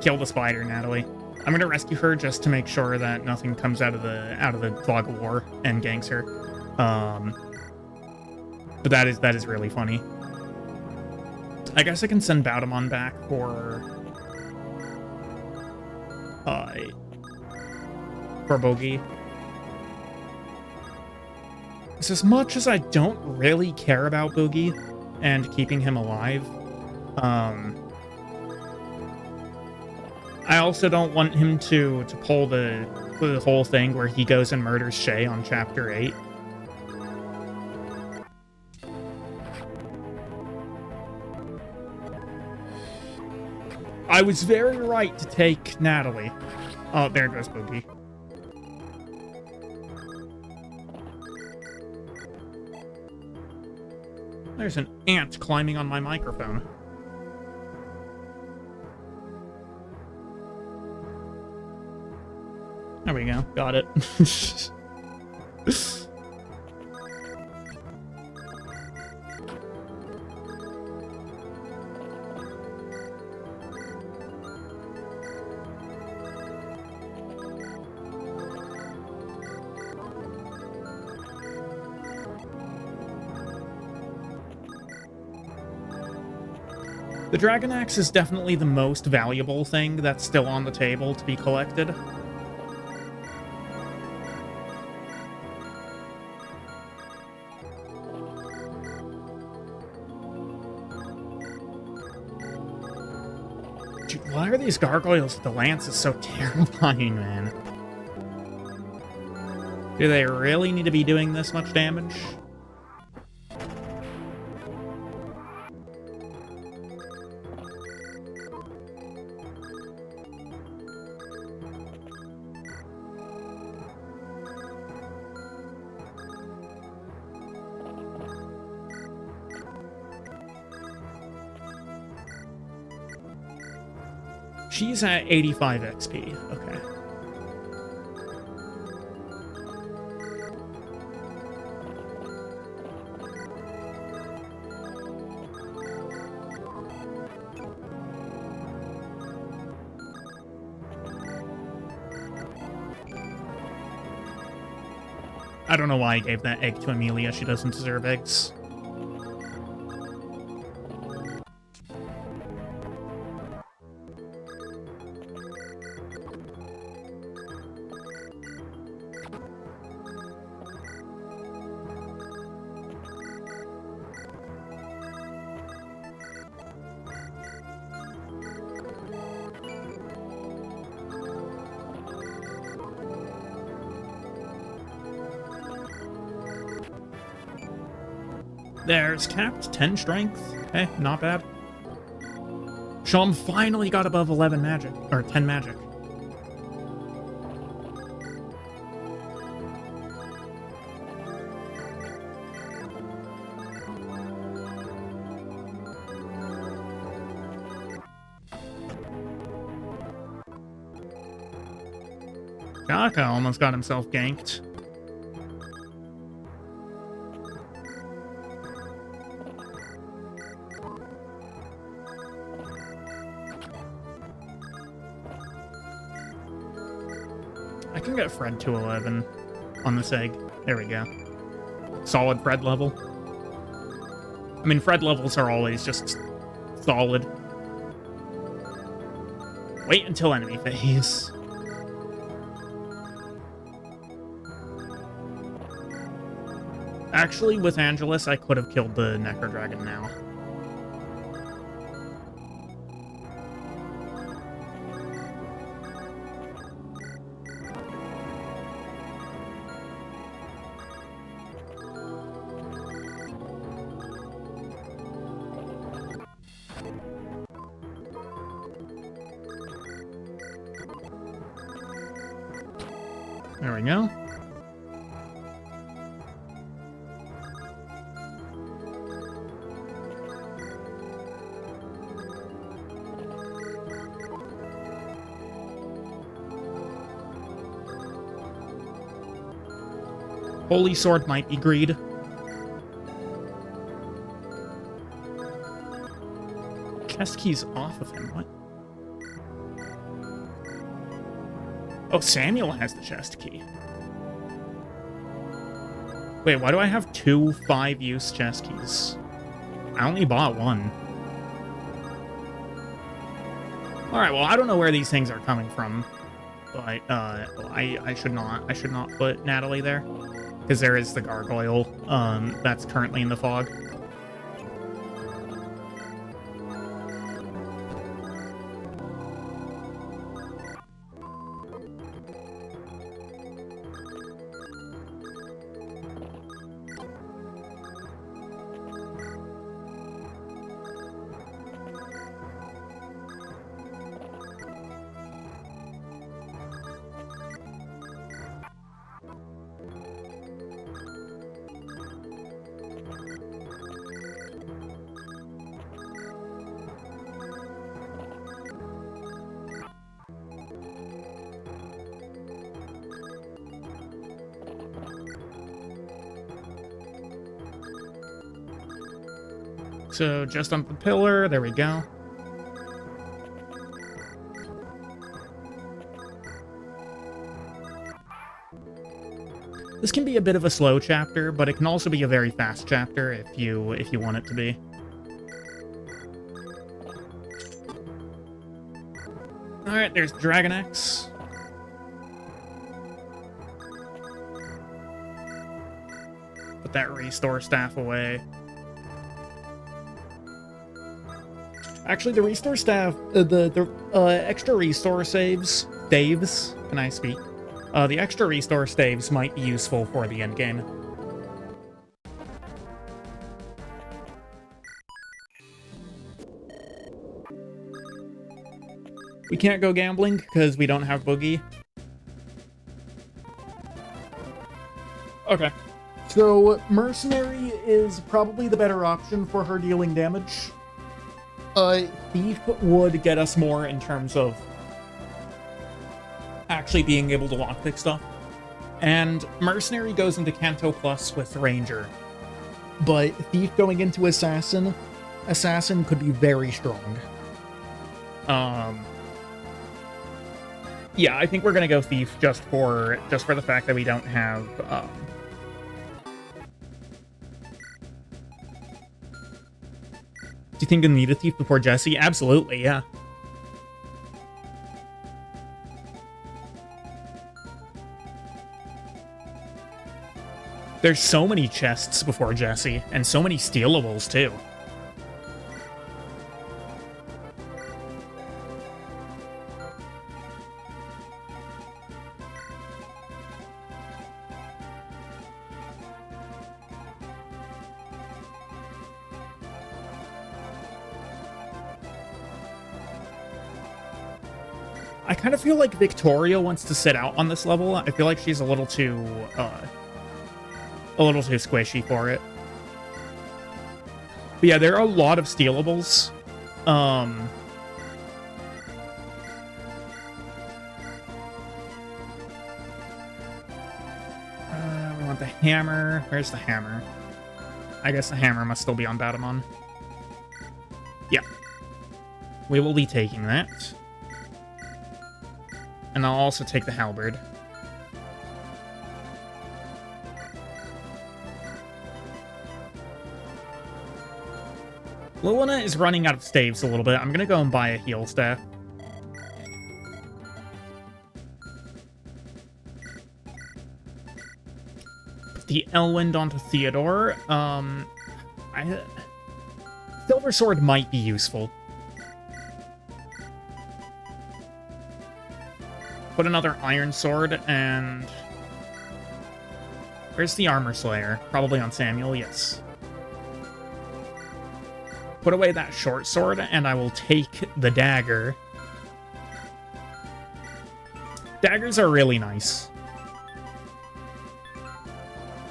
Kill the spider, Natalie. I'm gonna rescue her just to make sure that nothing comes out of the fog of war and ganks her. But that is really funny. I guess I can send Baudemon back for for Boogie. Because as much as I don't really care about Boogie and keeping him alive, I also don't want him to pull the whole thing where he goes and murders Shay on Chapter 8. I was very right to take Natalie. Oh, there goes Boogie. There's an ant climbing on my microphone. There we go. Got it. The Dragon Axe is definitely the most valuable thing that's still on the table to be collected. Dude, why are these gargoyles with the lances so terrifying, man? Do they really need to be doing this much damage? She's at 85 XP. Okay. I don't know why I gave that egg to Amelia. She doesn't deserve eggs. There's capped 10 strength. Okay, not bad. Shom finally got above 11 magic, or 10 magic. Saga almost got himself ganked. I can get Fred to 11 on this egg. There we go. Solid Fred level. I mean, Fred levels are always just solid. Wait until enemy phase. Actually, with Angelus, I could have killed the Necro Dragon now. There we go. Holy Sword might be greed. Chest key's off of him, what? Oh, Samuel has the chest key. Wait, why do I have 2 5-use chest keys? I only bought 1. Alright, well, I don't know where these things are coming from, but I should not put Natalie there because there is the gargoyle that's currently in the fog. So just on the pillar, there we go. This can be a bit of a slow chapter, but it can also be a very fast chapter if you want it to be. Alright, there's Dragon X. Put that restore staff away. Actually, the restore staff, the extra restore saves, can I speak? The extra restore staves might be useful for the endgame. We can't go gambling because we don't have Boogie. Okay. So, Mercenary is probably the better option for her dealing damage. Thief would get us more in terms of actually being able to lockpick stuff. And Mercenary goes into Canto Plus with Ranger. But Thief going into Assassin could be very strong. Yeah, I think we're gonna go Thief just for the fact that we don't have, Do you think you'll need a Thief before Jesse? Absolutely, yeah. There's so many chests before Jesse, and so many stealables, too. I kind of feel like Victoria wants to sit out on this level. I feel like she's a little too squishy for it. But yeah, there are a lot of stealables. We want the hammer. Where's the hammer? I guess the hammer must still be on Batamon. Yeah. We will be taking that. And I'll also take the halberd. Lilina is running out of staves a little bit. I'm gonna go and buy a heal staff. Put the Elwind onto Theodore. Silver Sword might be useful. Put another Iron Sword, and... Where's the Armor Slayer? Probably on Samuel, yes. Put away that short sword, and I will take the dagger. Daggers are really nice.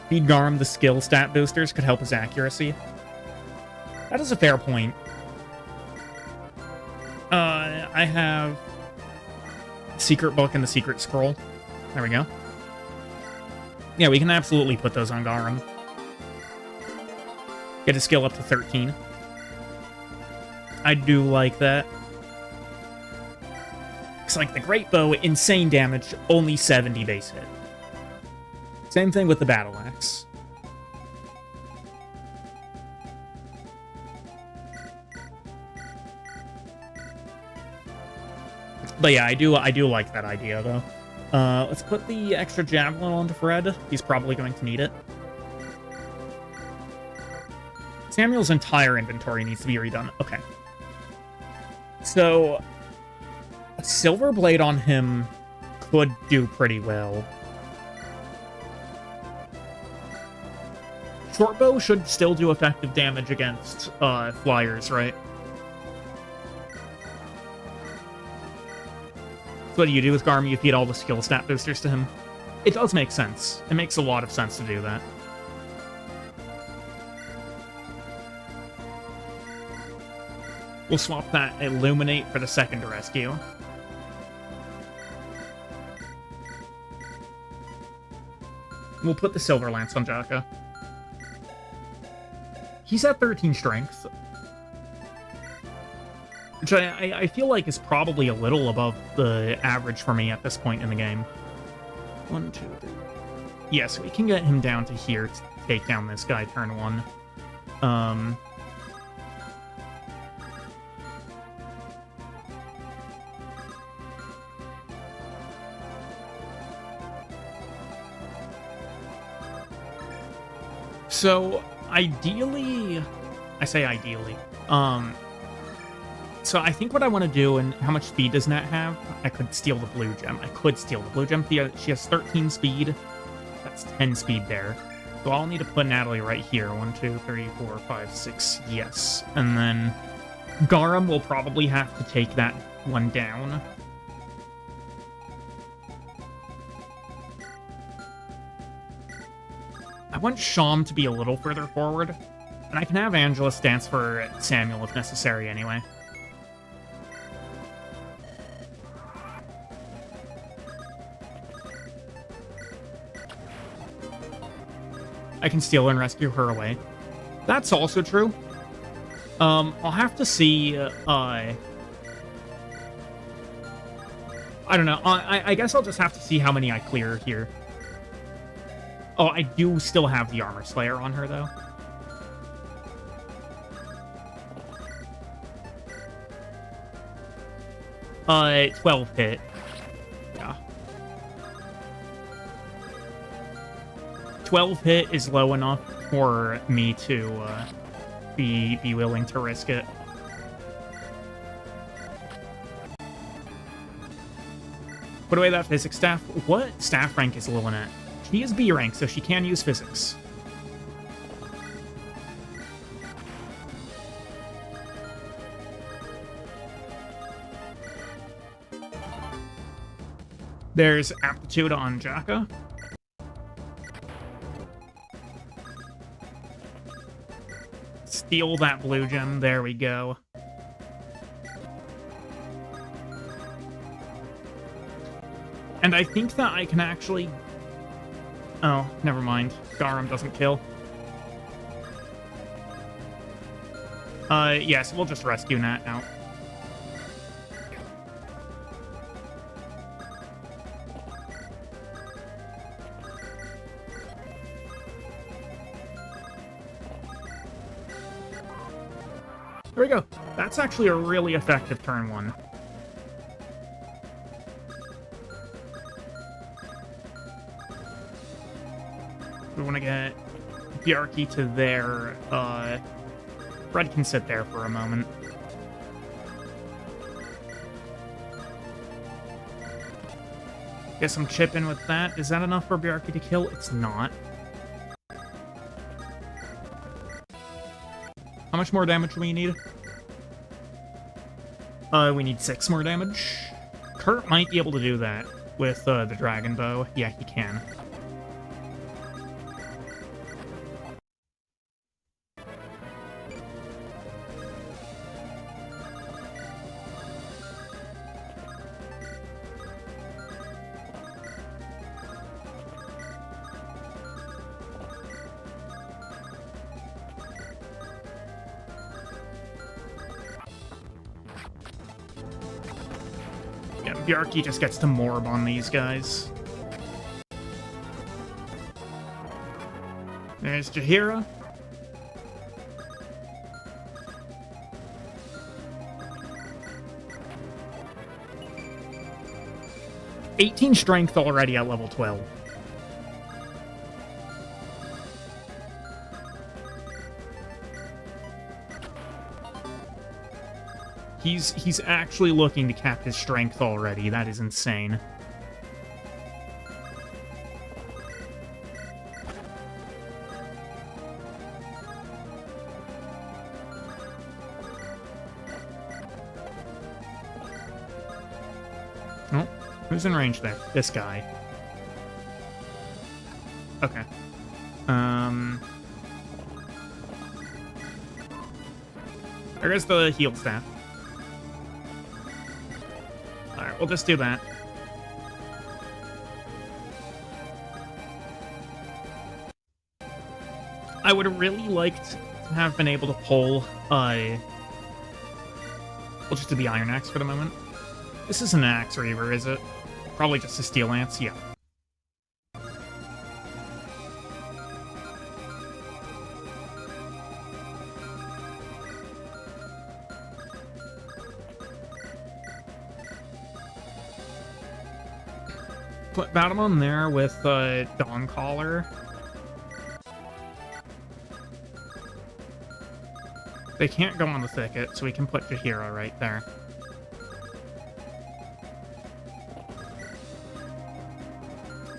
Feed Garm the skill stat boosters could help his accuracy. That is a fair point. I have... Secret Book and the Secret Scroll. There we go. Yeah, we can absolutely put those on Garum. Get a skill up to 13. I do like that. It's like the Great Bow, insane damage, only 70 base hit. Same thing with the Battle Axe. But yeah, I do like that idea, though. Let's put the extra javelin onto Fred. He's probably going to need it. Samuel's entire inventory needs to be redone. Okay. So, a silver blade on him could do pretty well. Shortbow should still do effective damage against flyers, right? So what do you do with Garm? You feed all the skill stat boosters to him? It does make sense. It makes a lot of sense to do that. We'll swap that Illuminate for the second rescue. We'll put the Silver Lance on Jaka. He's at 13 strength. Which I feel like is probably a little above the average for me at this point in the game. 1, 2, 3. Yes, we can get him down to here to take down this guy turn 1. So, ideally... I say ideally. So I think what I want to do, and how much speed does Nat have? I could steal the blue gem. I could steal the blue gem. She has 13 speed. That's 10 speed there. So I'll need to put Natalie right here. 1, 2, 3, 4, 5, 6. Yes. And then Garum will probably have to take that one down. I want Sham to be a little further forward. And I can have Angelus dance for Samuel if necessary anyway. I can steal and rescue her away. That's also true. I'll have to see, I don't know. I guess I'll just have to see how many I clear here. Oh, I do still have the Armor Slayer on her, though. Uh, 12 hit. Yeah. 12 hit is low enough for me to be willing to risk it. Put away that physics staff. What staff rank is Lilin at? She is B rank, so she can use physics. There's aptitude on Jaka. Steal that blue gem. There we go. And I think that I can actually... Oh, never mind. Garum doesn't kill. Yes, we'll just rescue Nat now. There we go. That's actually a really effective turn 1. We want to get Bjarki to there. Fred can sit there for a moment. Guess I'm chipping with that. Is that enough for Bjarki to kill? It's not. How much more damage do we need? We need 6 more damage. Kurt might be able to do that with the Dragon Bow. Yeah, he can. Bjarki just gets to morb on these guys. There's Jaheira. 18 strength already at level 12. He's actually looking to cap his strength already. That is insane. Oh, who's in range there? This guy. Okay. There is the healed staff. Alright, we'll just do that. I would have really liked to have been able to pull, we'll just do the Iron Axe for the moment. This isn't an Axe Reaver, is it? Probably just a Steel Lance, yeah. Put Batamon there with Dawn Caller. They can't go on the thicket, so we can put Jahira right there.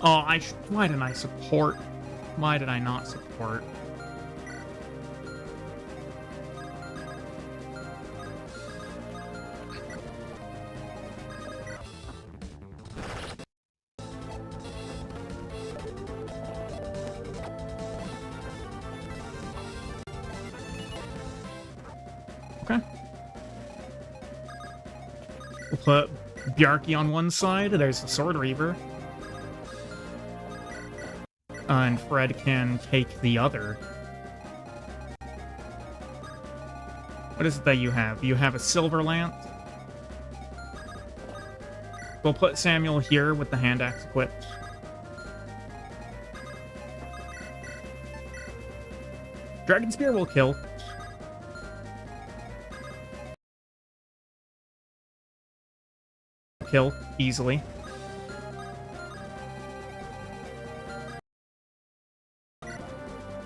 Oh, why didn't I support? Why did I not support? Okay. We'll put Bjarki on one side. There's the Sword Reaver. And Fred can take the other. What is it that you have? You have a Silver Lance. We'll put Samuel here with the hand axe equipped. Dragon Spear will kill. Kill easily.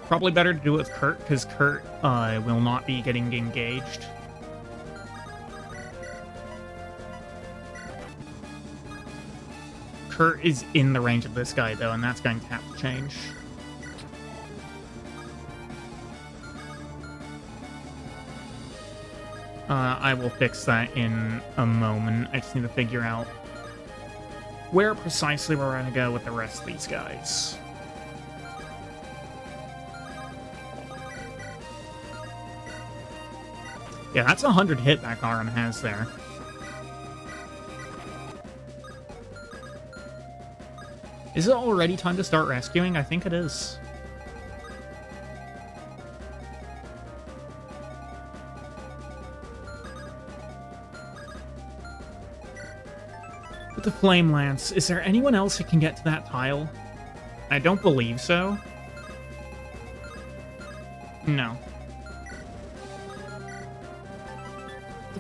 Probably better to do it with Kurt, because Kurt will not be getting engaged. Kurt is in the range of this guy, though, and that's going to have to change. I will fix that in a moment. I just need to figure out where precisely we're going to go with the rest of these guys. Yeah, that's 100 hit that Garin has there. Is it already time to start rescuing? I think it is. With the Flame Lance, is there anyone else who can get to that tile? I don't believe so. No.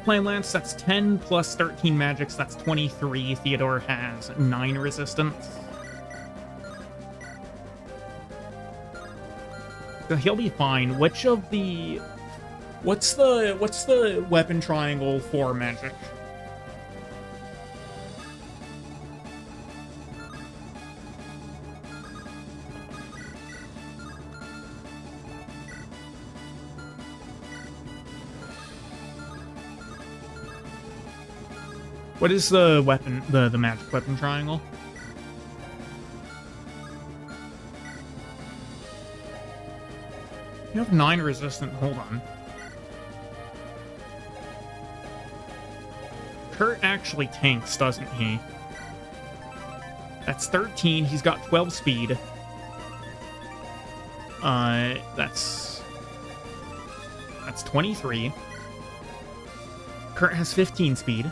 Flame Lance, that's 10 plus 13 magics, that's 23. Theodore has 9 resistance. So he'll be fine. Which of the... What's the weapon triangle for magic? What is the weapon, the magic weapon triangle? You have 9 resistant, hold on. Kurt actually tanks, doesn't he? That's 13, he's got 12 speed. That's 23. Kurt has 15 speed.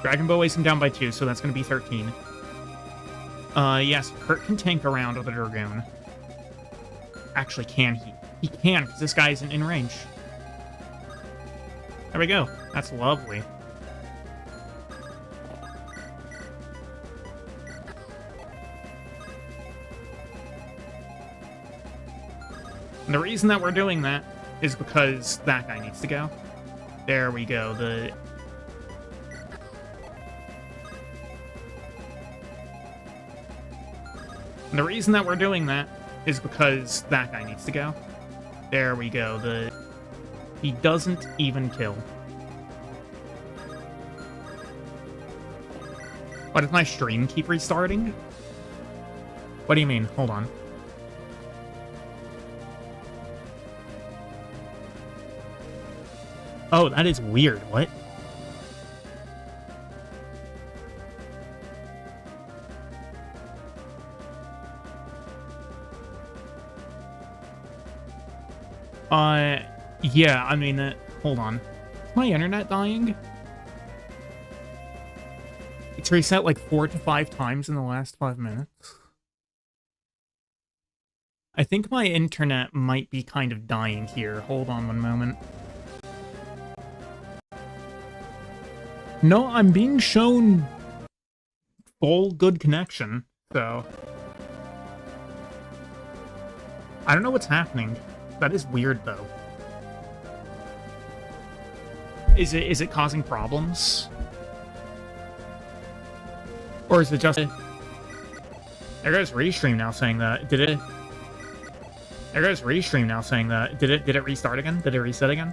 Dragon Bow weighs him down by 2, so that's going to be 13. Yes, Kurt can tank around with a Dragoon. Actually, can he? He can, because this guy isn't in range. There we go. That's lovely. And the reason that we're doing that is because that guy needs to go. There we go. And the reason that we're doing that is because that guy needs to go. There we go. He doesn't even kill. Why does my stream keep restarting? What do you mean? Hold on. Oh, that is weird. What? Yeah, I mean, hold on. Is my internet dying? It's reset like 4 to 5 times in the last 5 minutes. I think my internet might be kind of dying here. Hold on one moment. No, I'm being shown full good connection, so... I don't know what's happening. That is weird, though. Is it causing problems? Or is it just... There goes Restream now saying that. Did it... There goes Restream now saying that. Did it restart again? Did it reset again?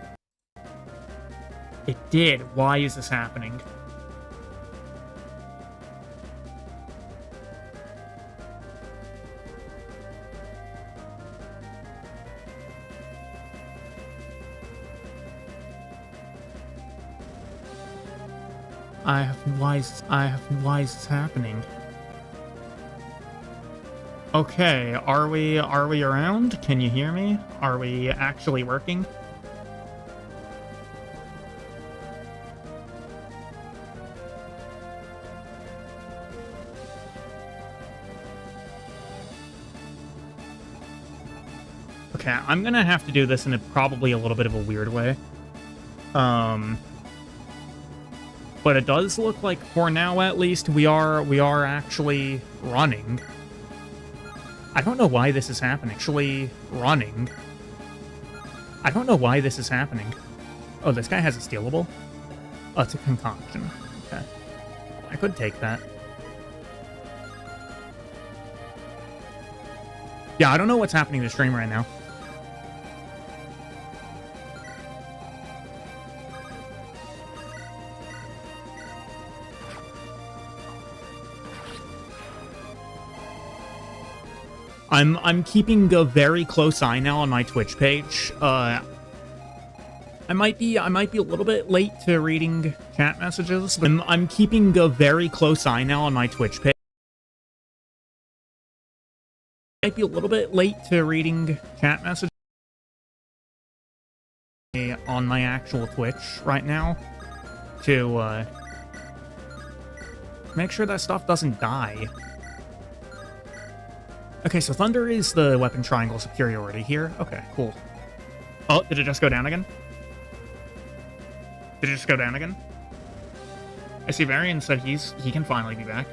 It did. Why is this happening? Why is this happening? Okay, are we around? Can you hear me? Are we actually working? Okay, I'm gonna have to do this in probably a little bit of a weird way. But it does look like, for now at least, we are actually running. I don't know why this is happening. Actually running. I don't know why this is happening. Oh, this guy has a stealable? Oh, it's a concoction. Okay. I could take that. Yeah, I don't know what's happening to the stream right now. I'm keeping a very close eye now on my Twitch page. I might be a little bit late to reading chat messages, but I'm keeping a very close eye now on my Twitch page. Might be a little bit late to reading chat messages on my actual Twitch right now to make sure that stuff doesn't die. Okay, so Thunder is the weapon triangle superiority here. Okay, cool. Oh, did it just go down again? Did it just go down again? I see Varian said he can finally be back.